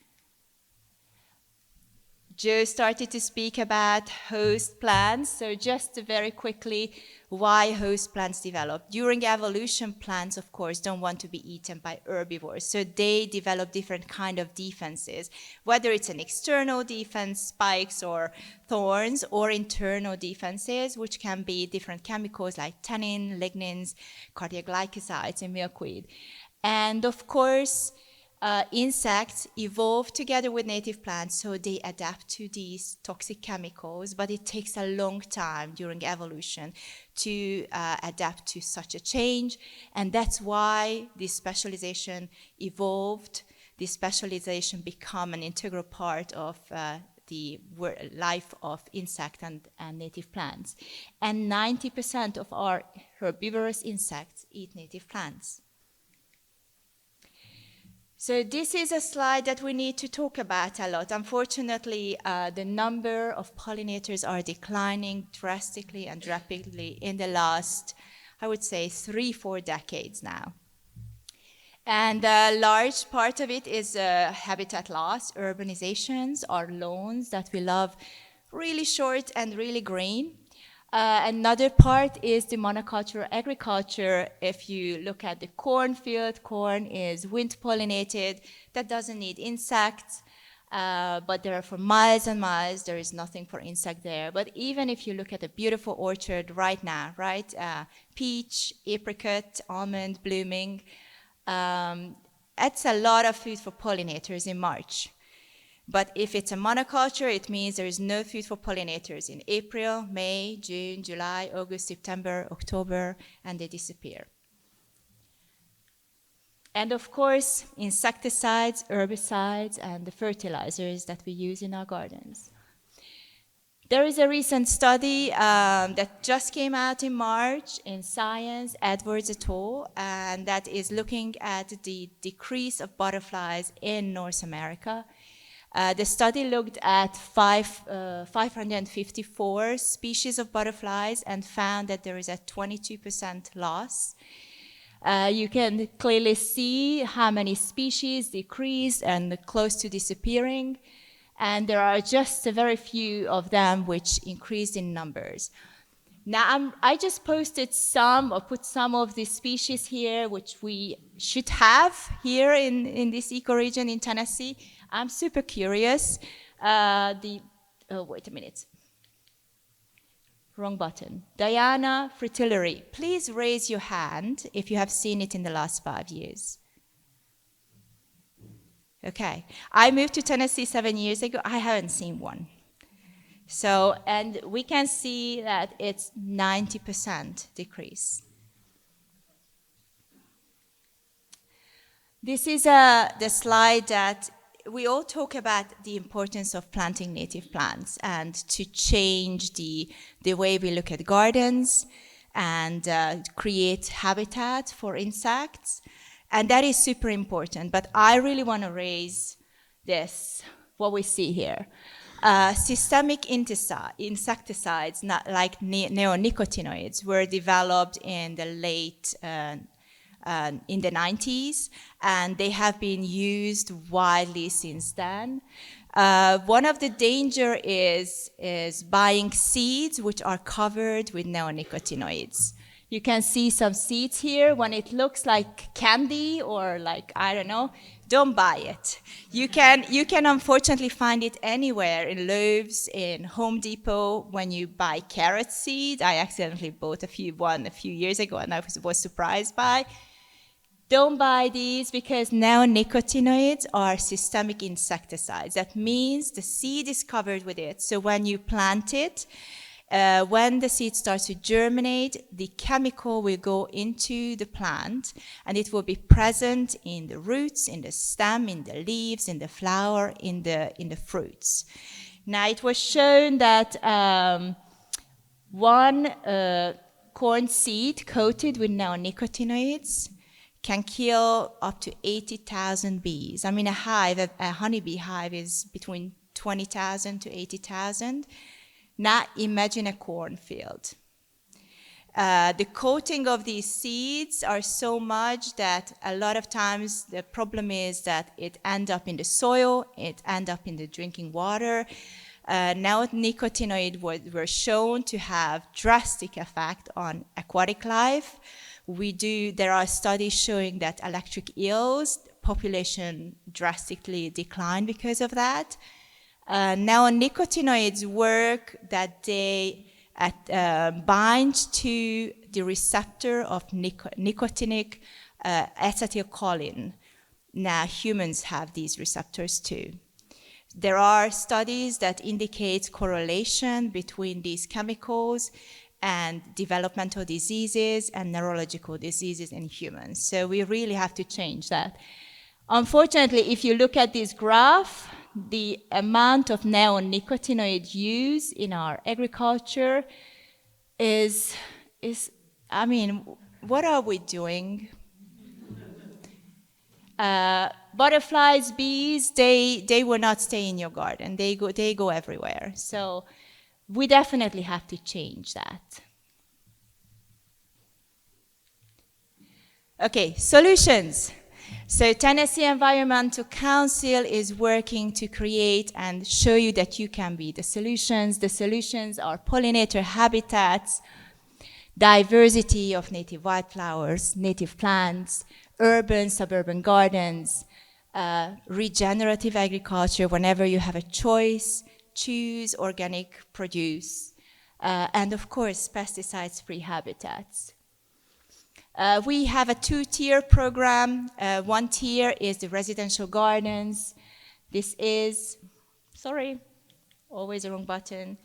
Joe started to speak about host plants, so just very quickly, why host plants develop. During evolution, plants, of course, don't want to be eaten by herbivores, so they develop different kind of defenses, whether it's an external defense, spikes or thorns, or internal defenses, which can be different chemicals like tannin, lignins, cardioglycosides, and milkweed. And of course, insects evolve together with native plants, so they adapt to these toxic chemicals, but it takes a long time during evolution to adapt to such a change, and that's why this specialization evolved. This specialization became an integral part of the life of insect and native plants. And 90% of our herbivorous insects eat native plants. So this is a slide that we need to talk about a lot. Unfortunately, the number of pollinators are declining drastically and rapidly in the last, I would say, 3-4 decades now. And a large part of it is habitat loss, urbanizations, our lawns that we love, really short and really green. Another part is the monoculture agriculture. If you look at the cornfield, corn is wind pollinated. That doesn't need insects, but there are for miles and miles, there is nothing for insect there. But even if you look at a beautiful orchard right now, right? Peach, apricot, almond blooming, that's a lot of food for pollinators in March. But if it's a monoculture, it means there is no food for pollinators in April, May, June, July, August, September, October, and they disappear. And of course, insecticides, herbicides, and the fertilizers that we use in our gardens. There is a recent study that just came out in March in Science, Edwards et al., and that is looking at the decrease of butterflies in North America. The study looked at 554 species of butterflies and found that there is a 22% loss. You can clearly see how many species decreased and close to disappearing, and there are just a very few of them which increased in numbers. Now, I just posted put some of the species here which we should have here in this ecoregion in Tennessee. I'm super curious. Wait a minute. Wrong button. Diana fritillary. Please raise your hand if you have seen it in the last 5 years. Okay. I moved to Tennessee 7 years ago. I haven't seen one. So, and we can see that it's 90% decrease. This is the slide that we all talk about the importance of planting native plants and to change the way we look at gardens and create habitat for insects. And that is super important. But I really want to raise this, what we see here. Systemic insecticides, not like neonicotinoids, were developed in the late in the 90s, and they have been used widely since then. One of the danger is buying seeds which are covered with neonicotinoids. You can see some seeds here. When it looks like candy or like, I don't know, don't buy it. You can unfortunately find it anywhere, in Lowe's, in Home Depot. When you buy carrot seeds, I accidentally bought one a few years ago and I was surprised by. Don't buy these because neonicotinoids are systemic insecticides. That means the seed is covered with it. So when you plant it, when the seed starts to germinate, the chemical will go into the plant and it will be present in the roots, in the stem, in the leaves, in the flower, in the fruits. Now it was shown that one corn seed coated with neonicotinoids can kill up to 80,000 bees. I mean, a honeybee hive is between 20,000 to 80,000. Now imagine a cornfield. The coating of these seeds are so much that a lot of times the problem is that it ends up in the soil, it ends up in the drinking water. Neonicotinoids were shown to have drastic effect on aquatic life. There are studies showing that electric eels population drastically declined because of that. Neonicotinoids work that they bind to the receptor of nicotinic acetylcholine. Now humans have these receptors too. There are studies that indicate correlation between these chemicals and developmental diseases and neurological diseases in humans. So we really have to change that. Unfortunately, if you look at this graph, the amount of neonicotinoid use in our agriculture is, I mean, what are we doing? Butterflies, bees, they will not stay in your garden. They go everywhere. So we definitely have to change that. Okay, solutions. So Tennessee Environmental Council is working to create and show you that you can be the solutions. The solutions are pollinator habitats, diversity of native wildflowers, native plants, urban, suburban gardens, regenerative agriculture whenever you have a choice, choose organic produce, and of course, pesticide-free habitats. We have a two-tier program. One tier is the residential gardens. This is, sorry, always the wrong button.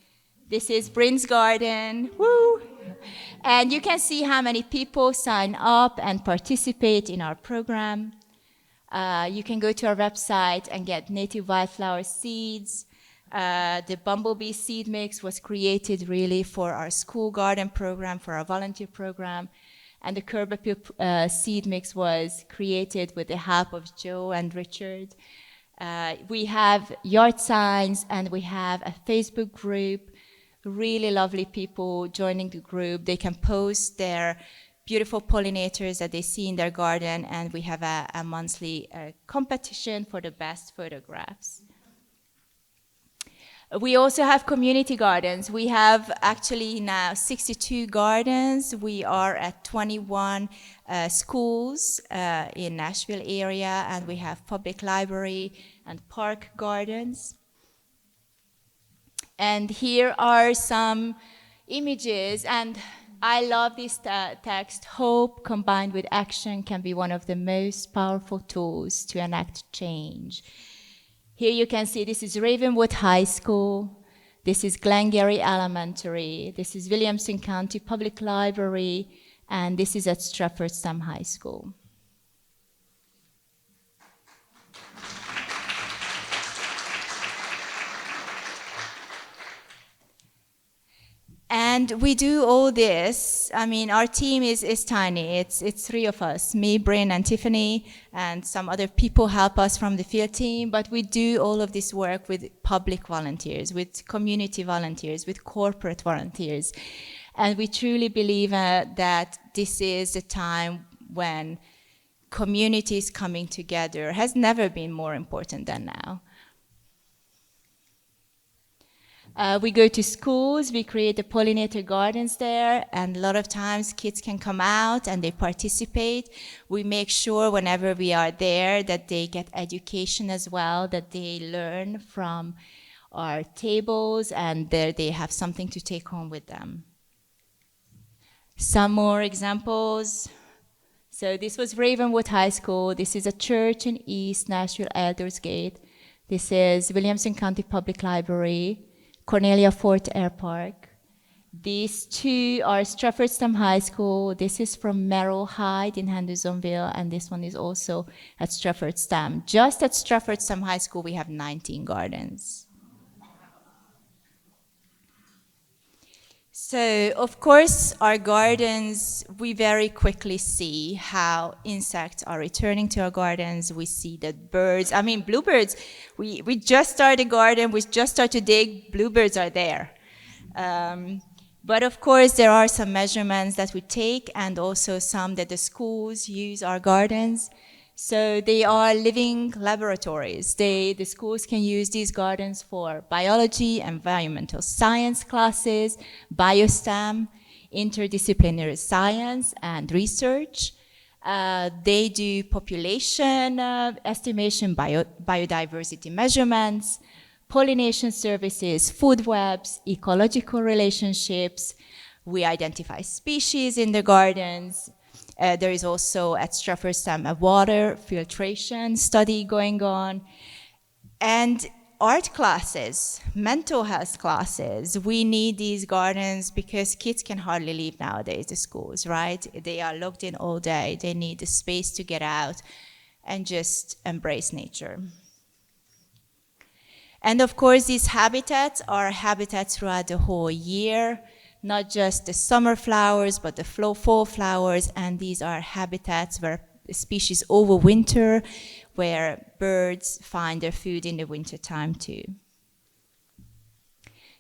This is Bryn's garden, woo! And you can see how many people sign up and participate in our program. You can go to our website and get native wildflower seeds. The bumblebee seed mix was created really for our school garden program, for our volunteer program. And the curb appeal seed mix was created with the help of Joe and Richard. We have yard signs and we have a Facebook group. Really lovely people joining the group. They can post their beautiful pollinators that they see in their garden, and we have a monthly competition for the best photographs. We also have community gardens. We have actually now 62 gardens. We are at 21 schools in Nashville area, and we have public library and park gardens. And here are some images, and I love this text. Hope combined with action can be one of the most powerful tools to enact change. Here you can see this is Ravenwood High School, this is Glengarry Elementary, this is Williamson County Public Library, and this is at Stratford-Sam High School. And we do all this. I mean, our team is tiny. It's three of us, me, Bryn, and Tiffany, and some other people help us from the field team, but we do all of this work with public volunteers, with community volunteers, with corporate volunteers. And we truly believe that this is the time when communities coming together has never been more important than now. We go to schools, we create the pollinator gardens there, and a lot of times kids can come out and they participate. We make sure whenever we are there that they get education as well, that they learn from our tables and they have something to take home with them. Some more examples. So this was Ravenwood High School. This is a church in East Nashville, Aldersgate. This is Williamson County Public Library. Cornelia Fort Air Park. These two are Stratford-Sam High School. This is from Merrill Hyde in Hendersonville, and this one is also at Stratford-Sam. Just at Stratford-Sam High School, we have 19 gardens. So, of course, our gardens, we very quickly see how insects are returning to our gardens. We see that birds, I mean, bluebirds, we just started a garden, we just started to dig, bluebirds are there. But of course, there are some measurements that we take and also some that the schools use our gardens. So they are living laboratories. The schools can use these gardens for biology, environmental science classes, biostem, interdisciplinary science and research. They do population estimation, biodiversity measurements, pollination services, food webs, ecological relationships. We identify species in the gardens. There is also at Stratford-Sam a water filtration study going on. And art classes, mental health classes. We need these gardens because kids can hardly leave nowadays, the schools, right? They are locked in all day. They need the space to get out and just embrace nature. And of course, these habitats are habitats throughout the whole year. Not just the summer flowers, but the fall flowers, and these are habitats where species overwinter, where birds find their food in the wintertime too.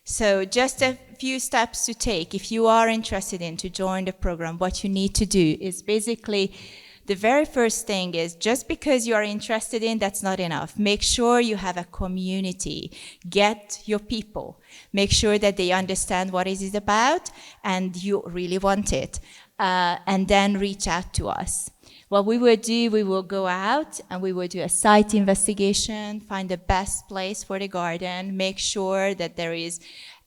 So just a few steps to take if you are interested in to join the program. What you need to do is basically, the very first thing is, just because you are interested in, that's not enough. Make sure you have a community. Get your people. Make sure that they understand what it is about and you really want it. And then reach out to us. What we will do, we will go out and we will do a site investigation, find the best place for the garden, make sure that there is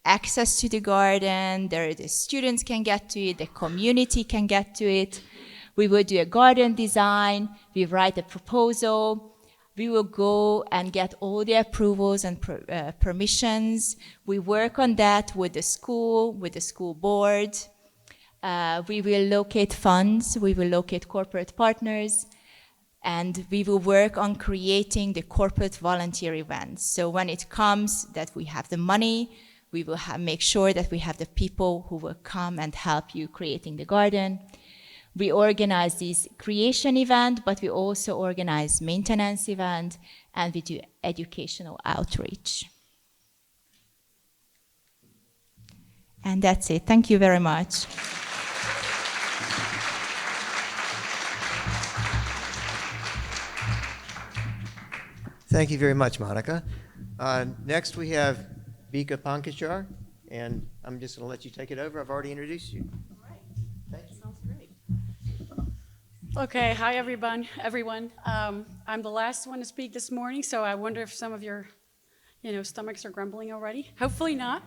access to the garden, the students can get to it, the community can get to it. We will do a garden design, we write a proposal, we will go and get all the approvals and permissions. We work on that with the school board. We will locate funds, we will locate corporate partners, and we will work on creating the corporate volunteer events. So when it comes that we have the money, we will make sure that we have the people who will come and help you creating the garden. We organize this creation event, but we also organize maintenance event, and we do educational outreach. And that's it. Thank you very much.
Thank you very much, Monika. Next, we have Bieke Puncochar, and I'm just going to let you take it over. I've already introduced you.
All right. Thank you. Sounds great. Okay, hi everyone. I'm the last one to speak this morning, so I wonder if some of your, stomachs are grumbling already. Hopefully not.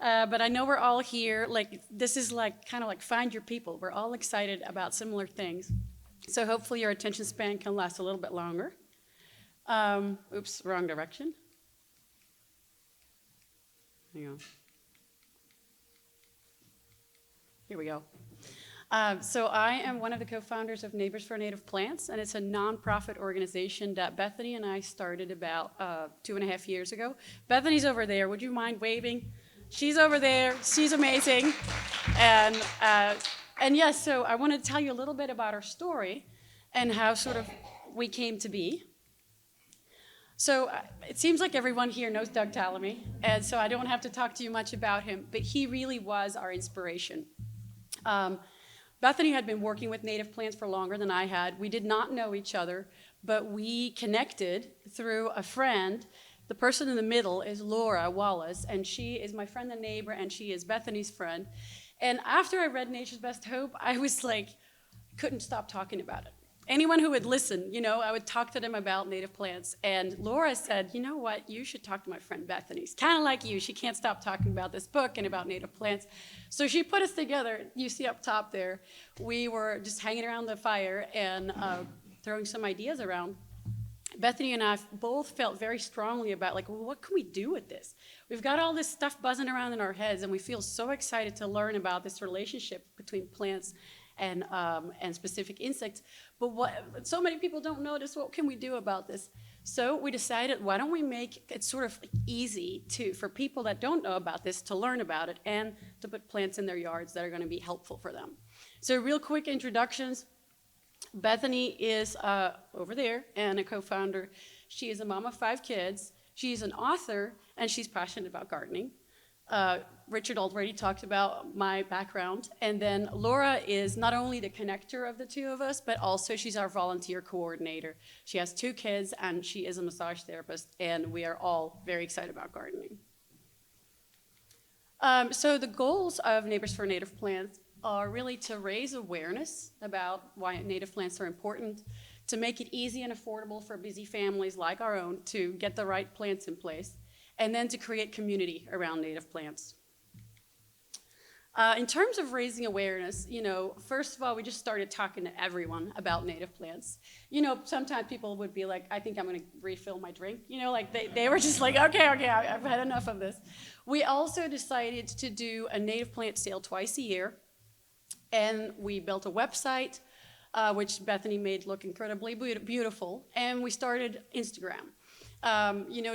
But I know we're all here. This is kind of like find your people. We're all excited about similar things. So hopefully your attention span can last a little bit longer. Oops, wrong direction. Hang on. Here we go. So I am one of the co-founders of Neighbors for Native Plants, and it's a nonprofit organization that Bethany and I started about 2.5 years ago. Bethany's over there. Would you mind waving? She's over there. She's amazing. And yes, so I want to tell you a little bit about our story and how sort of we came to be. So it seems like everyone here knows Doug Tallamy, and so I don't have to talk to you much about him, but he really was our inspiration. Bethany had been working with native plants for longer than I had. We did not know each other, but we connected through a friend. The person in the middle is Laura Wallace, and she is my friend and neighbor, and she is Bethany's friend. And after I read Nature's Best Hope, I was couldn't stop talking about it. Anyone who would listen, I would talk to them about native plants. And Laura said, you know what, you should talk to my friend Bethany. She's kind of like you. She can't stop talking about this book and about native plants. So she put us together. You see up top there, we were just hanging around the fire and throwing some ideas around. Bethany and I both felt very strongly about what can we do with this? We've got all this stuff buzzing around in our heads, and we feel so excited to learn about this relationship between plants and specific insects. But what so many people don't notice, what can we do about this? So we decided, why don't we make it sort of easy for people that don't know about this to learn about it and to put plants in their yards that are going to be helpful for them. So real quick introductions. Bethany is over there and a co-founder. She is a mom of 5 kids. She's an author, and she's passionate about gardening. Richard already talked about my background. And then Laura is not only the connector of the two of us, but also she's our volunteer coordinator. She has 2 kids, and she is a massage therapist, and we are all very excited about gardening. So the goals of Neighbors for Native Plants are really to raise awareness about why native plants are important, to make it easy and affordable for busy families like our own to get the right plants in place, and then to create community around native plants. In terms of raising awareness, first of all, we just started talking to everyone about native plants. Sometimes people would be like, I think I'm going to refill my drink. They were just like, okay, I've had enough of this. We also decided to do a native plant sale twice a year. And we built a website, which Bethany made look incredibly beautiful. And we started Instagram,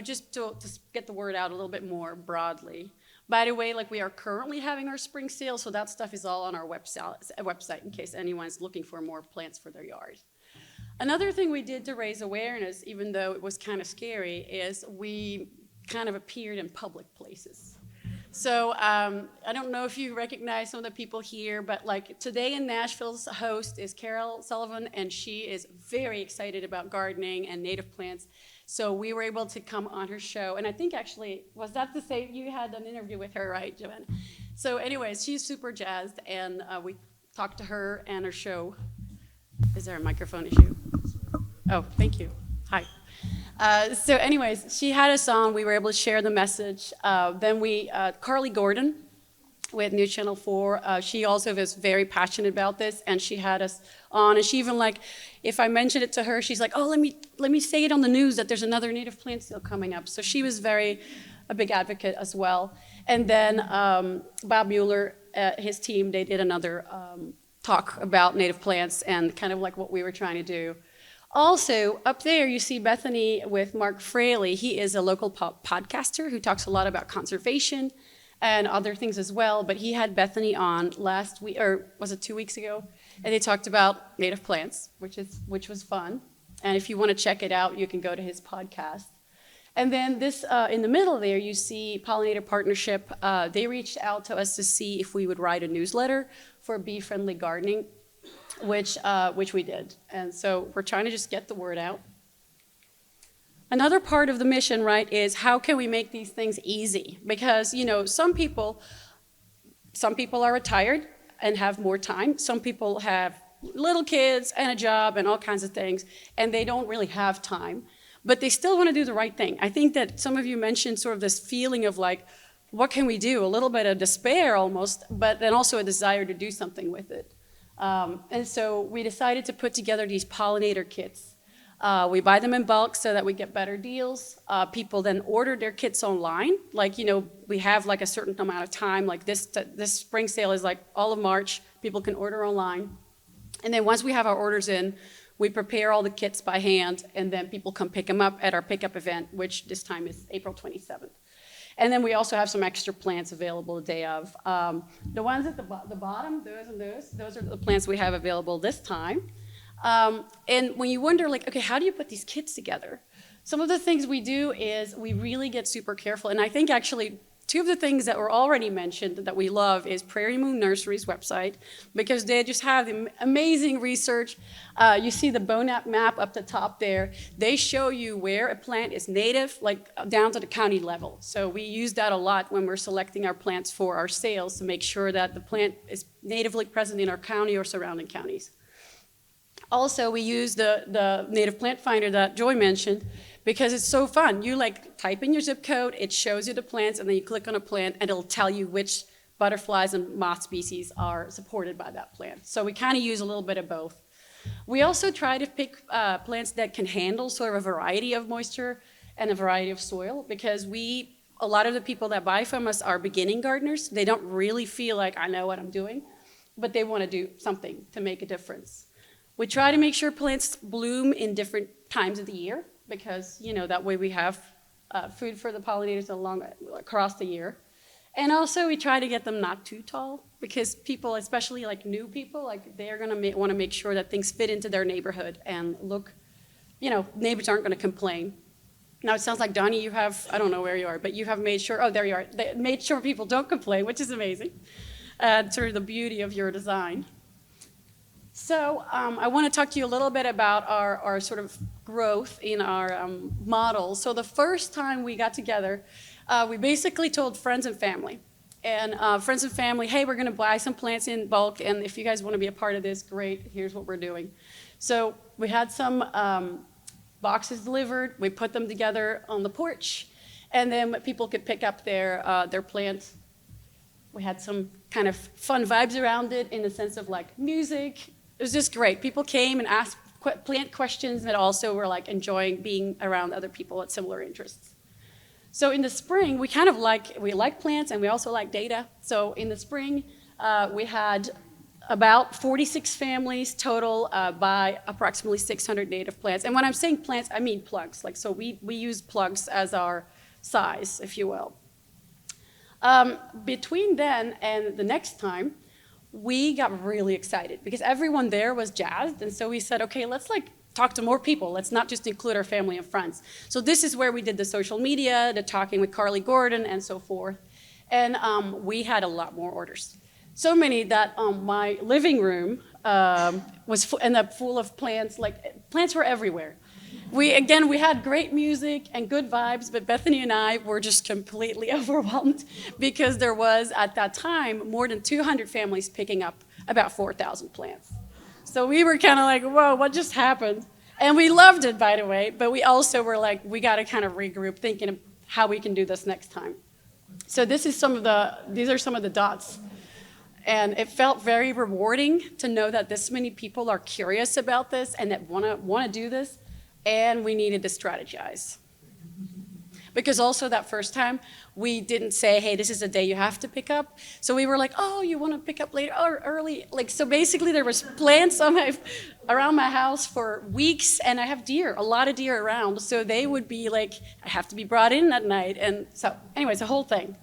just to get the word out a little bit more broadly. By the way, we are currently having our spring sale, so that stuff is all on our website in case anyone's looking for more plants for their yard. Another thing we did to raise awareness, even though it was kind of scary, is we kind of appeared in public places. So I don't know if you recognize some of the people here, but like today in Nashville's host is Carol Sullivan, and she is very excited about gardening and native plants. So we were able to come on her show, and I think actually, was that the same, you had an interview with her, right, Joanna? So anyways, she's super jazzed, and we talked to her and her show. Is there a microphone issue? Oh, thank you. Hi. So anyways, she had us on. We were able to share the message. Then Carly Gordon with News Channel 4, she also was very passionate about this, and she had us on. And she even like, if I mentioned it to her, she's like, oh, let me say it on the news that there's another native plant sale coming up. So she was a big advocate as well. And then Bob Mueller, his team, they did another talk about native plants and kind of like what we were trying to do. Also, up there, you see Bethany with Mark Fraley. He is a local podcaster who talks a lot about conservation and other things as well. But he had Bethany on last week, or was it 2 weeks ago? And they talked about native plants, which was fun. And if you want to check it out, you can go to his podcast. And then this, in the middle there, you see Pollinator Partnership. They reached out to us to see if we would write a newsletter for bee-friendly gardening, which we did. And so we're trying to just get the word out. Another part of the mission, right, is how can we make these things easy? Because, you know, some people are retired and have more time. Some people have little kids and a job and all kinds of things, and they don't really have time. But they still want to do the right thing. I think that some of you mentioned sort of this feeling of like, what can we do? A little bit of despair almost, but then also a desire to do something with it. And so we decided to put together these pollinator kits. We buy them in bulk so that we get better deals. People then order their kits online. Like, you know, we have like a certain amount of time. Like this spring sale is like all of March. People can order online. And then once we have our orders in, we prepare all the kits by hand, and then people come pick them up at our pickup event, which this time is April 27th. And then we also have some extra plants available the day of. The ones at the bottom, those are the plants we have available this time. And when you wonder, like, okay, how do you put these kits together? Some of the things we do is we really get super careful. And I think actually two of the things that were already mentioned that we love is Prairie Moon Nursery's website, because they just have the amazing research. You see the Bonap map up the top there. They show you where a plant is native, like down to the county level. So we use that a lot when we're selecting our plants for our sales to make sure that the plant is natively present in our county or surrounding counties. Also, we use the native plant finder that Joy mentioned, because it's so fun. You like type in your zip code, it shows you the plants, and then you click on a plant, and it'll tell you which butterflies and moth species are supported by that plant. So we kind of use a little bit of both. We also try to pick plants that can handle sort of a variety of moisture and a variety of soil, because a lot of the people that buy from us are beginning gardeners. They don't really feel like, I know what I'm doing, but they want to do something to make a difference. We try to make sure plants bloom in different times of the year, because, you know, that way we have food for the pollinators across the year. And also we try to get them not too tall, because people, especially like new people, like they're gonna want to make sure that things fit into their neighborhood and look, you know, neighbors aren't gonna complain. Now it sounds like, Donnie, you have, I don't know where you are, but you have made sure, oh, there you are, they made sure people don't complain, which is amazing. Sort of the beauty of your design. So I want to talk to you a little bit about our sort of growth in our model. So the first time we got together, we basically told friends and family. And friends and family, hey, we're going to buy some plants in bulk, and if you guys want to be a part of this, great, here's what we're doing. So we had some boxes delivered. We put them together on the porch, and then people could pick up their plants. We had some kind of fun vibes around it in the sense of like music. It was just great. People came and asked plant questions, but also were like enjoying being around other people with similar interests. So in the spring, we like plants, and we also like data. So in the spring, we had about 46 families total by approximately 600 native plants. And when I'm saying plants, I mean plugs. Like, so we use plugs as our size, if you will. Between then and the next time, we got really excited because everyone there was jazzed, and so we said, okay, let's like talk to more people. Let's not just include our family and friends. So this is where we did the social media, the talking with Carly Gordon, and so forth. And we had a lot more orders. So many that my living room ended up full of plants. Like, plants were everywhere. We had great music and good vibes, but Bethany and I were just completely overwhelmed because there was, at that time, more than 200 families picking up about 4,000 plants. So we were kind of like, whoa, what just happened? And we loved it, by the way, but we also were like, we got to kind of regroup, thinking of how we can do this next time. So these are some of the dots. And it felt very rewarding to know that this many people are curious about this and that want to do this. And we needed to strategize. Because also that first time, we didn't say, hey, this is a day you have to pick up. So we were like, oh, you want to pick up later or early? Like, so basically there was plants around my house for weeks, and I have deer, a lot of deer around. So they would be like, I have to be brought in at night. And so anyways, the whole thing.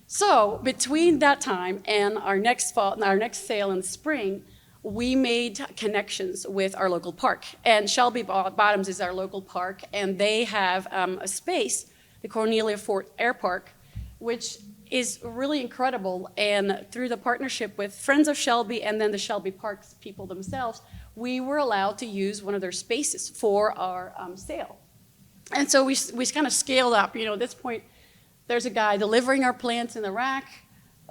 So between that time and our next sale in spring, we made connections with our local park. And Shelby Bottoms is our local park, and they have a space, the Cornelia Fort Air Park, which is really incredible. And through the partnership with Friends of Shelby and then the Shelby Parks people themselves, we were allowed to use one of their spaces for our sale. And so we kind of scaled up. At this point, there's a guy delivering our plants in the rack.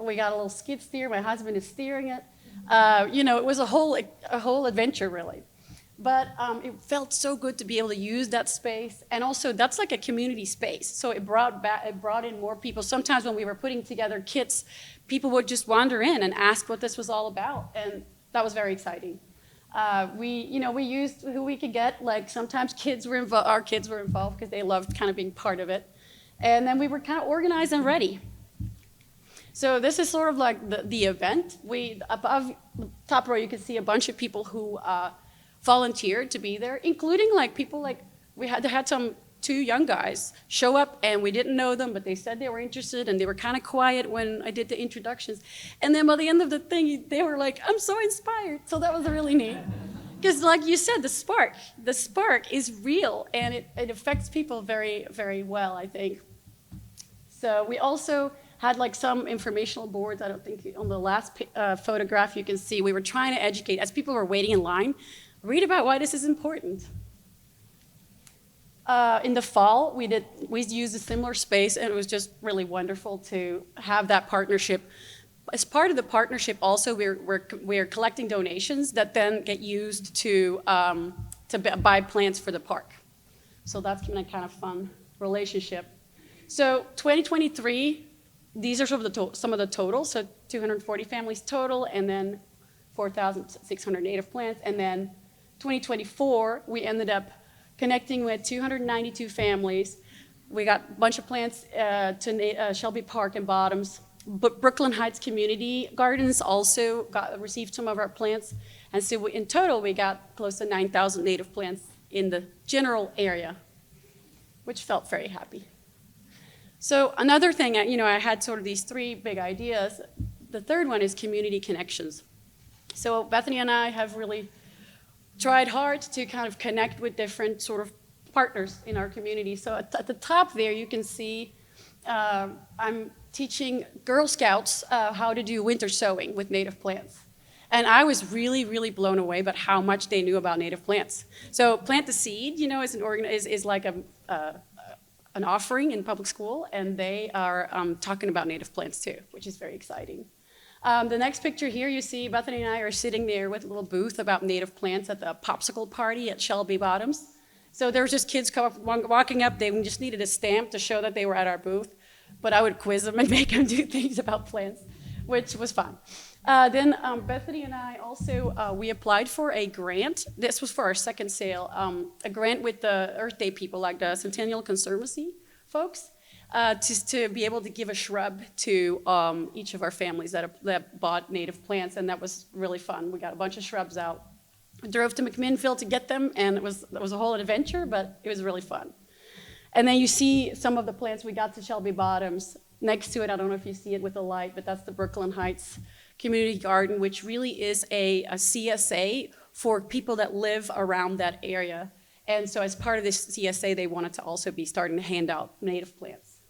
We got a little skid steer. My husband is steering it. It was a whole adventure, really. But it felt so good to be able to use that space. And also, that's like a community space. So it brought in more people. Sometimes when we were putting together kits, people would just wander in and ask what this was all about. And that was very exciting. We used who we could get. Like, sometimes our kids were involved because they loved kind of being part of it. And then we were kind of organized and ready. So this is sort of like the event. Above the top row, you can see a bunch of people who volunteered to be there, including we had some 2 young guys show up, and we didn't know them, but they said they were interested, and they were kind of quiet when I did the introductions. And then by the end of the thing, they were like, I'm so inspired. So that was really neat. Because like you said, the spark is real, and it affects people very, very well, I think. So we also had some informational boards. I don't think on the last photograph you can see, we were trying to educate, as people were waiting in line, read about why this is important. In the fall, we used a similar space, and it was just really wonderful to have that partnership. As part of the partnership, also, we're collecting donations that then get used to buy plants for the park. So that's been a kind of fun relationship. So 2023, these are some of the totals. So 240 families total, and then 4,600 native plants. And then 2024, we ended up connecting with 292 families. We got a bunch of plants to Shelby Park and Bottoms. But Brooklyn Heights Community Gardens also received some of our plants. And so in total, we got close to 9,000 native plants in the general area, which felt very happy. So another thing, I had sort of these 3 big ideas. The third one is community connections. So Bethany and I have really tried hard to kind of connect with different sort of partners in our community. So at the top there, you can see I'm teaching Girl Scouts how to do winter sowing with native plants. And I was really, really blown away about how much they knew about native plants. So Plant the Seed, is like an offering in public school, and they are talking about native plants too, which is very exciting. The next picture here, you see Bethany and I are sitting there with a little booth about native plants at the popsicle party at Shelby Bottoms. So there was just kids walking up, they just needed a stamp to show that they were at our booth, but I would quiz them and make them do things about plants, which was fun. Then Bethany and I also, we applied for a grant. This was for our second sale, a grant with the Earth Day people, like the Centennial Conservancy folks, to be able to give a shrub to each of our families that bought native plants, and that was really fun. We got a bunch of shrubs out. I drove to McMinnville to get them, and it was a whole adventure, but it was really fun. And then you see some of the plants we got to Shelby Bottoms. Next to it, I don't know if you see it with the light, but that's the Brooklyn Heights Community Garden, which really is a CSA for people that live around that area. And so as part of this CSA, they wanted to also be starting to hand out native plants.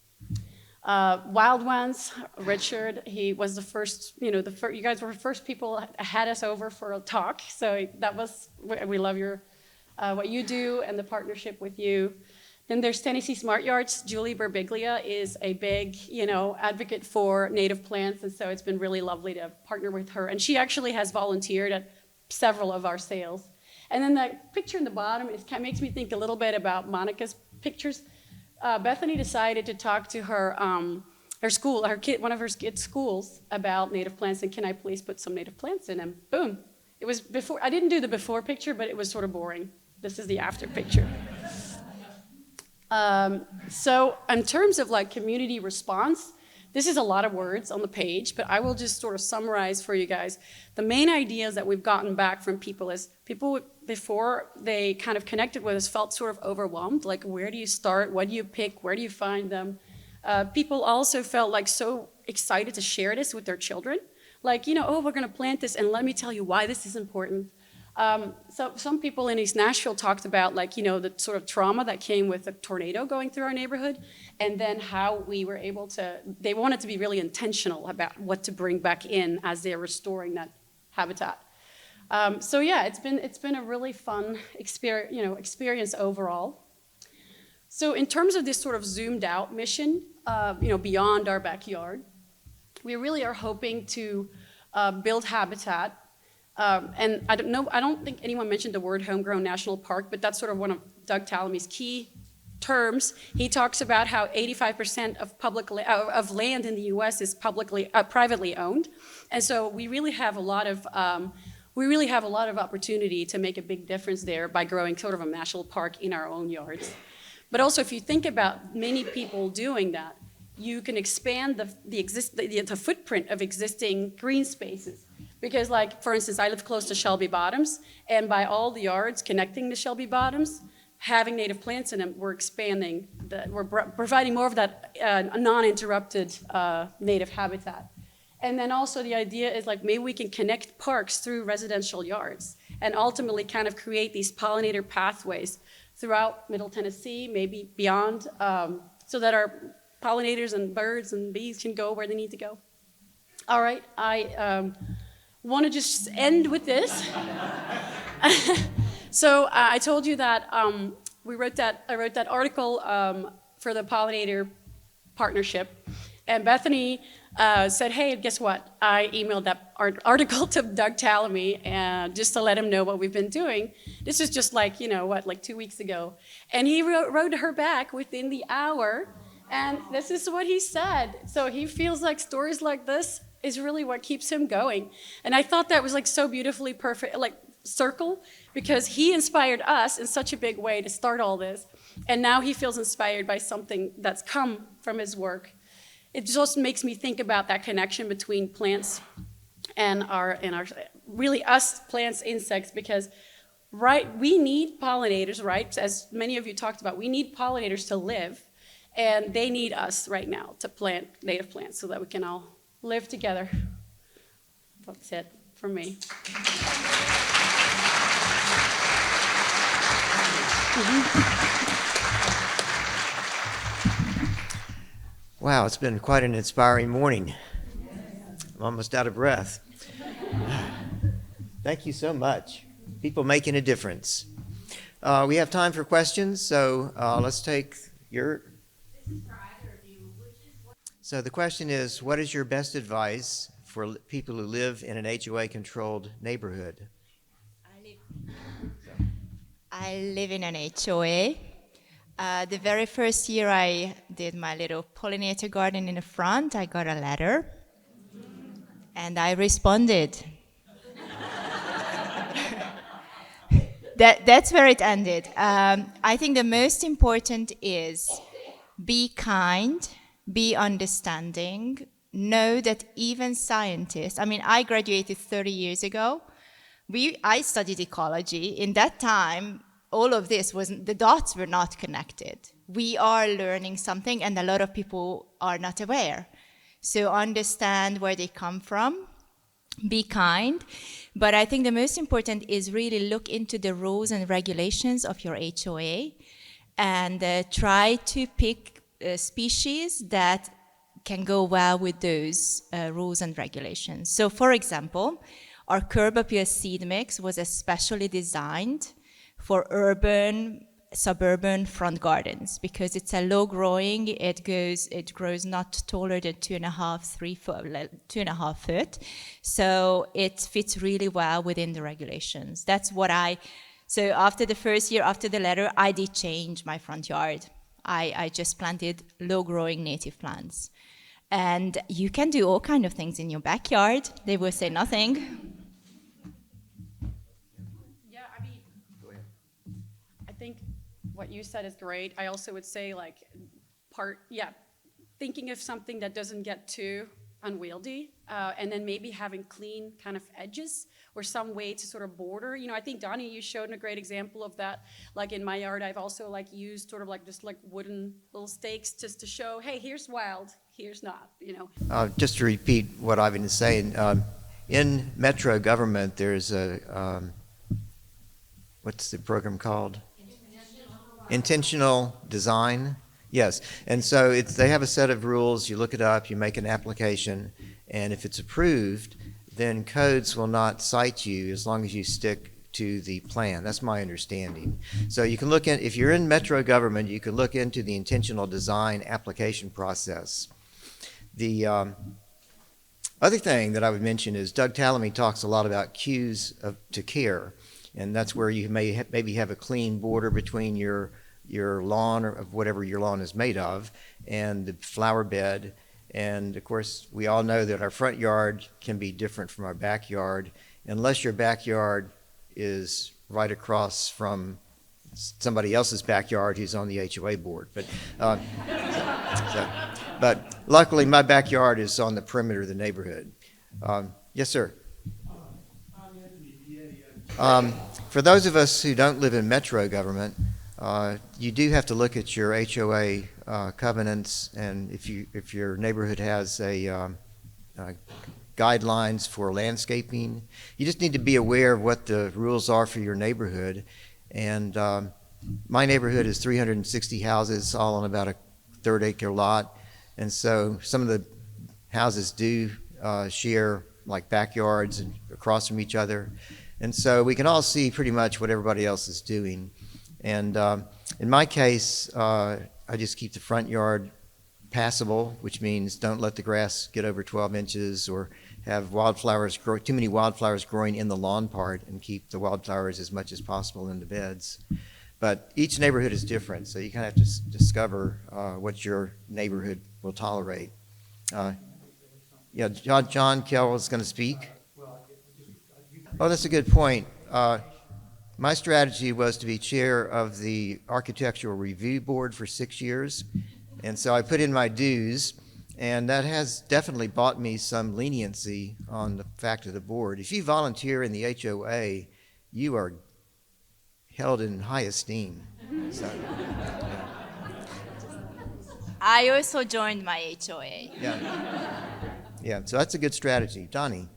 Wild ones, Richard, he was the first, you guys were the first people that had us over for a talk. So that was, we love your, what you do and the partnership with you. Then there's Tennessee Smart Yards. Julie Berbiglia is a big, advocate for native plants. And so it's been really lovely to partner with her. And she actually has volunteered at several of our sales. And then the picture in the bottom makes me think a little bit about Monika's pictures. Bethany decided to talk to her one of her kids' schools about native plants, and can I please put some native plants in them? Boom. It was before, I didn't do the before picture, but it was sort of boring. This is the after picture. So in terms of like community response, this is a lot of words on the page, but I will just sort of summarize for you guys. The main ideas that we've gotten back from people is people, before they kind of connected with us, felt sort of overwhelmed. Like, where do you start? What do you pick? Where do you find them? People also felt like so excited to share this with their children. Like, oh, we're going to plant this, and let me tell you why this is important. So some people in East Nashville talked about the sort of trauma that came with a tornado going through our neighborhood, and then how we were able to, they wanted to be really intentional about what to bring back in as they're restoring that habitat. So yeah, it's been a really fun experience overall. So in terms of this sort of zoomed out mission, beyond our backyard, we really are hoping to build habitat. And I don't think anyone mentioned the word homegrown national park, but that's sort of one of Doug Tallamy's key terms. He talks about how 85% of land in the U.S. is privately owned, and so we really have a lot of opportunity to make a big difference there by growing sort of a national park in our own yards. But also, if you think about many people doing that, you can expand the footprint of existing green spaces. Because, like, for instance, I live close to Shelby Bottoms, and by all the yards connecting to Shelby Bottoms, having native plants in them, we're expanding, we're providing more of that non-interrupted native habitat. And then also the idea is, like, maybe we can connect parks through residential yards and ultimately kind of create these pollinator pathways throughout Middle Tennessee, maybe beyond, so that our pollinators and birds and bees can go where they need to go. All right, I want to just end with this. So I told you that I wrote that article for the Pollinator Partnership, and Bethany said, hey, guess what? I emailed that article to Doug Tallamy, and just to let him know what we've been doing. This is just like 2 weeks ago. And he wrote her back within the hour, and this is what he said. So he feels like stories like this is really what keeps him going. And I thought that was like so beautifully perfect, like circle, because he inspired us in such a big way to start all this. And now he feels inspired by something that's come from his work. It just makes me think about that connection between plants and our really us, plants, insects, because we need pollinators, right? As many of you talked about, we need pollinators to live, and they need us right now to plant native plants so that we can all live together. That's it from me.
Wow, it's been quite an inspiring morning. I'm almost out of breath. Thank you so much. People making a difference. We have time for questions, so let's take your... So the question is, what is your best advice for people who live in an HOA-controlled neighborhood?
I live in an HOA. The very first year I did my little pollinator garden in the front, I got a letter, and I responded. That's where it ended. I think the most important is be kind, be understanding, know that even scientists, I graduated 30 years ago. I studied ecology. In that time, all of this the dots were not connected. We are learning something, and a lot of people are not aware. So understand where they come from, Be kind. But I think the most important is really look into the rules and regulations of your HOA and try to pick species that can go well with those rules and regulations. So for example, our curb appeal seed mix was especially designed for urban, suburban front gardens because it's a low growing, it grows not taller than 2.5 foot. So it fits really well within the regulations. So after the first year, after the letter, I did change my front yard. I just planted low growing native plants. And you can do all kinds of things in your backyard. They will say nothing.
Yeah, I mean, I think what you said is great. I also would say thinking of something that doesn't get too unwieldy, and then maybe having clean kind of edges or some way to sort of border. I think Donnie, you showed a great example of that. Like in my yard, I've also used sort of just wooden little stakes just to show, hey, here's wild, here's not.
Just to repeat what I've been saying, in metro government, there's what's the program called? Intentional design. Yes, and so they have a set of rules. You look it up, you make an application, and if it's approved, then codes will not cite you as long as you stick to the plan. That's my understanding. So you can look if you're in metro government, you can look into the intentional design application process. The other thing that I would mention is Doug Tallamy talks a lot about cues to care, and that's where you maybe have a clean border between your lawn or of whatever your lawn is made of and the flower bed. And of course, we all know that our front yard can be different from our backyard unless your backyard is right across from somebody else's backyard who's on the HOA board. But luckily, my backyard is on the perimeter of the neighborhood. Yes, sir. For those of us who don't live in metro government, you do have to look at your HOA covenants, and if your neighborhood has guidelines for landscaping, you just need to be aware of what the rules are for your neighborhood. And my neighborhood is 360 houses, all on about a 1/3 acre lot, and so some of the houses do share backyards and across from each other, and so we can all see pretty much what everybody else is doing. And in my case, I just keep the front yard passable, which means don't let the grass get over 12 inches or have too many wildflowers growing in the lawn part, and keep the wildflowers as much as possible in the beds. But each neighborhood is different, so you kind of have to discover what your neighborhood will tolerate. John Kell is going to speak. Oh, that's a good point. My strategy was to be chair of the Architectural Review Board for 6 years, and so I put in my dues, and that has definitely bought me some leniency on the fact of the board. If you volunteer in the HOA, you are held in high esteem. So, yeah.
I also joined my HOA.
Yeah, so that's a good strategy. Donnie?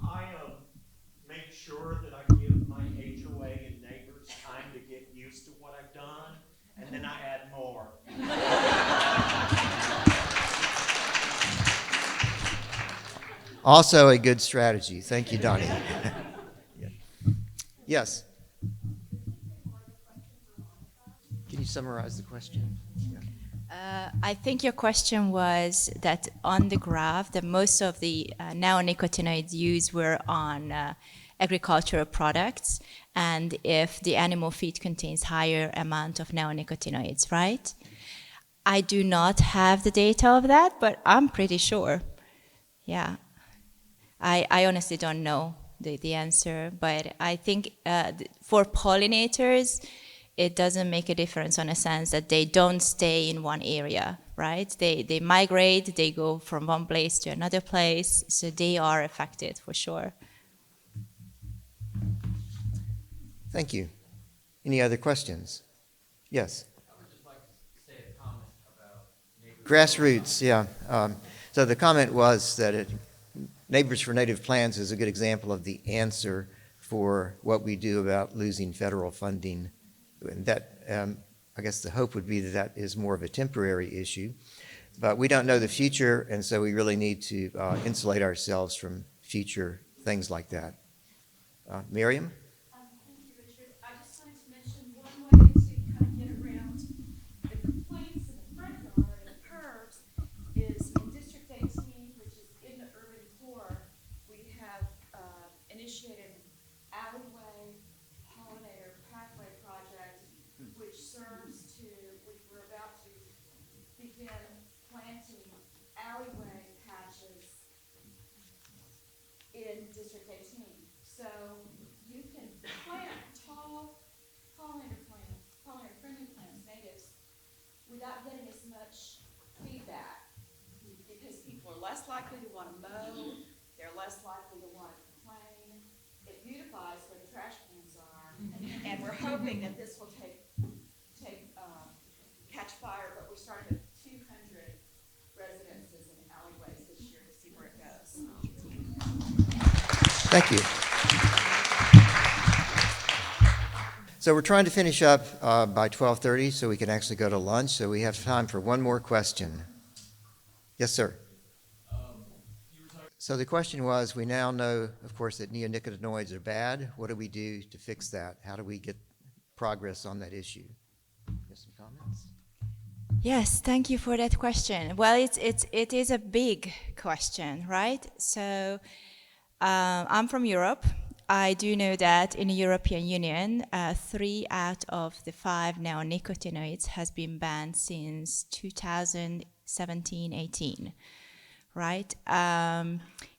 I make sure that I give my HOA and neighbors time to get used to what I've done, and then I add more.
Also a good strategy. Thank you, Donnie. Yeah. Yes? Can you summarize the question?
I think your question was that on the graph, that most of the neonicotinoids used were on agricultural products, and if the animal feed contains higher amount of neonicotinoids, right? I do not have the data of that, but I'm pretty sure. Yeah. I honestly don't know the answer, but I think for pollinators, it doesn't make a difference on a sense that they don't stay in one area, right? They migrate, they go from one place to another place, so they are affected for sure.
Thank you. Any other questions? Yes?
I would just like to say a comment about
Grassroots, yeah. So the comment was that Neighbors for Native Plants is a good example of the answer for what we do about losing federal funding. And that, I guess the hope would be that that is more of a temporary issue. But we don't know the future, and so we really need to insulate ourselves from future things like that. Miriam?
Thank you, Richard. I just wanted to mention one way to kind of get around the complaints in the front yard and the curbs is in District 18, which is in the urban core, we have initiated an alleyway pollinator pathway project, which serves to, which we're about to begin planting alleyway patches in District 18. So you can plant tall pollinator plants, pollinator-friendly plants, natives, without getting as much feedback, because people are less likely to want to mow, they're less likely to want to complain. It beautifies where the trash cans are, and we're hoping that this will catch fire, but we're starting with 200 residences and alleyways this year to see where it goes.
Thank you. So we're trying to finish up by 12:30 so we can actually go to lunch. So we have time for one more question. Yes, sir. So the question was, we now know, of course, that neonicotinoids are bad. What do we do to fix that? How do we get progress on that issue? You have some comments?
Yes, thank you for that question. Well, it is a big question, right? So I'm from Europe. I do know that in the European Union, 3 out of the 5 neonicotinoids has been banned since 2017-18, right?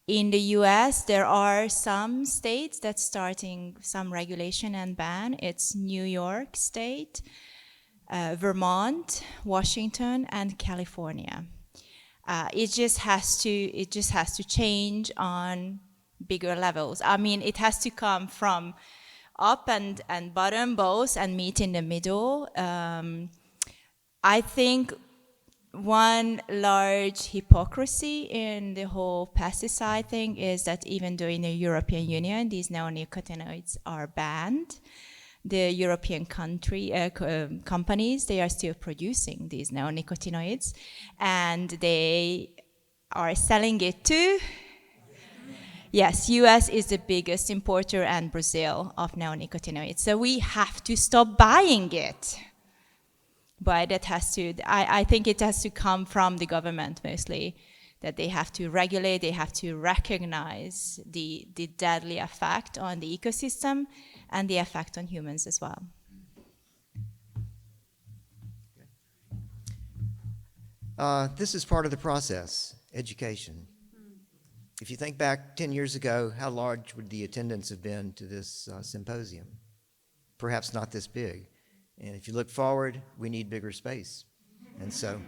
In the US, there are some states that's starting some regulation and ban. It's New York State, Vermont, Washington, and California. It just has to change on bigger levels. I mean, it has to come from up and bottom both and meet in the middle. I think one large hypocrisy in the whole pesticide thing is that even though in the European Union these neonicotinoids are banned, the European companies, they are still producing these neonicotinoids, and they are selling it to, yes, US is the biggest importer, and Brazil, of neonicotinoids. So we have to stop buying it. But that has to, I think it has to come from the government mostly, that they have to regulate, they have to recognize the deadly effect on the ecosystem and the effect on humans as well.
This is part of the process, education. If you think back 10 years ago, how large would the attendance have been to this symposium? Perhaps not this big. And if you look forward, we need bigger space. And so,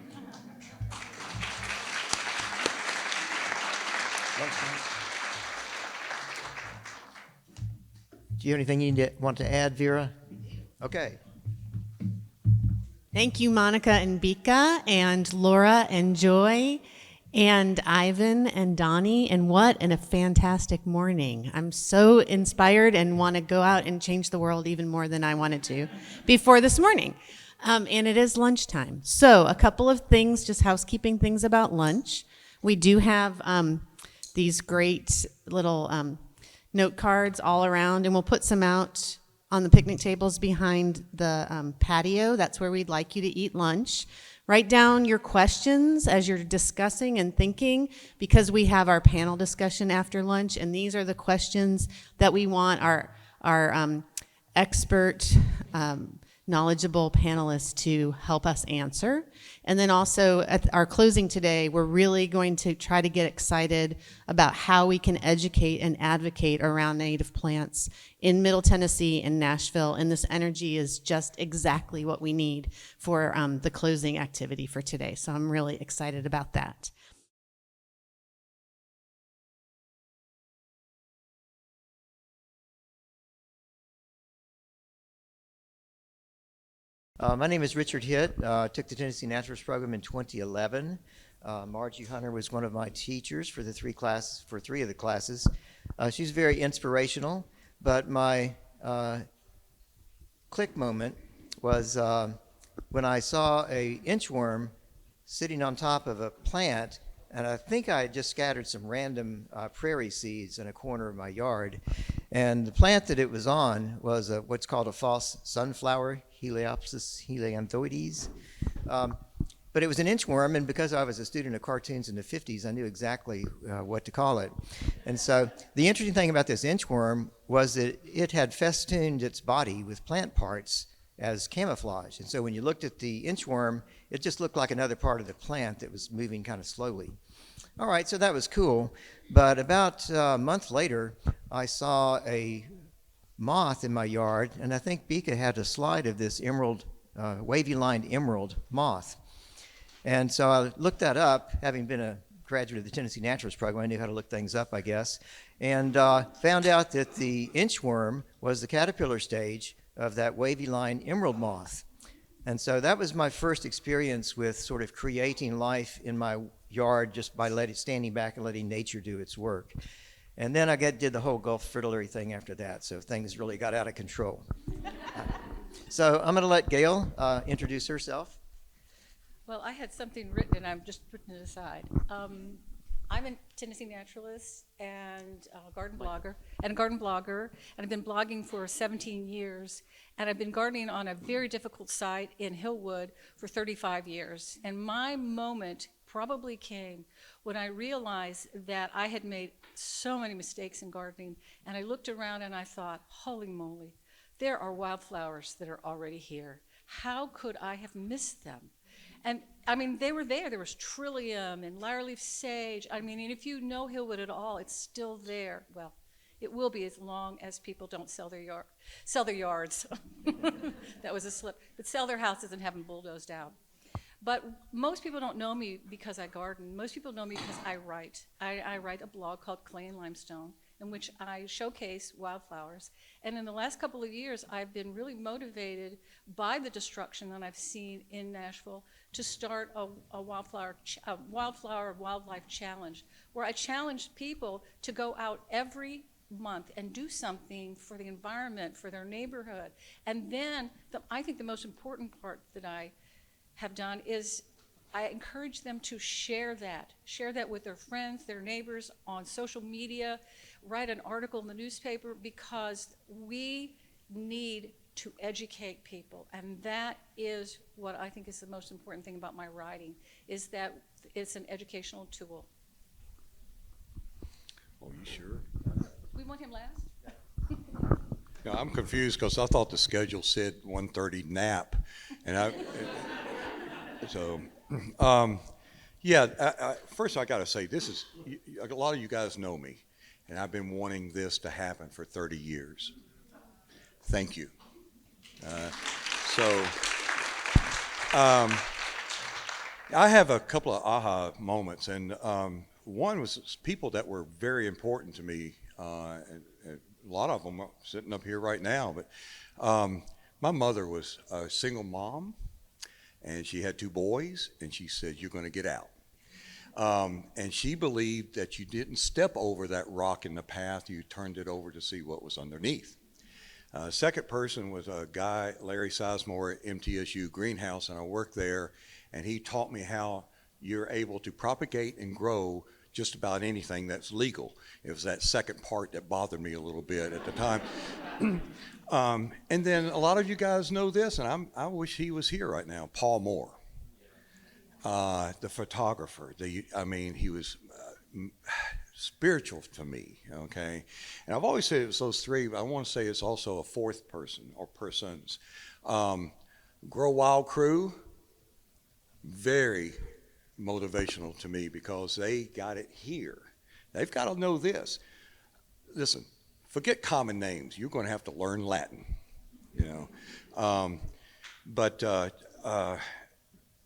do you have anything you want to add, Vera? Okay.
Thank you, Monika and Bieke and Laura and Joy and Ivan and Donnie, and what a fantastic morning. I'm so inspired and want to go out and change the world even more than I wanted to before this morning. And it is lunchtime. So a couple of things, just housekeeping things about lunch. We do have these great little note cards all around, and we'll put some out on the picnic tables behind the patio. That's where we'd like you to eat lunch. Write down your questions as you're discussing and thinking, because we have our panel discussion after lunch, and these are the questions that we want our expert, knowledgeable panelists to help us answer. And then also at our closing today, we're really going to try to get excited about how we can educate and advocate around native plants in Middle Tennessee and Nashville. And this energy is just exactly what we need for the closing activity for today. So I'm really excited about that.
My name is Richard Hitt. Took the Tennessee Naturalist Program in 2011. Margie Hunter was one of my teachers for three of the classes. She's very inspirational, but my click moment was when I saw a inchworm sitting on top of a plant, and I think I had just scattered some random prairie seeds in a corner of my yard. And the plant that it was on was what's called a false sunflower, Heliopsis helianthoides. But it was an inchworm, and because I was a student of cartoons in the 50s, I knew exactly what to call it. And so the interesting thing about this inchworm was that it had festooned its body with plant parts as camouflage. And so when you looked at the inchworm, it just looked like another part of the plant that was moving kind of slowly. All right, so that was cool. But about a month later, I saw a moth in my yard, and I think Bieke had a slide of this emerald, wavy-lined emerald moth. And so I looked that up, having been a graduate of the Tennessee Naturalist Program. I knew how to look things up, I guess, and found out that the inchworm was the caterpillar stage of that wavy-lined emerald moth. And so that was my first experience with sort of creating life in my yard just by standing back and letting nature do its work. And then I did the whole Gulf fritillary thing after that, so things really got out of control. So I'm going to let Gail introduce herself.
Well, I had something written, and I'm just putting it aside. I'm a Tennessee naturalist and a garden blogger, and I've been blogging for 17 years, and I've been gardening on a very difficult site in Hillwood for 35 years. And my moment probably came when I realized that I had made so many mistakes in gardening, and I looked around and I thought, holy moly, there are wildflowers that are already here. How could I have missed them? And I mean, they were there. There was trillium and lyre-leaf sage. I mean, and if you know Hillwood at all, it's still there. Well, it will be as long as people don't sell their yards. That was a slip. But sell their houses and have them bulldozed out. But most people don't know me because I garden. Most people know me because I write. I write a blog called Clay and Limestone, in which I showcase wildflowers. And in the last couple of years, I've been really motivated by the destruction that I've seen in Nashville to start a wildflower wildlife challenge, where I challenge people to go out every month and do something for the environment, for their neighborhood. And then I think the most important part that I have done is I encourage them to share that with their friends, their neighbors, on social media, write an article in the newspaper, because we need to educate people. And that is what I think is the most important thing about my writing, is that it's an educational tool.
Oh, you sure?
We want him last?
No, I'm confused because I thought the schedule said 1:30 nap, and first I got to say, this is, a lot of you guys know me, and I've been wanting this to happen for 30 years. Thank you. I have a couple of aha moments, and one was people that were very important to me, and a lot of them are sitting up here right now, but my mother was a single mom, and she had 2 boys, and she said, you're going to get out. And she believed that you didn't step over that rock in the path, you turned it over to see what was underneath. Second person was a guy, Larry Sizemore at MTSU Greenhouse, and I worked there, and he taught me how you're able to propagate and grow just about anything that's legal. It was that second part that bothered me a little bit at the time. And then a lot of you guys know this, and I wish he was here right now, Paul Moore, the photographer. He was spiritual to me, okay? And I've always said it was those 3, but I want to say it's also a 4th person or persons. Grow Wild Crew, very motivational to me because they got it here. They've got to know this. Listen, forget common names. You're going to have to learn Latin, you know.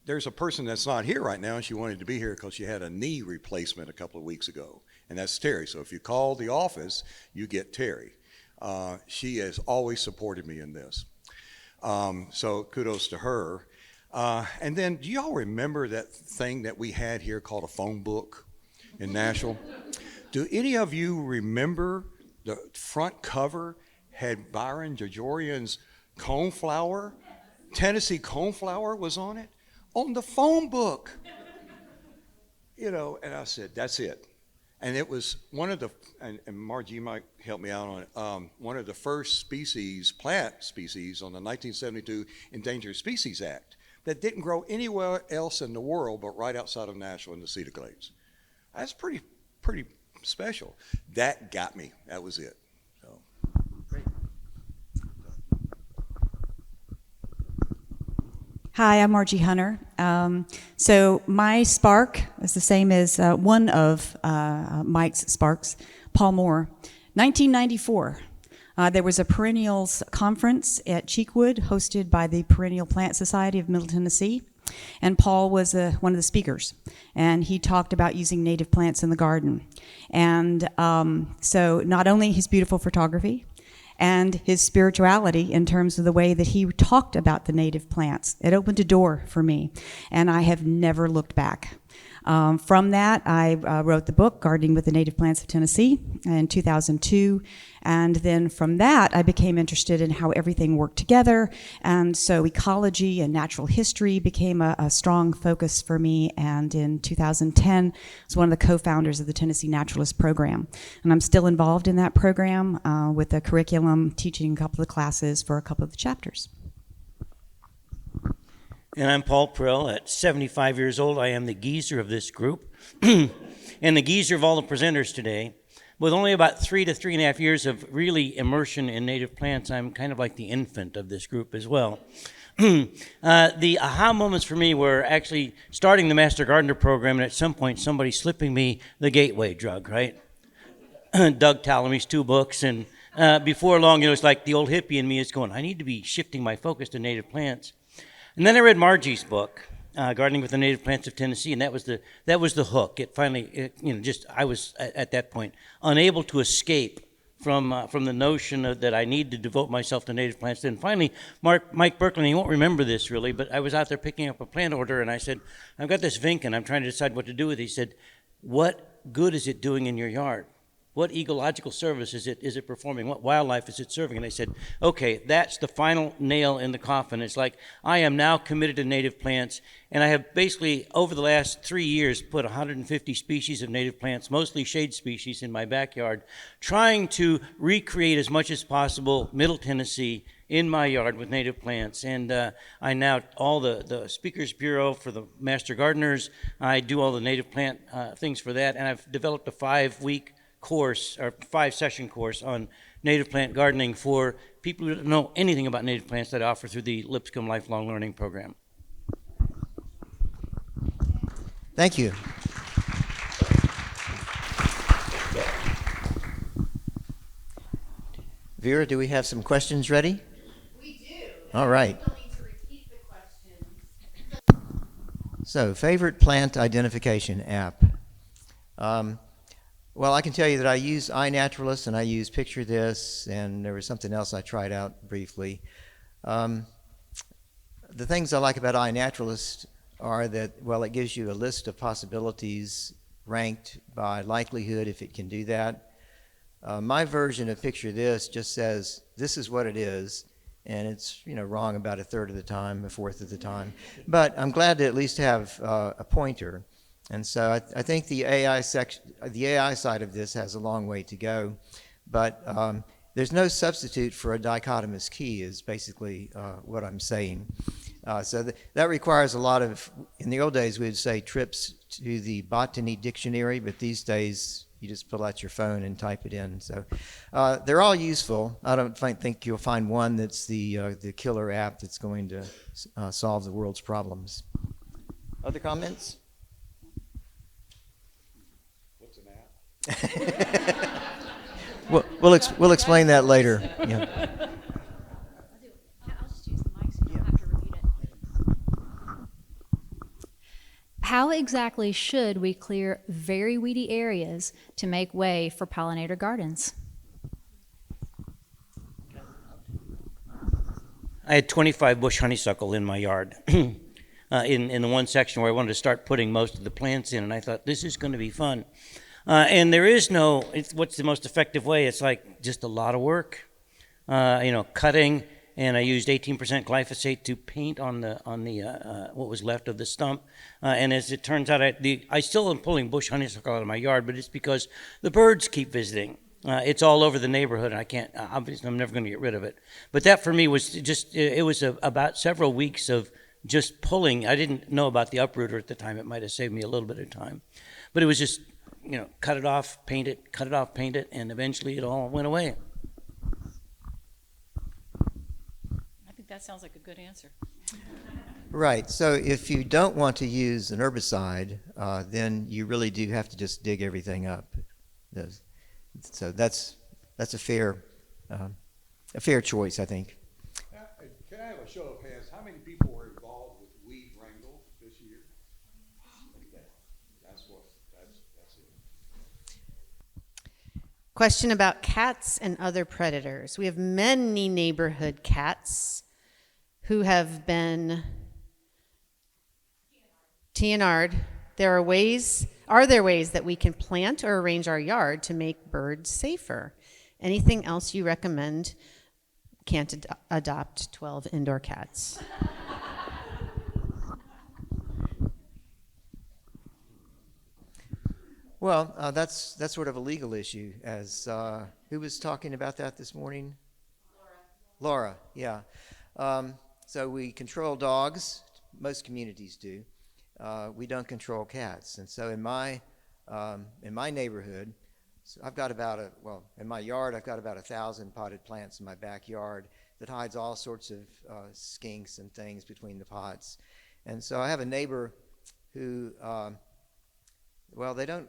There's a person that's not here right now, and she wanted to be here because she had a knee replacement a couple of weeks ago, and that's Terry. So if you call the office, you get Terry. She has always supported me in this. So kudos to her. And then, do y'all remember that thing that we had here called a phone book in Nashville? Do any of you remember the front cover had Byron Jajorian's coneflower? Tennessee coneflower was on it, on the phone book. You know, and I said, that's it. And it was one of the, and Margie, you might help me out on it, one of the first species, plant species on the 1972 Endangered Species Act that didn't grow anywhere else in the world but right outside of Nashville in the Cedar Glades. That's pretty special. That got me. That was it. So. Great.
Hi, I'm Margie Hunter. So my spark is the same as one of Mike's sparks, Paul Moore. 1994, there was a perennials conference at Cheekwood hosted by the Perennial Plant Society of Middle Tennessee, and Paul was one of the speakers, and he talked about using native plants in the garden. And so not only his beautiful photography, and his spirituality in terms of the way that he talked about the native plants. It opened a door for me, and I have never looked back. From that, I wrote the book, Gardening with the Native Plants of Tennessee, in 2002. And then from that, I became interested in how everything worked together. And so ecology and natural history became a strong focus for me. And in 2010, I was one of the co-founders of the Tennessee Naturalist Program. And I'm still involved in that program with the curriculum, teaching a couple of classes for a couple of the chapters.
And I'm Paul Prill. At 75 years old, I am the geezer of this group and the geezer of all the presenters today. With only about 3 to 3.5 years of really immersion in native plants, I'm kind of like the infant of this group as well. The aha moments for me were actually starting the Master Gardener program, and at some point somebody slipping me the gateway drug, right? Doug Tallamy's 2 books, and before long, it's like the old hippie in me is going, I need to be shifting my focus to native plants. And then I read Margie's book, Gardening with the Native Plants of Tennessee, and that was the hook. It finally, I was at that point unable to escape from the notion that I need to devote myself to native plants. Then finally, Mike Berkely, he won't remember this really, but I was out there picking up a plant order, and I said, I've got this vink, and I'm trying to decide what to do with it. He said, what good is it doing in your yard? What ecological service is it performing? What wildlife is it serving? And they said, okay, that's the final nail in the coffin. It's like, I am now committed to native plants, and I have basically, over the last 3 years, put 150 species of native plants, mostly shade species, in my backyard, trying to recreate as much as possible Middle Tennessee in my yard with native plants. And I now, all the Speakers Bureau for the Master Gardeners, I do all the native plant things for that, and I've developed a 5-week course or 5-session course on native plant gardening for people who don't know anything about native plants that I offer through the Lipscomb Lifelong Learning Program.
Thank you. Vera, do we have some questions ready?
We do.
All right.
We'll need to repeat the questions.
So, favorite plant identification app. Well, I can tell you that I use iNaturalist and I use Picture This, and there was something else I tried out briefly. The things I like about iNaturalist are that, well, it gives you a list of possibilities ranked by likelihood if it can do that. My version of Picture This just says, this is what it is, and it's wrong about 1/3 of the time, 1/4 of the time. But I'm glad to at least have a pointer. And so I think the AI side of this has a long way to go, but there's no substitute for a dichotomous key is basically what I'm saying. So that requires a lot of, in the old days we would say trips to the botany dictionary, but these days you just pull out your phone and type it in. So they're all useful. I don't think you'll find one that's the killer app that's going to solve the world's problems. Other comments? We'll explain that later. Yeah.
I'll just use the mic so you don't have to repeat it. How exactly should we clear very weedy areas to make way for pollinator gardens?
I had 25 bush honeysuckle in my yard. in the one section where I wanted to start putting most of the plants in, and I thought, this is going to be fun. And there is no, what's the most effective way? It's like just a lot of work, cutting, and I used 18% glyphosate to paint on the what was left of the stump. And as it turns out, I still am pulling bush honeysuckle out of my yard, but it's because the birds keep visiting. It's all over the neighborhood, and I can't, obviously, I'm never going to get rid of it. But that for me was just, it was about several weeks of just pulling. I didn't know about the uprooter at the time. It might have saved me a little bit of time. But it was just, cut it off, paint it, cut it off, paint it, and eventually it all went away.
I think that sounds like a good answer.
Right. So if you don't want to use an herbicide, then you really do have to just dig everything up. So that's a fair choice, I think.
Can I have a show of hands? How many people were involved with weed wrangle this year? Look at that. That's it.
Question about cats and other predators. We have many neighborhood cats who have been TNR'd. Are there ways that we can plant or arrange our yard to make birds safer? Anything else you recommend? Can't adopt 12 indoor cats.
Well, that's sort of a legal issue. As who was talking about that this morning? Laura, yeah. So we control dogs. Most communities do. We don't control cats, and so in my neighborhood, so I've got in my yard I've got about 1,000 potted plants in my backyard that hides all sorts of skinks and things between the pots, and so I have a neighbor who, they don't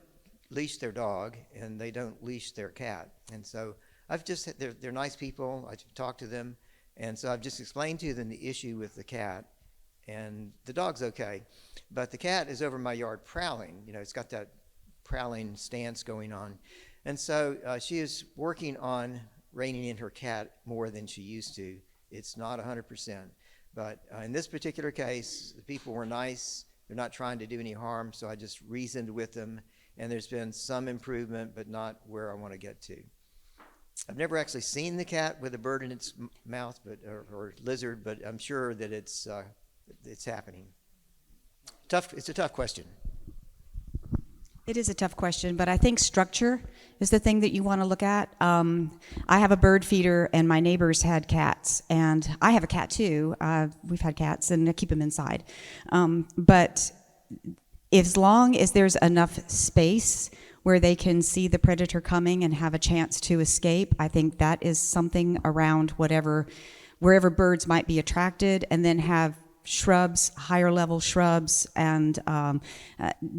leash their dog and they don't leash their cat, and so they're nice people. I've talked to them, and so I've just explained to them the issue with the cat. And the dog's okay, but the cat is over my yard prowling. It's got that prowling stance going on. And so she is working on reining in her cat more than she used to. It's not 100%. But in this particular case, the people were nice. They're not trying to do any harm, so I just reasoned with them. And there's been some improvement, but not where I want to get to. I've never actually seen the cat with a bird in its mouth, or lizard, but I'm sure that it's happening. It's a tough question.
It is a tough question, but I think structure is the thing that you want to look at. I have a bird feeder, and my neighbors had cats, and I have a cat too. We've had cats, and I keep them inside. But as long as there's enough space where they can see the predator coming and have a chance to escape, I think that is something around wherever birds might be attracted, and then have shrubs, higher level shrubs, and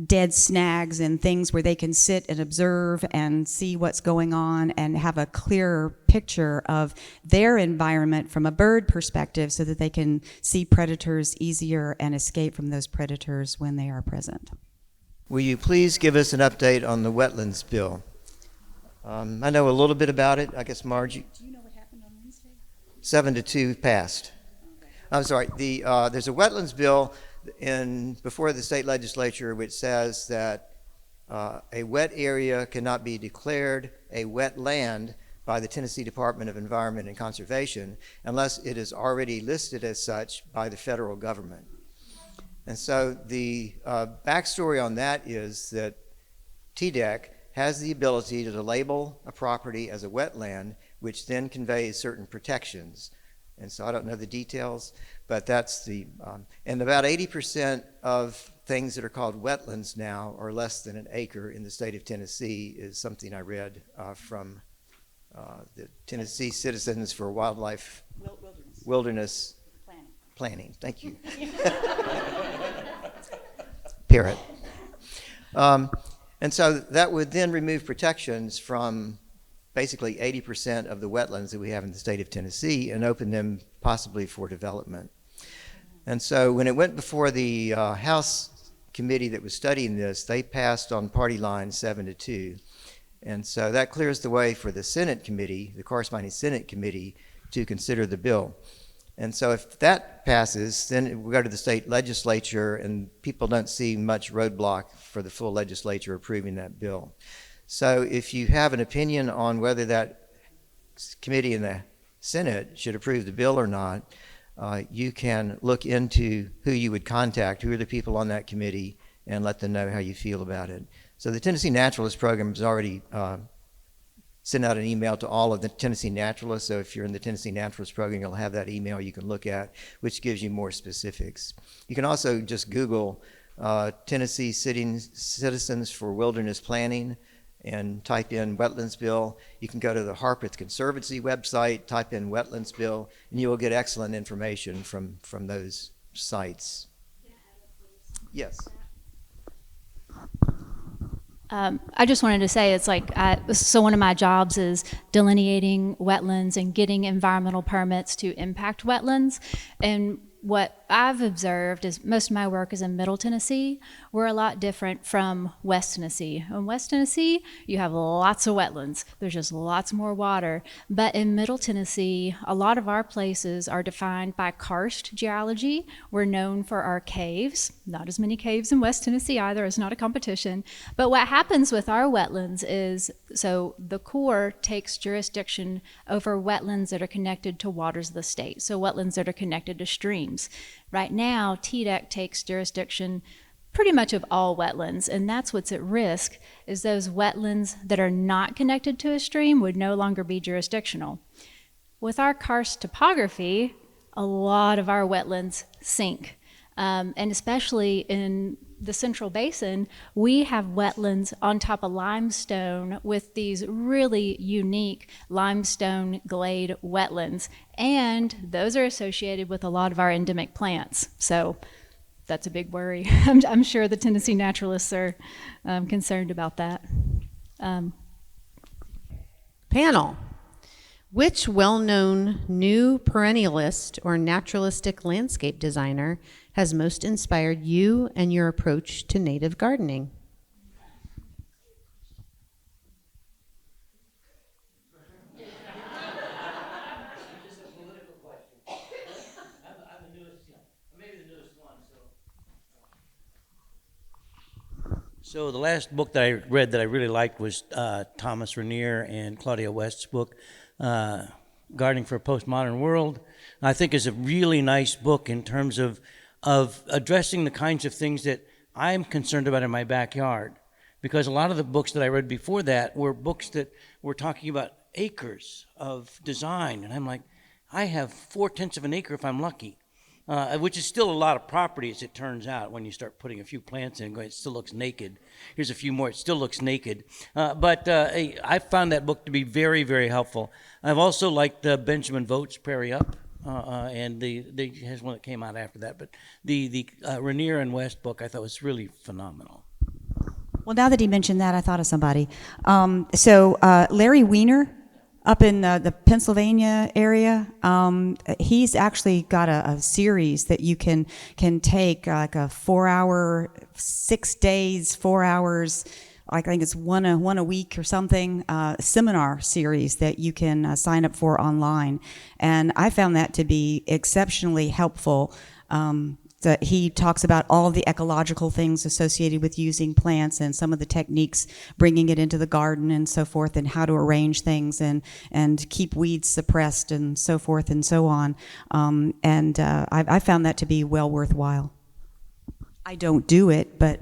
dead snags and things where they can sit and observe and see what's going on and have a clearer picture of their environment from a bird perspective so that they can see predators easier and escape from those predators when they are present.
Will you please give us an update on the wetlands bill? I know a little bit about it. I guess Margie.
Do you know what happened on Wednesday?
7-2 passed. I'm sorry, there's a wetlands bill before the state legislature which says that a wet area cannot be declared a wetland by the Tennessee Department of Environment and Conservation unless it is already listed as such by the federal government. And so the backstory on that is that TDEC has the ability to label a property as a wetland, which then conveys certain protections. And so I don't know the details, but that's and about 80% of things that are called wetlands now are less than an acre in the state of Tennessee, is something I read from the Tennessee Citizens for Wildlife Wilderness Planning. Thank you. Parrot. And so that would then remove protections from basically 80% of the wetlands that we have in the state of Tennessee and open them possibly for development. And so when it went before the House committee that was studying this, they passed on party line 7-2. And so that clears the way for the Senate committee, the corresponding Senate committee, to consider the bill. And so if that passes, then we go to the state legislature, and people don't see much roadblock for the full legislature approving that bill. So if you have an opinion on whether that committee in the Senate should approve the bill or not, you can look into who you would contact, who are the people on that committee, and let them know how you feel about it. So the Tennessee Naturalist Program has already sent out an email to all of the Tennessee naturalists. So if you're in the Tennessee Naturalist Program, you'll have that email you can look at, which gives you more specifics. You can also just Google Tennessee Citizens for Wilderness Planning and type in Wetlands Bill. You can go to the Harpeth Conservancy website, type in Wetlands Bill, and you will get excellent information from those sites. Yes.
I just wanted to say it's like, so one of my jobs is delineating wetlands and getting environmental permits to impact wetlands. And what I've observed is most of my work is in Middle Tennessee. We're a lot different from West Tennessee. In West Tennessee, you have lots of wetlands. There's just lots more water. But in Middle Tennessee, a lot of our places are defined by karst geology. We're known for our caves. Not as many caves in West Tennessee either. It's not a competition. But what happens with our wetlands is, so the Corps takes jurisdiction over wetlands that are connected to waters of the state. So wetlands that are connected to streams. Right now, TDEC takes jurisdiction pretty much of all wetlands, and that's what's at risk, is those wetlands that are not connected to a stream would no longer be jurisdictional. With our karst topography, a lot of our wetlands sink, and especially in the Central Basin, we have wetlands on top of limestone with these really unique limestone glade wetlands, and those are associated with a lot of our endemic plants. So that's a big worry. I'm sure the Tennessee naturalists are concerned about that.
Panel. Which well-known new perennialist or naturalistic landscape designer has most inspired you and your approach to native gardening?
So the last book that I read that I really liked was Thomas Rainier and Claudia West's book, Gardening for a Postmodern World. I think is a really nice book in terms of addressing the kinds of things that I'm concerned about in my backyard. Because a lot of the books that I read before that were books that were talking about acres of design. And I'm like, I have 4/10 of an acre if I'm lucky. Which is still a lot of property, as it turns out, when you start putting a few plants in, going, it still looks naked. Here's a few more, it still looks naked. But I found that book to be very, very helpful. I've also liked Benjamin Vogt's Prairie Up, and there's one that came out after that. But the Rainier and West book I thought was really phenomenal.
Well, now that he mentioned that, I thought of somebody. So Larry Weiner, up in the Pennsylvania area, he's actually got a series that you can take, like a 4-hour, 6 days, 4 hours, like I think it's one a week or something, seminar series that you can sign up for online. And I found that to be exceptionally helpful. That he talks about all of the ecological things associated with using plants and some of the techniques, bringing it into the garden and so forth, and how to arrange things and keep weeds suppressed and so forth and so on. I found that to be well worthwhile. I don't do it, but...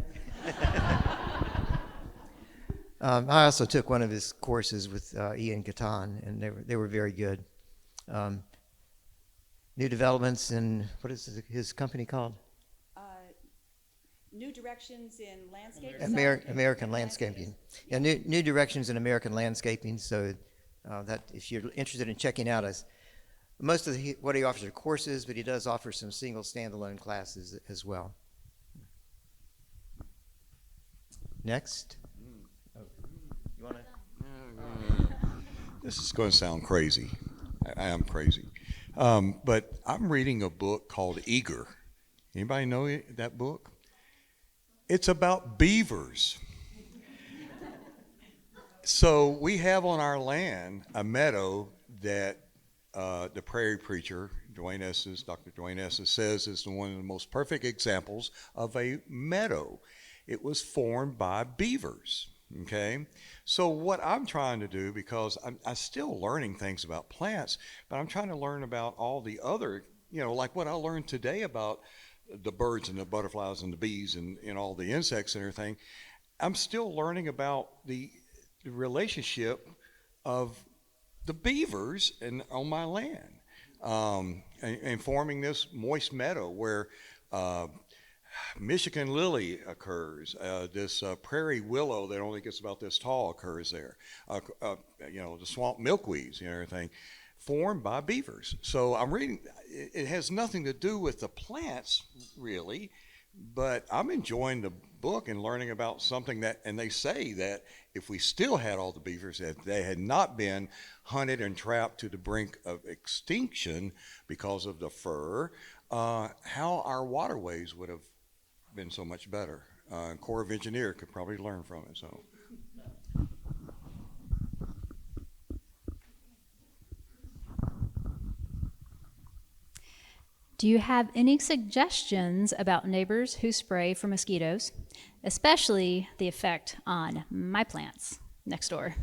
I also took one of his courses with Ian Gatan, and they were very good. New developments in, what is his company called?
New Directions in Landscape?
American Landscaping. Yeah, new Directions in American Landscaping, so that if you're interested in checking out most of what he offers are courses, but he does offer some single standalone classes as well. Next. You want to?
This is going to sound crazy. I am crazy. But I'm reading a book called Eager. Anybody know that book? It's about beavers. So we have on our land a meadow that the prairie preacher Dr. Joanna says, is one of the most perfect examples of a meadow. It was formed by beavers, okay? So what I'm trying to do, because I'm still learning things about plants, but I'm trying to learn about all the other, like what I learned today about the birds and the butterflies and the bees and all the insects and everything. I'm still learning about the relationship of the beavers on my land, and forming this moist meadow where Michigan lily occurs. This prairie willow that only gets about this tall occurs there. The swamp milkweeds and everything, formed by beavers. So I'm reading. It has nothing to do with the plants really, but I'm enjoying the book and learning about something that. And they say that if we still had all the beavers, that they had not been hunted and trapped to the brink of extinction because of the fur, how our waterways would have been so much better. Corps of Engineer could probably learn from it. So.
Do you have any suggestions about neighbors who spray for mosquitoes, especially the effect on my plants next door?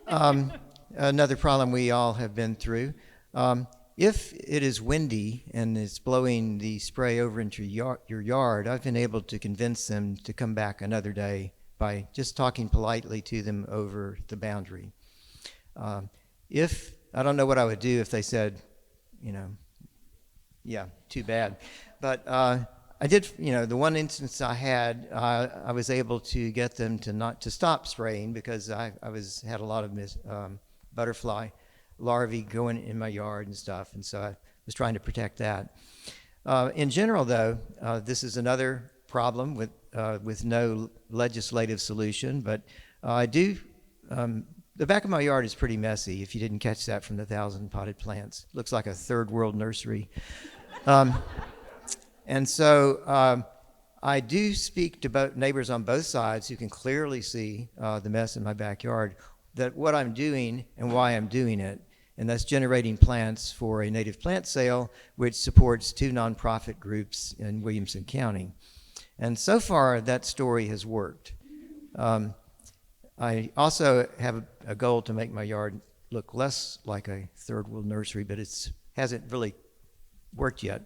Another problem we all have been through. If it is windy and it's blowing the spray over into your yard, I've been able to convince them to come back another day by just talking politely to them over the boundary. If I don't know what I would do if they said, yeah, too bad. But I did, the one instance I had, I was able to get them to stop spraying because I had a lot of butterfly larvae going in my yard and stuff, and so I was trying to protect that. In general, though, this is another problem with no legislative solution, but I do. The back of my yard is pretty messy, if you didn't catch that from the 1,000 potted plants. Looks like a third world nursery. And so I do speak to neighbors on both sides who can clearly see the mess in my backyard, that what I'm doing and why I'm doing it, and that's generating plants for a native plant sale, which supports 2 nonprofit groups in Williamson County. And so far, that story has worked. I also have a goal to make my yard look less like a third world nursery, but it hasn't really worked yet.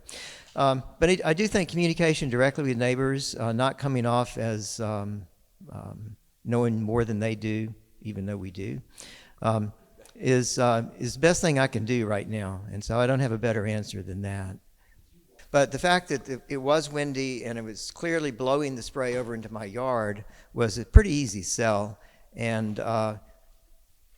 But I do think communication directly with neighbors, not coming off as knowing more than they do, even though we do, is the best thing I can do right now. And so I don't have a better answer than that. But the fact that it was windy and it was clearly blowing the spray over into my yard was a pretty easy sell. And I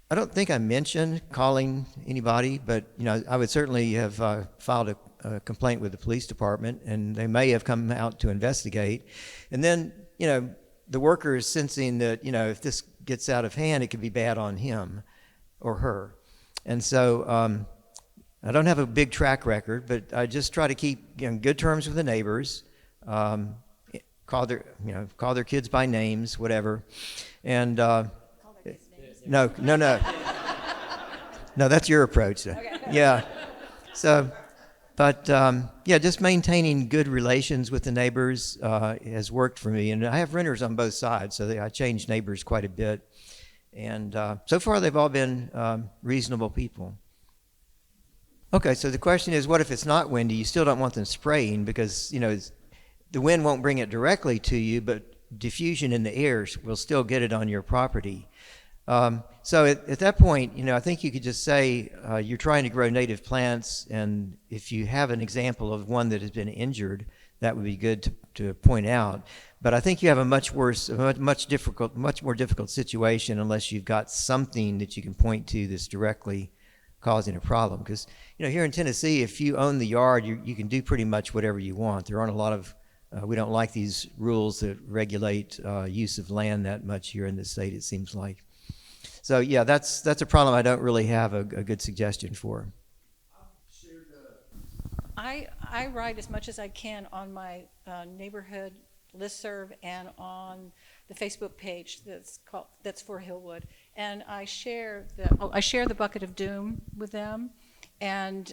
don't think I mentioned calling anybody, but I would certainly have filed a complaint with the police department, and they may have come out to investigate. And then the worker is sensing that if this gets out of hand, it could be bad on him or her. And so I don't have a big track record, but I just try to keep good terms with the neighbors. Call their kids by names, whatever. And no, that's your approach. Okay. Yeah. So, but just maintaining good relations with the neighbors has worked for me. And I have renters on both sides, so I change neighbors quite a bit. And so far, they've all been reasonable people. Okay, so the question is, what if it's not windy? You still don't want them spraying because the wind won't bring it directly to you, but diffusion in the air will still get it on your property. So at that point, I think you could just say you're trying to grow native plants, and if you have an example of one that has been injured, that would be good to point out. But I think you have a much more difficult situation unless you've got something that you can point to that's directly causing a problem. Because here in Tennessee, if you own the yard, you can do pretty much whatever you want. There aren't a lot of we don't like these rules that regulate use of land that much here in the state, it seems like. So yeah, that's a problem I don't really have a good suggestion for.
I write as much as I can on my neighborhood listserv and on the Facebook page that's for Hillwood. And I share the bucket of doom with them. And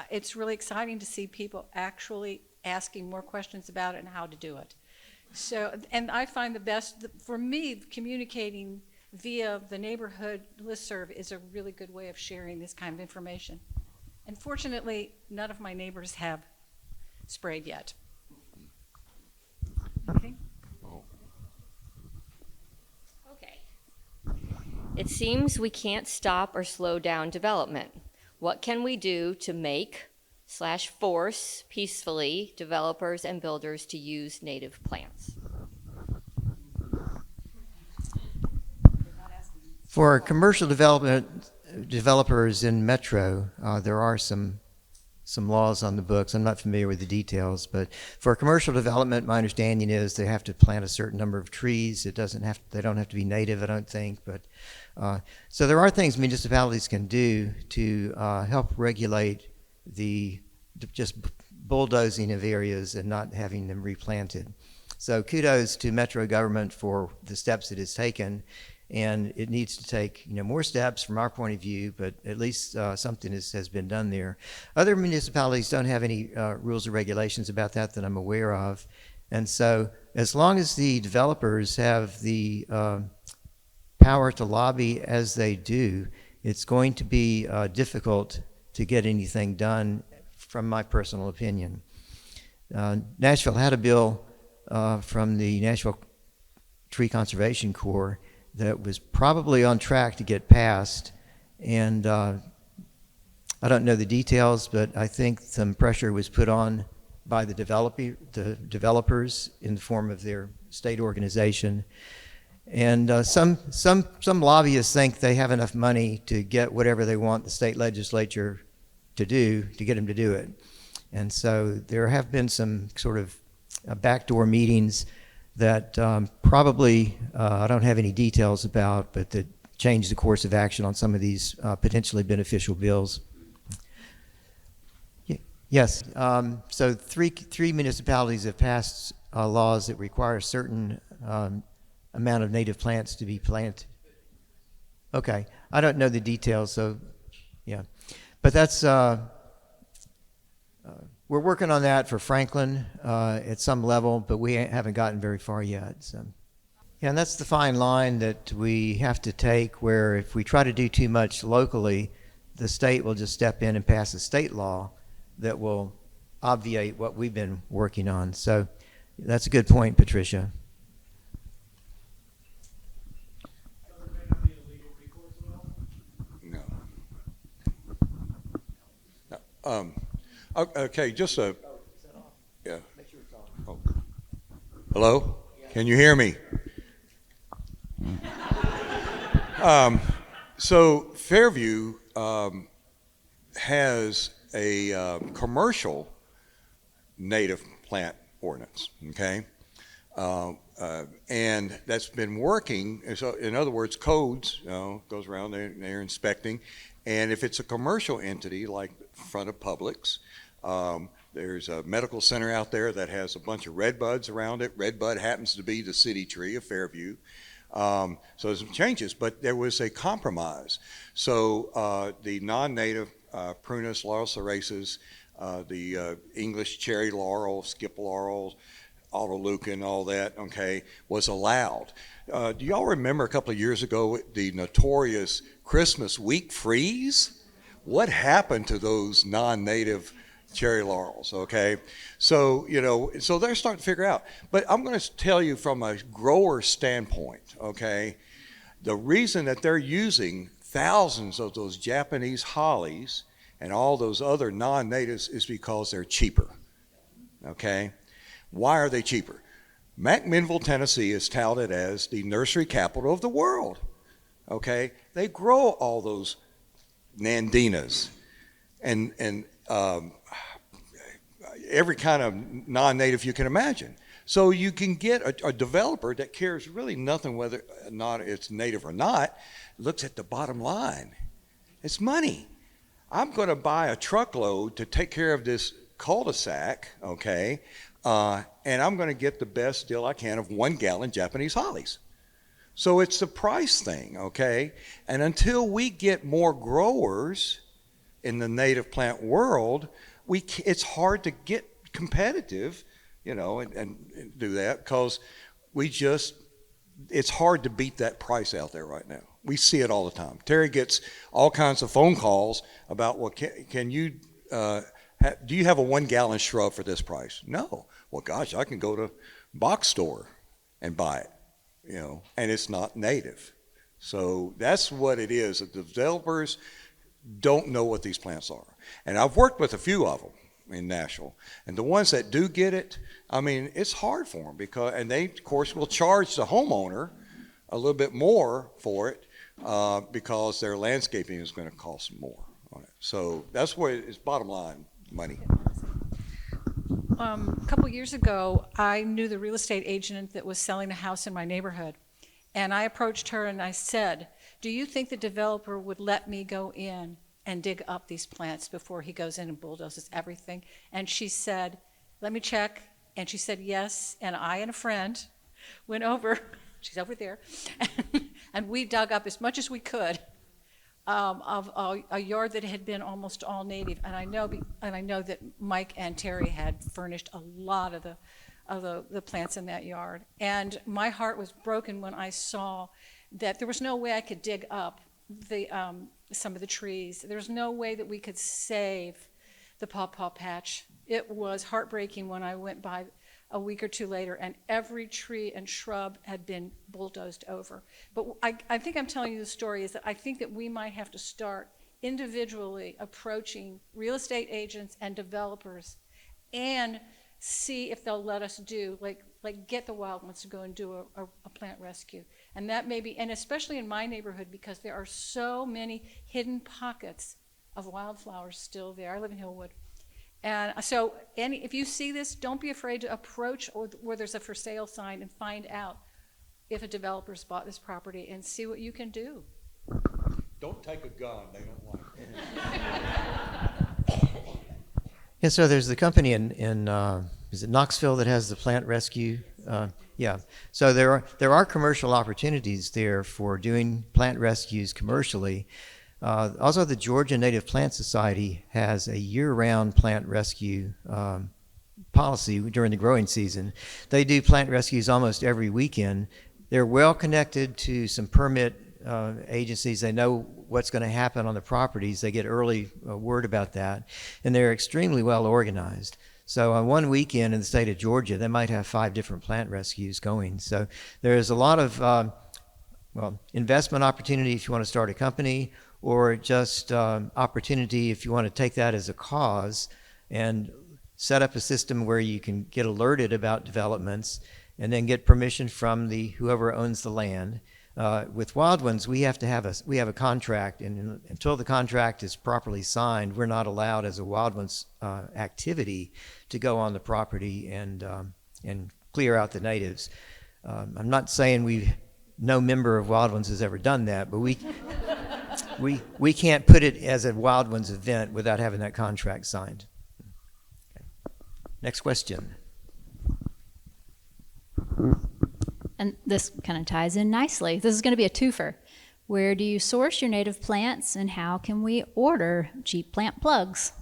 it's really exciting to see people actually asking more questions about it and how to do it. So, and I find the best, for me, communicating via the neighborhood listserv is a really good way of sharing this kind of information. And fortunately, none of my neighbors have sprayed yet. Anything?
Okay. It seems we can't stop or slow down development. What can we do to make/force peacefully developers and builders to use native plants?
For commercial developers in Metro, there are some laws on the books. I'm not familiar with the details, but for commercial development, my understanding is they have to plant a certain number of trees. They don't have to be native, I don't think. But so there are things municipalities can do to help regulate just bulldozing of areas and not having them replanted. So kudos to Metro government for the steps it has taken. And it needs to take more steps from our point of view, but at least something has been done there. Other municipalities don't have any rules or regulations about that I'm aware of. And so as long as the developers have the power to lobby as they do, it's going to be difficult to get anything done, from my personal opinion. Nashville had a bill from the Nashville Tree Conservation Corps that was probably on track to get passed, and I don't know the details, but I think some pressure was put on by the developers in the form of their state organization, and some lobbyists think they have enough money to get whatever they want the state legislature to do, to get them to do it. And so there have been some sort of backdoor meetings that probably I don't have any details about, but that change the course of action on some of these potentially beneficial bills. Yes, so three municipalities have passed laws that require a certain amount of native plants to be planted. Okay, I don't know the details, so yeah. But that's, we're working on that for Franklin at some level, but we haven't gotten very far yet. So. Yeah, and that's the fine line that we have to take, where if we try to do too much locally, the state will just step in and pass a state law that will obviate what we've been working on. So that's a good point, Patricia.
Okay, just a, yeah. Oh. Hello? Can you hear me? So Fairview has a commercial native plant ordinance, okay? And that's been working. So in other words, codes, goes around there, they're inspecting. And if it's a commercial entity like front of Publix, there's a medical center out there that has a bunch of red buds around it. Red bud happens to be the city tree of Fairview. So there's some changes, but there was a compromise. So the non-native Prunus, Laurel cerasus, the English cherry laurel, skip laurel, autolucan, all that, okay, was allowed. Do y'all remember a couple of years ago the notorious Christmas week freeze? What happened to those non-native cherry laurels, okay? So, so they're starting to figure out. But I'm going to tell you from a grower standpoint, okay, the reason that they're using thousands of those Japanese hollies and all those other non-natives is because they're cheaper, okay? Why are they cheaper? McMinnville, Tennessee is touted as the nursery capital of the world, okay? They grow all those nandinas and every kind of non-native you can imagine. So you can get a developer that cares really nothing whether or not it's native or not, looks at the bottom line. It's money. I'm going to buy a truckload to take care of this cul-de-sac, okay? and I'm going to get the best deal I can of 1 gallon Japanese hollies. So it's the price thing, okay? And until we get more growers in the native plant world, it's hard to get competitive, you know, and do that, because it's hard to beat that price out there right now. We see it all the time. Terry gets all kinds of phone calls about, well, can you, do you have a 1 gallon shrub for this price? No. Well, gosh, I can go to box store and buy it, you know, and it's not native. So that's what it is. The developers don't know what these plants are. And I've worked with a few of them in Nashville, and the ones that do get it, I mean, it's hard for them and they, of course, will charge the homeowner a little bit more for it because their landscaping is going to cost more on it. So that's where it's bottom line money.
A couple years ago, I knew the real estate agent that was selling a house in my neighborhood, and I approached her and I said, do you think the developer would let me go in and dig up these plants before he goes in and bulldozes everything? And she said, let me check. And she said yes, and I and a friend went over, she's over there, and we dug up as much as we could of a yard that had been almost all native. And I know that Mike and Terry had furnished a lot of the plants in that yard. And my heart was broken when I saw that there was no way I could dig up some of the trees. There's no way that we could save the pawpaw patch. It was heartbreaking when I went by a week or two later and every tree and shrub had been bulldozed over. But I think I'm telling you the story is that I think that we might have to start individually approaching real estate agents and developers and see if they'll let us do, like get the wild ones to go and do a plant rescue. And that may be, and especially in my neighborhood, because there are so many hidden pockets of wildflowers still there. I live in Hillwood. And so if you see this, don't be afraid to approach where there's a for sale sign and find out if a developer's bought this property and see what you can do.
Don't take a gun, they don't like it.
Yeah, so there's the company in is it Knoxville that has the plant rescue? Yeah. So there are commercial opportunities there for doing plant rescues commercially. Also, the Georgia Native Plant Society has a year-round plant rescue policy during the growing season. They do plant rescues almost every weekend. They're well connected to some permit agencies. They know what's going to happen on the properties. They get early word about that, and they're extremely well organized. So on one weekend in the state of Georgia, they might have 5 different plant rescues going. So there's a lot of investment opportunity if you want to start a company, or just opportunity if you want to take that as a cause and set up a system where you can get alerted about developments and then get permission from whoever owns the land. With wild ones, we have a contract, and until the contract is properly signed, we're not allowed as a wild ones activity to go on the property and clear out the natives. I'm not saying no member of Wild Ones has ever done that, but we can't put it as a Wild Ones event without having that contract signed. Okay. Next question.
And this kind of ties in nicely. This is going to be a twofer. Where do you source your native plants, and how can we order cheap plant plugs?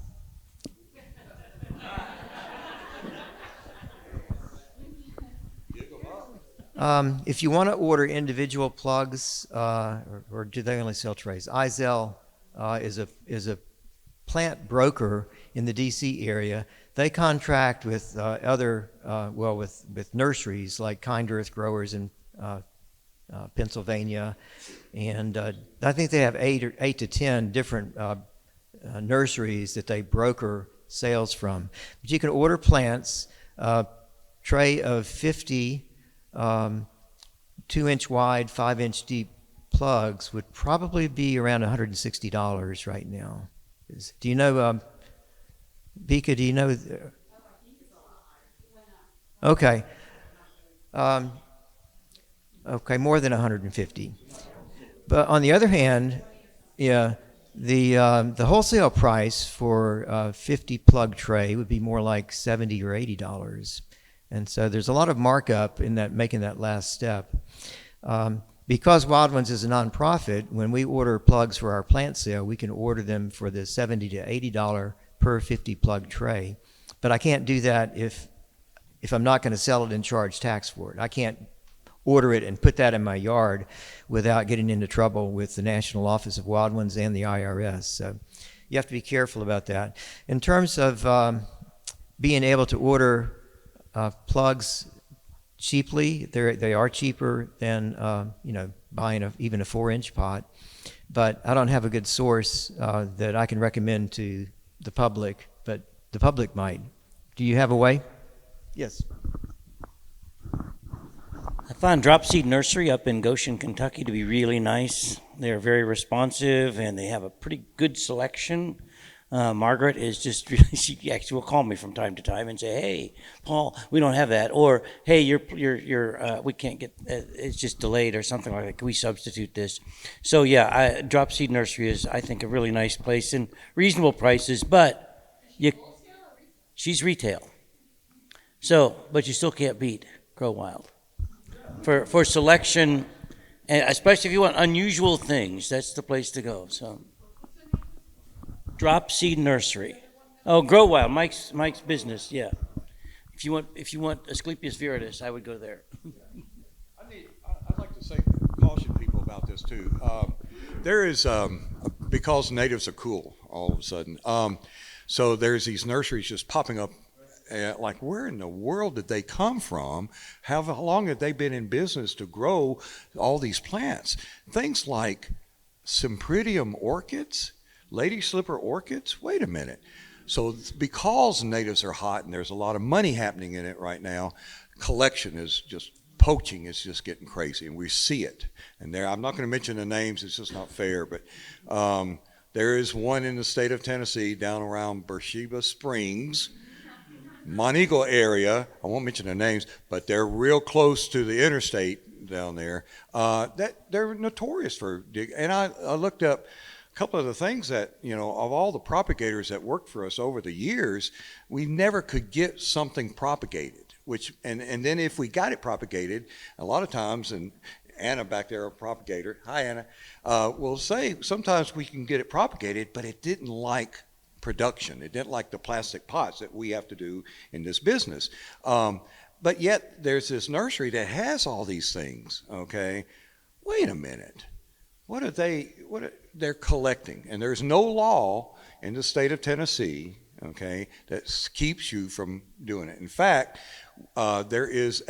If you want to order individual plugs, or do they only sell trays? Izell is a plant broker in the D.C. area. They contract with with nurseries like Kind Earth Growers in Pennsylvania, and I think they have 8 to 10 different nurseries that they broker sales from. But you can order plants, tray of 50 2-inch wide, 5-inch deep plugs would probably be around $160 right now. Do you know, Bieke, do you know? Okay. Okay, more than 150. But on the other hand, yeah, the wholesale price for a 50 plug tray would be more like $70 or $80. And so there's a lot of markup in that, making that last step. Because Wild Ones is a nonprofit, when we order plugs for our plant sale, we can order them for the $70 to $80 per 50 plug tray. But I can't do that if I'm not going to sell it and charge tax for it. I can't order it and put that in my yard without getting into trouble with the National Office of Wild Ones and the IRS. So you have to be careful about that. In terms of being able to order plugs cheaply, they are cheaper than buying even a 4-inch pot. But I don't have a good source that I can recommend to the public, but the public might. Do you have a way? Yes.
I found Drop Seed Nursery up in Goshen, Kentucky to be really nice. They're very responsive and they have a pretty good selection. Margaret is just really, she actually will call me from time to time and say, hey, Paul, we don't have that. Or, hey, we can't get, it's just delayed or something like that. Can we substitute this? So yeah, Drop Seed Nursery is, I think, a really nice place and reasonable prices, but she's retail. So, but you still can't beat Grow Wild. For selection, and especially if you want unusual things, that's the place to go. So, Drop Seed Nursery. Oh, Grow Wild, Mike's business. Yeah. If you want Asclepias viridis, I would go there.
I'd like to say, caution people about this too. There is because natives are cool all of a sudden. So there's these nurseries just popping up. Like, where in the world did they come from? How long have they been in business to grow all these plants? Things like Sympridium orchids, lady slipper orchids. Wait a minute. So because natives are hot and there's a lot of money happening in it right now, poaching is just getting crazy, and we see it. And I'm not going to mention the names, it's just not fair, but there is one in the state of Tennessee down around Beersheba Springs, Monika area. I won't mention the names, but they're real close to the interstate down there. That they're notorious for dig. And I looked up a couple of the things that, of all the propagators that worked for us over the years, we never could get something propagated. And then if we got it propagated, a lot of times, and Anna back there, a propagator, hi Anna, will say sometimes we can get it propagated, but it didn't like production. It didn't like the plastic pots that we have to do in this business. But yet there's this nursery that has all these things, okay? Wait a minute. They're collecting, and there's no law in the state of Tennessee, okay, that keeps you from doing it. In fact, there is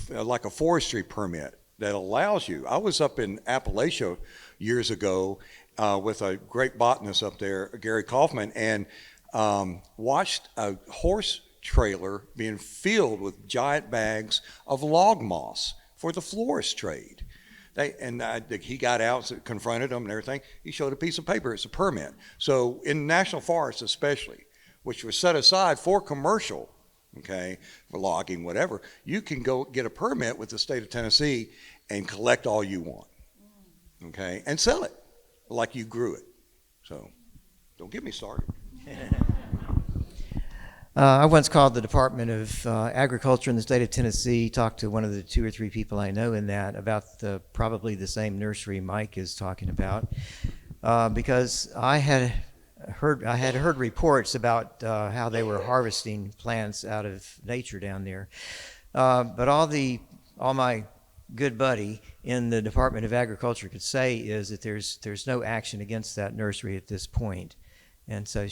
like a forestry permit that allows you. I was up in Appalachia years ago with a great botanist up there, Gary Kaufman, and watched a horse trailer being filled with giant bags of log moss for the florist trade. He got out, confronted them and everything. He showed a piece of paper. It's a permit. So in national forests especially, which was set aside for commercial, okay, for logging, whatever, you can go get a permit with the state of Tennessee and collect all you want, okay, and sell it like you grew it. So don't get me started.
I once called the Department of Agriculture in the state of Tennessee, talked to one of the 2 or 3 people I know in that about probably the same nursery Mike is talking about, because I had heard reports about how they were harvesting plants out of nature down there. But all my good buddy in the Department of Agriculture could say is that there's no action against that nursery at this point. And so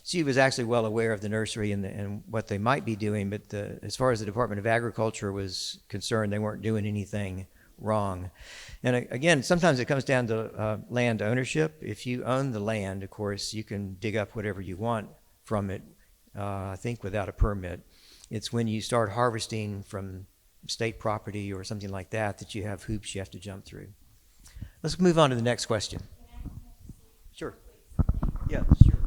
she was actually well aware of the nursery and what they might be doing, but as far as the Department of Agriculture was concerned, they weren't doing anything wrong. And again, sometimes it comes down to land ownership. If you own the land, of course, you can dig up whatever you want from it, I think without a permit. It's when you start harvesting from state property or something like that you have hoops you have to jump through. Let's move on to the next question. Sure. Yeah, sure.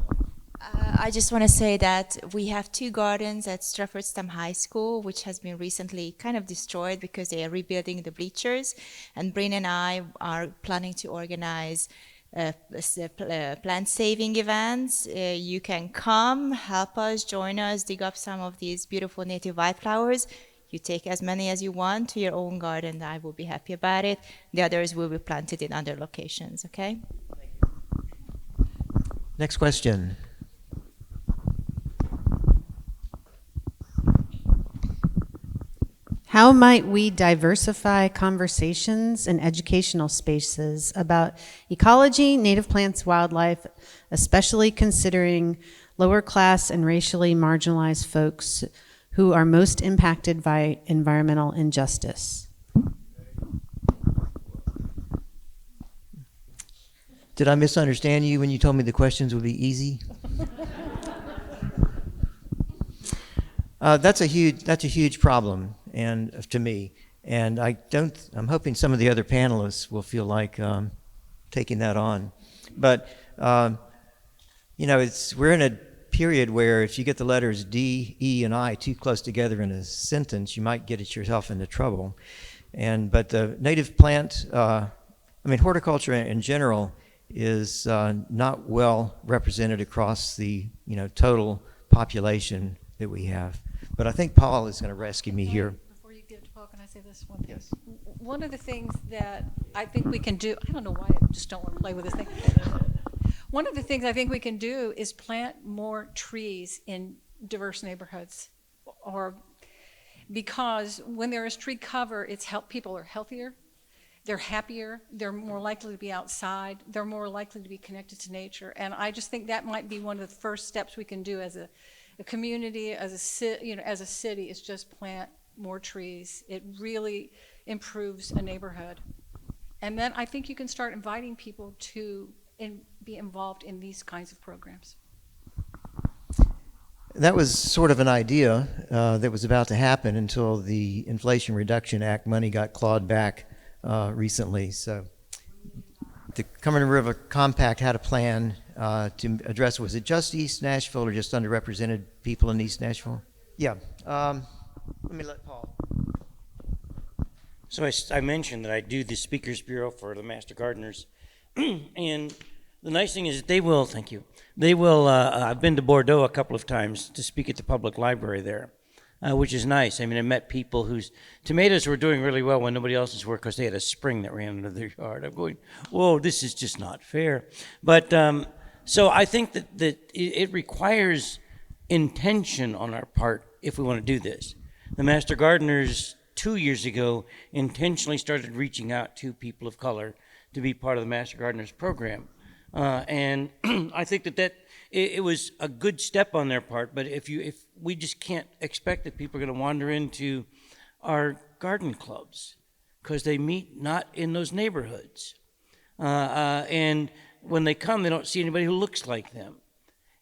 I just want to say that we have 2 gardens at Stratfordstam High School, which has been recently kind of destroyed because they are rebuilding the bleachers. And Bryn and I are planning to organize plant saving events. You can come, help us, join us, dig up some of these beautiful native wildflowers. You take as many as you want to your own garden. I will be happy about it. The others will be planted in other locations, okay?
Next question.
How might we diversify conversations and educational spaces about ecology, native plants, wildlife, especially considering lower class and racially marginalized folks who are most impacted by environmental injustice?
Did I misunderstand you when you told me the questions would be easy? That's a huge problem, and to me, and I'm hoping some of the other panelists will feel like taking that on. But we're in a period where if you get the letters D, E, and I too close together in a sentence, you might get yourself into trouble. But the native plant, horticulture in general is not well represented across the total population that we have. But I think Paul is going to rescue me here.
Before you give to Paul, can I say this one thing? Yes. One of the things that I think we can do, I don't know why I just don't want to play with this thing. One of the things I think we can do is plant more trees in diverse neighborhoods, because when there is tree cover, people are healthier, they're happier, they're more likely to be outside, they're more likely to be connected to nature, and I just think that might be one of the first steps we can do as a community, as a city, is just plant more trees. It really improves a neighborhood, and then I think you can start inviting people to be involved in these kinds of programs.
That was sort of an idea that was about to happen until the Inflation Reduction Act money got clawed back recently. So the Cumberland River Compact had a plan to address, was it just East Nashville or just underrepresented people in East Nashville? Yeah. Let me let Paul.
So I mentioned that I do the Speakers Bureau for the Master Gardeners. And the nice thing is that they will, thank you, I've been to Bordeaux a couple of times to speak at the public library there, which is nice. I met people whose tomatoes were doing really well when nobody else's were because they had a spring that ran into their yard. I'm going, whoa, this is just not fair. But so I think that it requires intention on our part if we want to do this. The Master Gardeners 2 years ago intentionally started reaching out to people of color to be part of the Master Gardeners program. And I think that it was a good step on their part, but if we just can't expect that people are going to wander into our garden clubs because they meet not in those neighborhoods. And when they come, they don't see anybody who looks like them.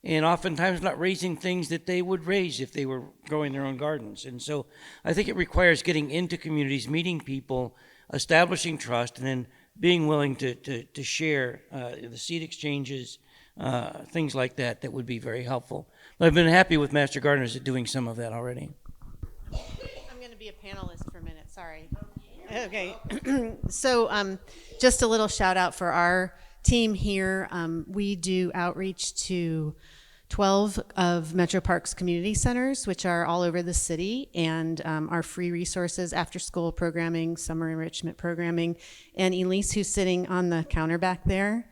And oftentimes not raising things that they would raise if they were growing their own gardens. And so I think it requires getting into communities, meeting people, establishing trust, and then being willing to share the seed exchanges, things like that would be very helpful. But I've been happy with Master Gardeners at doing some of that already.
I'm going to be a panelist for a minute, sorry. Okay, so just a little shout out for our team here. We do outreach to 12 of Metro Park's community centers, which are all over the city, and our free resources, after school programming, summer enrichment programming. And Elise, who's sitting on the counter back there,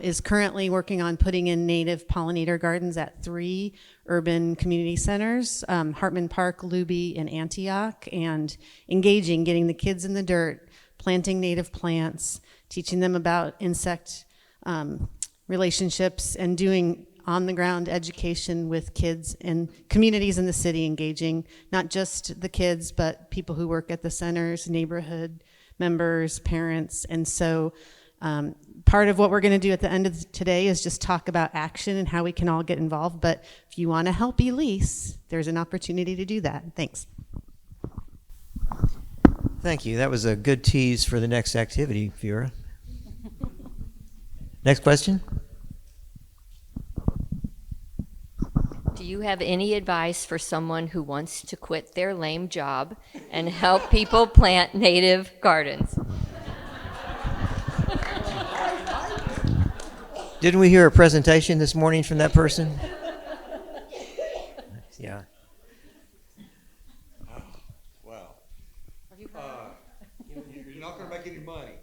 is currently working on putting in native pollinator gardens at 3 urban community centers, Hartman Park, Luby, and Antioch, and engaging, getting the kids in the dirt, planting native plants, teaching them about insect relationships, and doing on-the-ground education with kids and communities in the city, engaging not just the kids, but people who work at the centers, neighborhood members, parents. And so part of what we're going to do at the end of today is just talk about action and how we can all get involved. But if you want to help Elise, there's an opportunity to do that. Thanks.
Thank you. That was a good tease for the next activity, Vera. Next question.
Do you have any advice for someone who wants to quit their lame job and help people plant native gardens?
Didn't we hear a presentation this morning from that person? Yeah.
Wow. You're not going to make any money.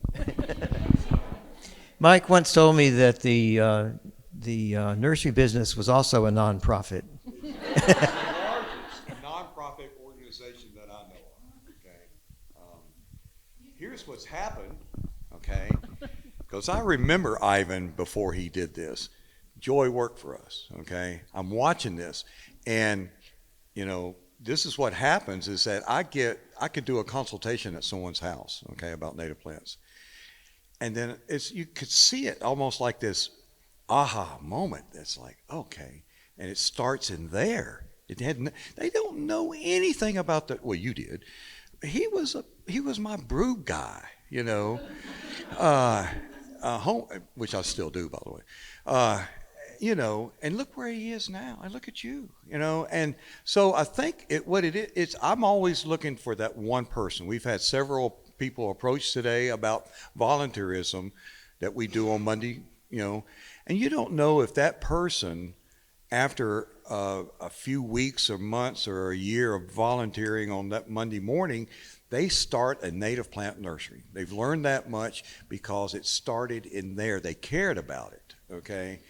Mike once told me that the nursery business was also a nonprofit.
The largest nonprofit organization that I know of. Okay. Here's what's happened. Okay. Because I remember Ivan before he did this. Joy worked for us. Okay. I'm watching this, and you know, this is what happens: is that I could do a consultation at someone's house. Okay, about native plants. And then you could see it almost like this aha moment. That's like, okay. And it starts in there. They don't know anything about well, you did. He was my brew guy, you know, which I still do, by the way. You know, and look where he is now. And look at you, you know. And so I think it's I'm always looking for that one person. We've had several people approach today about volunteerism that we do on Monday, you know, and you don't know if that person, after a few weeks or months or a year of volunteering on that Monday morning, they start a native plant nursery. They've learned that much because it started in there. They cared about it, okay?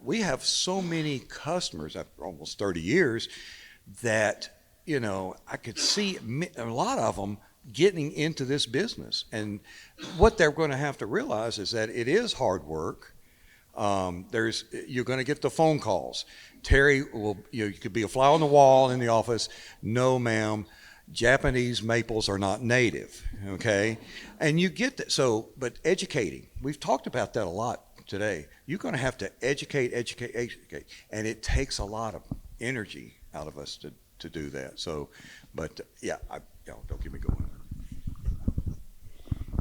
We have so many customers after almost 30 years that, you know, I could see a lot of them getting into this business. And what they're going to have to realize is that it is hard work. You're going to get the phone calls. Terry you could be a fly on the wall in the office. No, ma'am, Japanese maples are not native, okay? And you get that. So, but educating, we've talked about that a lot today. You're going to have to educate. And it takes a lot of energy out of us to do that. So, but yeah, don't get me going.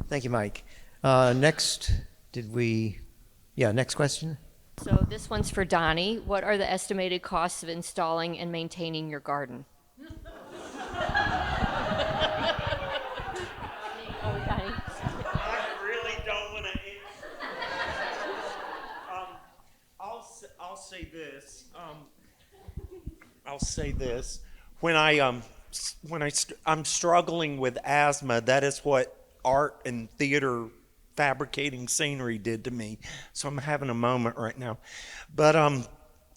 Thank you, Mike. Next question.
So this one's for Donnie. What are the estimated costs of installing and maintaining your garden?
I really don't want to answer. I'll say this. I'll say this. When I'm struggling with asthma, that is what art and theater fabricating scenery did to me. So I'm having a moment right now. But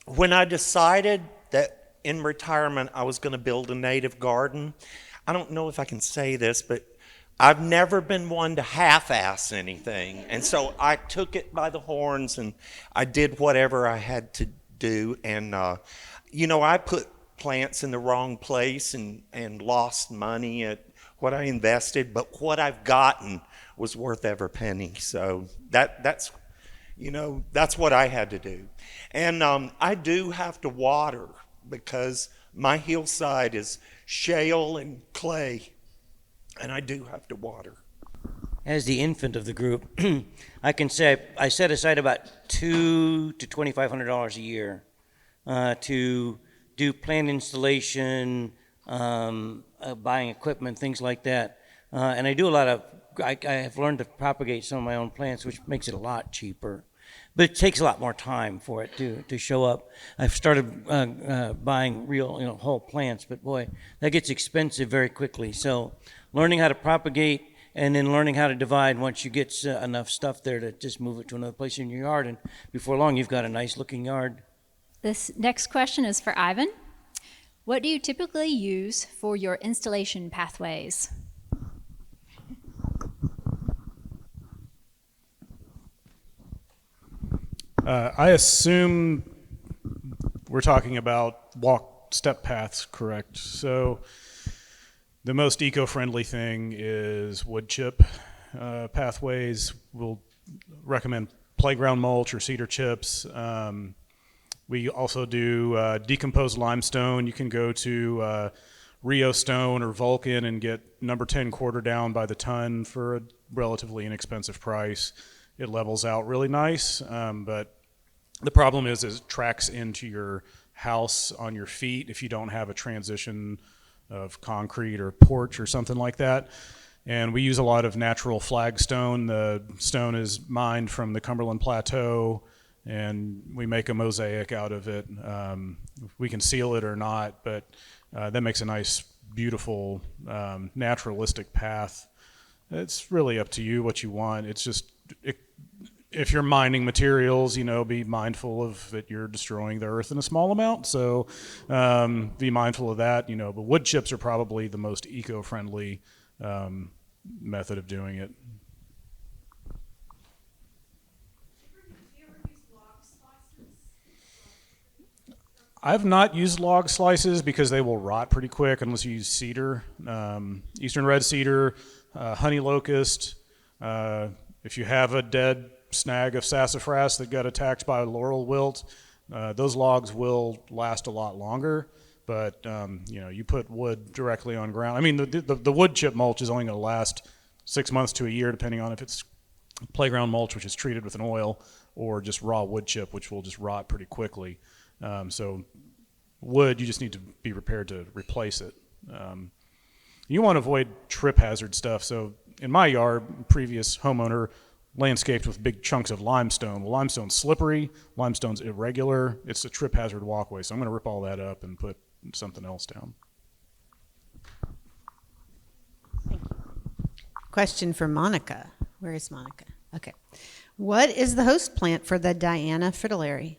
when I decided that in retirement I was going to build a native garden, I don't know if I can say this, but I've never been one to half-ass anything. And so I took it by the horns and I did whatever I had to do. And, you know, I put plants in the wrong place and lost money at what I invested, but what I've gotten was worth every penny. So that's what I had to do. And I do have to water because my hillside is shale and clay, and I do have to water.
As the infant of the group, I can say I set aside about $2,000 to $2,500 a year to do plant installation, buying equipment, things like that. And I do a lot of, I have learned to propagate some of my own plants, which makes it a lot cheaper. But it takes a lot more time for it to show up. I've started buying real, whole plants, but boy, that gets expensive very quickly. So learning how to propagate and then learning how to divide once you get enough stuff there to just move it to another place in your yard. And before long, you've got a nice looking yard.
This next question is for Ivan. What do you typically use for your installation pathways?
I assume we're talking about step paths, correct? So the most eco-friendly thing is wood chip pathways. We'll recommend playground mulch or cedar chips. We also do decomposed limestone. You can go to Rio Stone or Vulcan and get number 10 quarter down by the ton for a relatively inexpensive price. It levels out really nice, but the problem is it tracks into your house on your feet if you don't have a transition of concrete or porch or something like that. And we use a lot of natural flagstone. The stone is mined from the Cumberland Plateau, and we make a mosaic out of it. We can seal it or not, but that makes a nice, beautiful, naturalistic path. It's really up to you what you want. It's just, if you're mining materials, be mindful of that you're destroying the earth in a small amount. So be mindful of that. But wood chips are probably the most eco-friendly method of doing it. I've not used log slices because they will rot pretty quick unless you use cedar, eastern red cedar, honey locust. If you have a dead snag of sassafras that got attacked by laurel wilt, those logs will last a lot longer. But you put wood directly on ground. I mean, the wood chip mulch is only going to last 6 months to a year, depending on if it's playground mulch, which is treated with an oil, or just raw wood chip, which will just rot pretty quickly. So wood, you just need to be prepared to replace it. You want to avoid trip hazard stuff. So in my yard, previous homeowner landscaped with big chunks of limestone. Well, limestone's slippery, limestone's irregular, it's a trip hazard walkway. So I'm going to rip all that up and put something else down.
Thank you. Question for Monika. Where is Monika? Okay. What is the host plant for the Diana fritillary?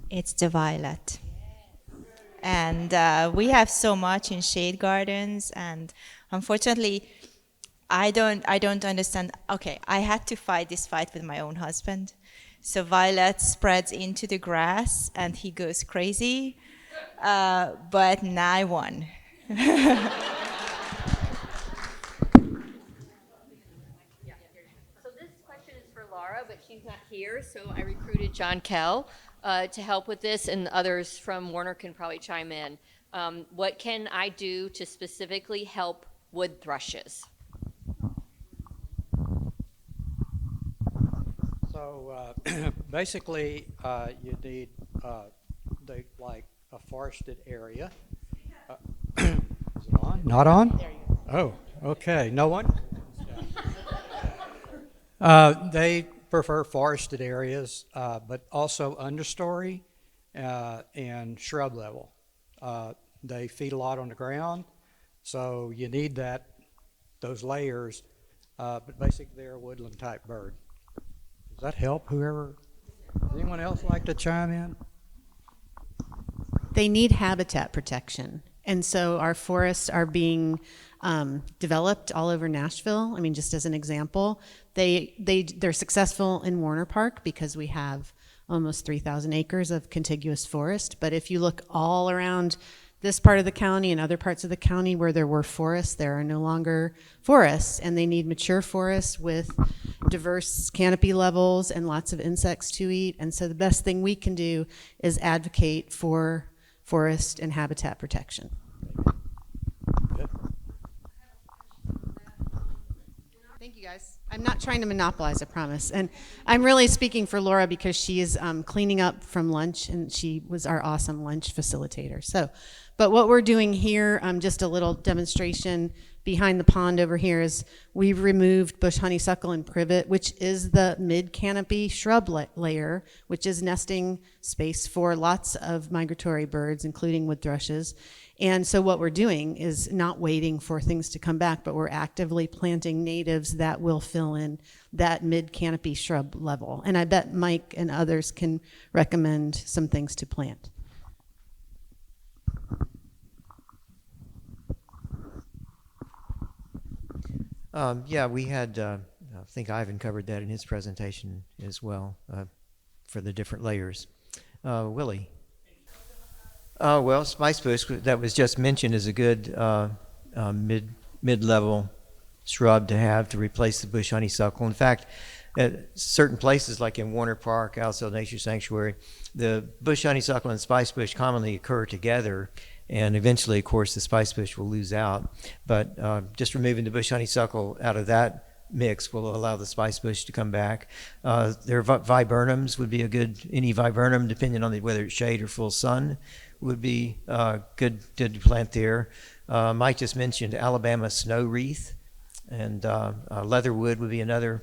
It's the violet. And we have so much in shade gardens, and unfortunately, I don't understand. Okay, I had to fight this fight with my own husband. So violet spreads into the grass, and he goes crazy. But now I won.
So this question is for Laura, but she's not here, so I recruited John Kell to help with this, and others from Warner can probably chime in. What can I do to specifically help wood thrushes?
So basically, you need like a forested area. Is it on? Not on?
There you go.
Oh, okay. No one? They prefer forested areas, but also understory and shrub level. They feed a lot on the ground, so you need those layers, but basically they're a woodland type bird. Does that help whoever? Does anyone else like to chime in?
They need habitat protection. And so our forests are being developed all over Nashville. I mean, just as an example, they're successful in Warner Park because we have almost 3,000 acres of contiguous forest. But if you look all around this part of the county and other parts of the county where there were forests, there are no longer forests, and they need mature forests with diverse canopy levels and lots of insects to eat. And so the best thing we can do is advocate for forest and habitat protection. Thank you, guys. I'm not trying to monopolize, I promise. And I'm really speaking for Laura because she is cleaning up from lunch, and she was our awesome lunch facilitator. So, but what we're doing here, just a little demonstration behind the pond over here, is we've removed bush honeysuckle and privet, which is the mid-canopy shrub layer, which is nesting space for lots of migratory birds, including wood thrushes. And so what we're doing is not waiting for things to come back, but we're actively planting natives that will fill in that mid-canopy shrub level. And I bet Mike and others can recommend some things to plant.
Yeah, we had, I think Ivan covered that in his presentation as well, for the different layers. Willie? Well, spice bush, that was just mentioned, is a good mid-level shrub to have to replace the bush honeysuckle. In fact, at certain places like in Warner Park, Alisdale Nature Sanctuary, the bush honeysuckle and spice bush commonly occur together, and eventually, of course, the spice bush will lose out. But just removing the bush honeysuckle out of that mix will allow the spice bush to come back. Their viburnums would be a good, any viburnum, depending on whether it's shade or full sun, would be good to plant there. Mike just mentioned Alabama snow wreath, and leatherwood would be another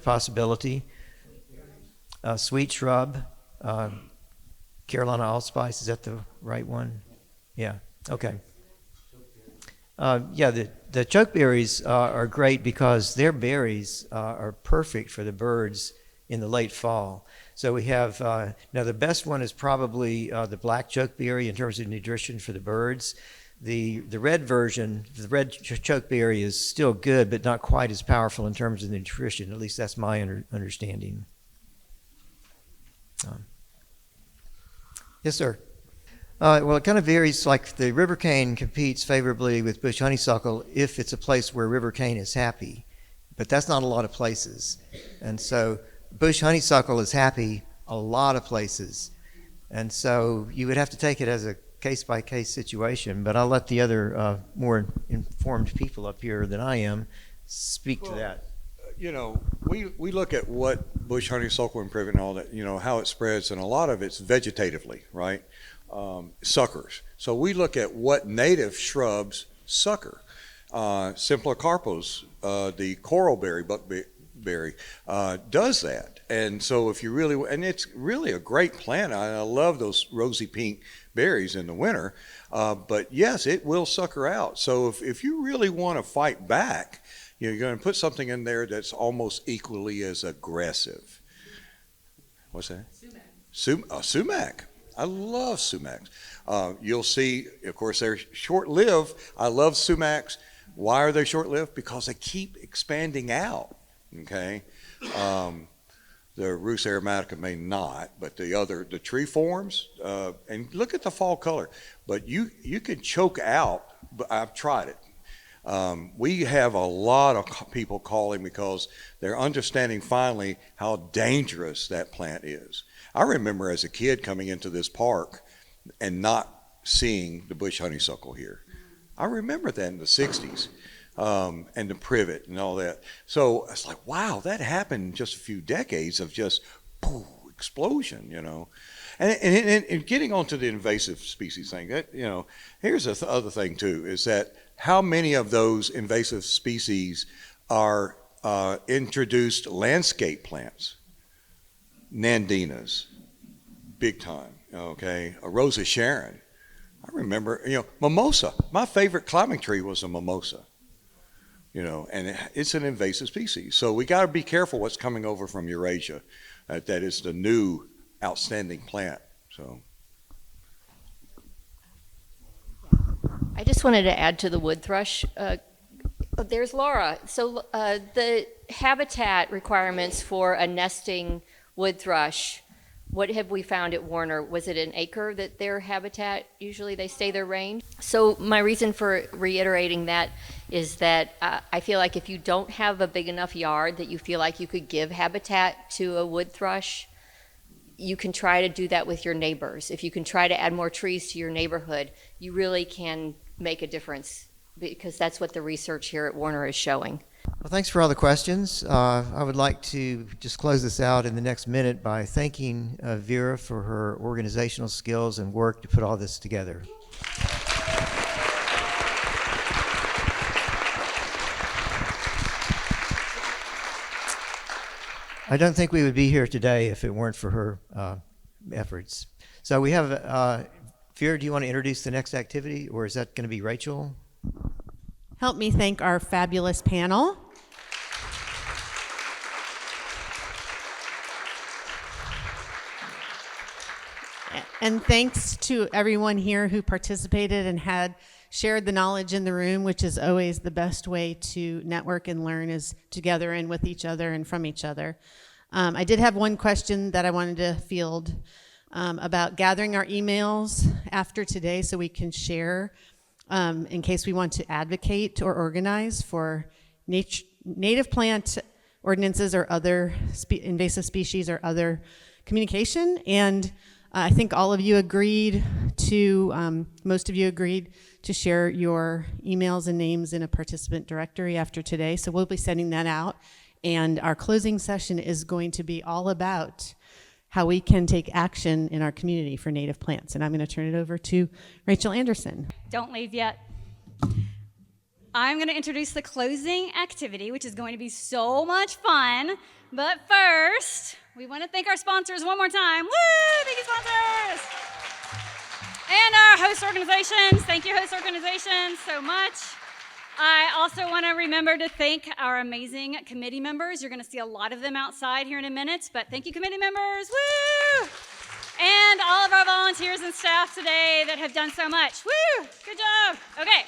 possibility. Sweet shrub, Carolina allspice, is that the right one? Yeah, okay. Yeah, the chokeberries are great because their berries are perfect for the birds in the late fall. So we have, now the best one is probably the black chokeberry in terms of nutrition for the birds. The red version, the red chokeberry is still good, but not quite as powerful in terms of nutrition. At least that's my understanding. Yes, sir. Well, it kind of varies. Like the river cane competes favorably with bush honeysuckle if it's a place where river cane is happy, but that's not a lot of places. And so bush honeysuckle is happy a lot of places. And so you would have to take it as a case-by-case situation, but I'll let the other more informed people up here than I am speak to that.
You know, we look at what bush honeysuckle and privet and all that, you know, how it spreads, and a lot of it's vegetatively, right? Suckers. So we look at what native shrubs sucker. Simpler carpos, the coralberry, buckberry, does that. And so if you really, and it's really a great plant. I love those rosy pink berries in the winter. But yes, it will sucker out. So if you really want to fight back, you're going to put something in there that's almost equally as aggressive. What's that? Sumac. I love sumacs. You'll see, of course, they're short-lived. I love sumacs. Why are they short-lived? Because they keep expanding out, okay? The Rus aromatica may not, but the tree forms, and look at the fall color. But you can choke out, but I've tried it. We have a lot of people calling because they're understanding finally how dangerous that plant is. I remember as a kid coming into this park and not seeing the bush honeysuckle here. I remember that in the 60s, and the privet and all that. So it's like, wow, that happened in just a few decades of just poof, explosion, you know. And getting onto the invasive species thing, that, you know, here's the other thing too, is that how many of those invasive species are introduced landscape plants? Nandinas, big time, okay? A Rosa Sharon. I remember, you know, mimosa. My favorite climbing tree was a mimosa, you know, and it's an invasive species. So we got to be careful what's coming over from Eurasia. That is the new outstanding plant, so.
I just wanted to add to the wood thrush. There's Laura. So the habitat requirements for a nesting wood thrush, what have we found at Warner? Was it an acre that their habitat, usually they stay their range? So my reason for reiterating that is that I feel like if you don't have a big enough yard that you feel like you could give habitat to a wood thrush, you can try to do that with your neighbors. If you can try to add more trees to your neighborhood, you really can make a difference, because that's what the research here at Warner is showing.
Well, thanks for all the questions. I would like to just close this out in the next minute by thanking Vera for her organizational skills and work to put all this together. I don't think we would be here today if it weren't for her efforts. So we have, Vera, do you want to introduce the next activity, or is that going to be Rachel?
Help me thank our fabulous panel. And thanks to everyone here who participated and had shared the knowledge in the room, which is always the best way to network and learn, is together and with each other and from each other. I did have one question that I wanted to field about gathering our emails after today so we can share in case we want to advocate or organize for native plant ordinances or other invasive species or other communication. And I think all of you agreed to, most of you agreed to share your emails and names in a participant directory after today. So we'll be sending that out. And our closing session is going to be all about how we can take action in our community for native plants. And I'm going to turn it over to Rachel Anderson.
Don't leave yet. I'm going to introduce the closing activity, which is going to be so much fun. But first, we want to thank our sponsors one more time. Woo! Thank you, sponsors! And our host organizations. Thank you, host organizations, so much. I also want to remember to thank our amazing committee members. You're going to see a lot of them outside here in a minute, but thank you, committee members. Woo! And all of our volunteers and staff today that have done so much. Woo! Good job. Okay.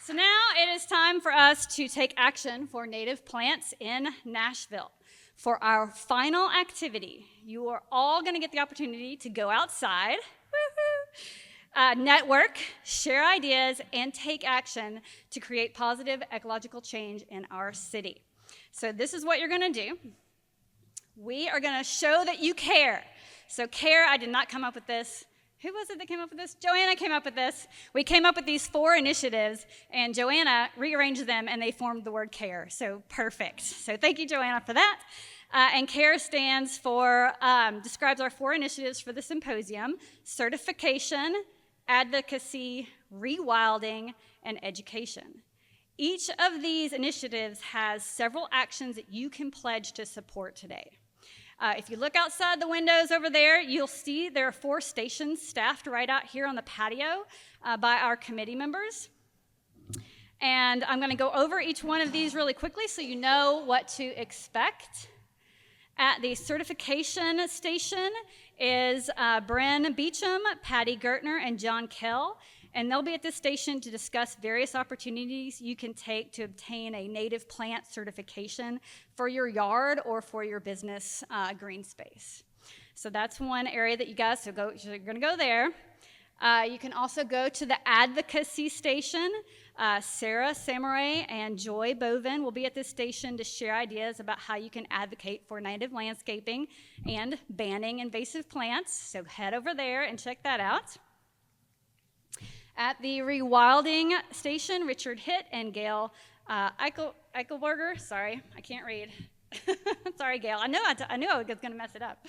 So now it is time for us to take action for native plants in Nashville. For our final activity, you are all going to get the opportunity to go outside, network, share ideas, and take action to create positive ecological change in our city. So this is what you're going to do. We are going to show that you care. So care, I did not come up with this. Who was it that came up with this? Joanna came up with this. We came up with these 4 initiatives, and Joanna rearranged them, and they formed the word CARE. So perfect. So thank you, Joanna, for that. And CARE stands for, describes our 4 initiatives for the symposium: certification, advocacy, rewilding, and education. Each of these initiatives has several actions that you can pledge to support today. If you look outside the windows over there, you'll see there are 4 stations staffed right out here on the patio by our committee members. And I'm going to go over each one of these really quickly so you know what to expect. At the certification station is Bryn Beecham, Patty Gertner, and John Kell. And they'll be at this station to discuss various opportunities you can take to obtain a native plant certification for your yard or for your business green space. So that's one area that you guys, so you're going to go there. You can also go to the advocacy station. Sarah Samurai and Joy Boven will be at this station to share ideas about how you can advocate for native landscaping and banning invasive plants. So head over there and check that out. At the rewilding station, Richard Hitt and Gail Eichelberger, sorry, I can't read. Sorry, Gail, I knew I was going to mess it up.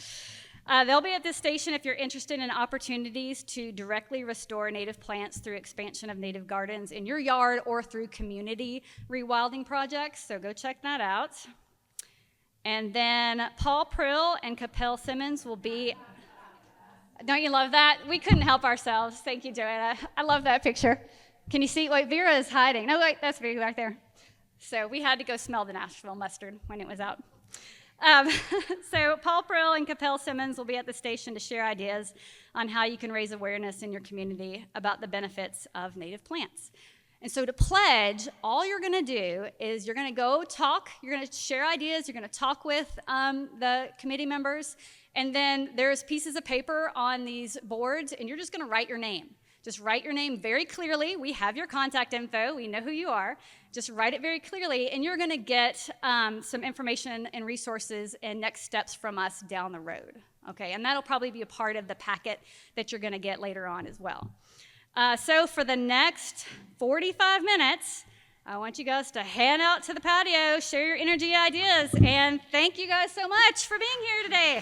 They'll be at this station if you're interested in opportunities to directly restore native plants through expansion of native gardens in your yard or through community rewilding projects, so go check that out. And then Paul Prill and Capel Simmons will be. Don't you love that? We couldn't help ourselves. Thank you, Joanna. I love that picture. Can you see? Wait, Vera is hiding. No, wait, that's Vera back there. So we had to go smell the Nashville mustard when it was out. So Paul Prill and Capel Simmons will be at the station to share ideas on how you can raise awareness in your community about the benefits of native plants. And so to pledge, all you're going to do is you're going to go talk, you're going to share ideas, you're going to talk with the committee members, and then there's pieces of paper on these boards, and you're just going to write your name. Just write your name very clearly. We have your contact info. We know who you are. Just write it very clearly, and you're going to get some information and resources and next steps from us down the road. Okay, and that'll probably be a part of the packet that you're going to get later on as well. So for the next 45 minutes, I want you guys to hand out to the patio, share your energy ideas, and thank you guys so much for being here today.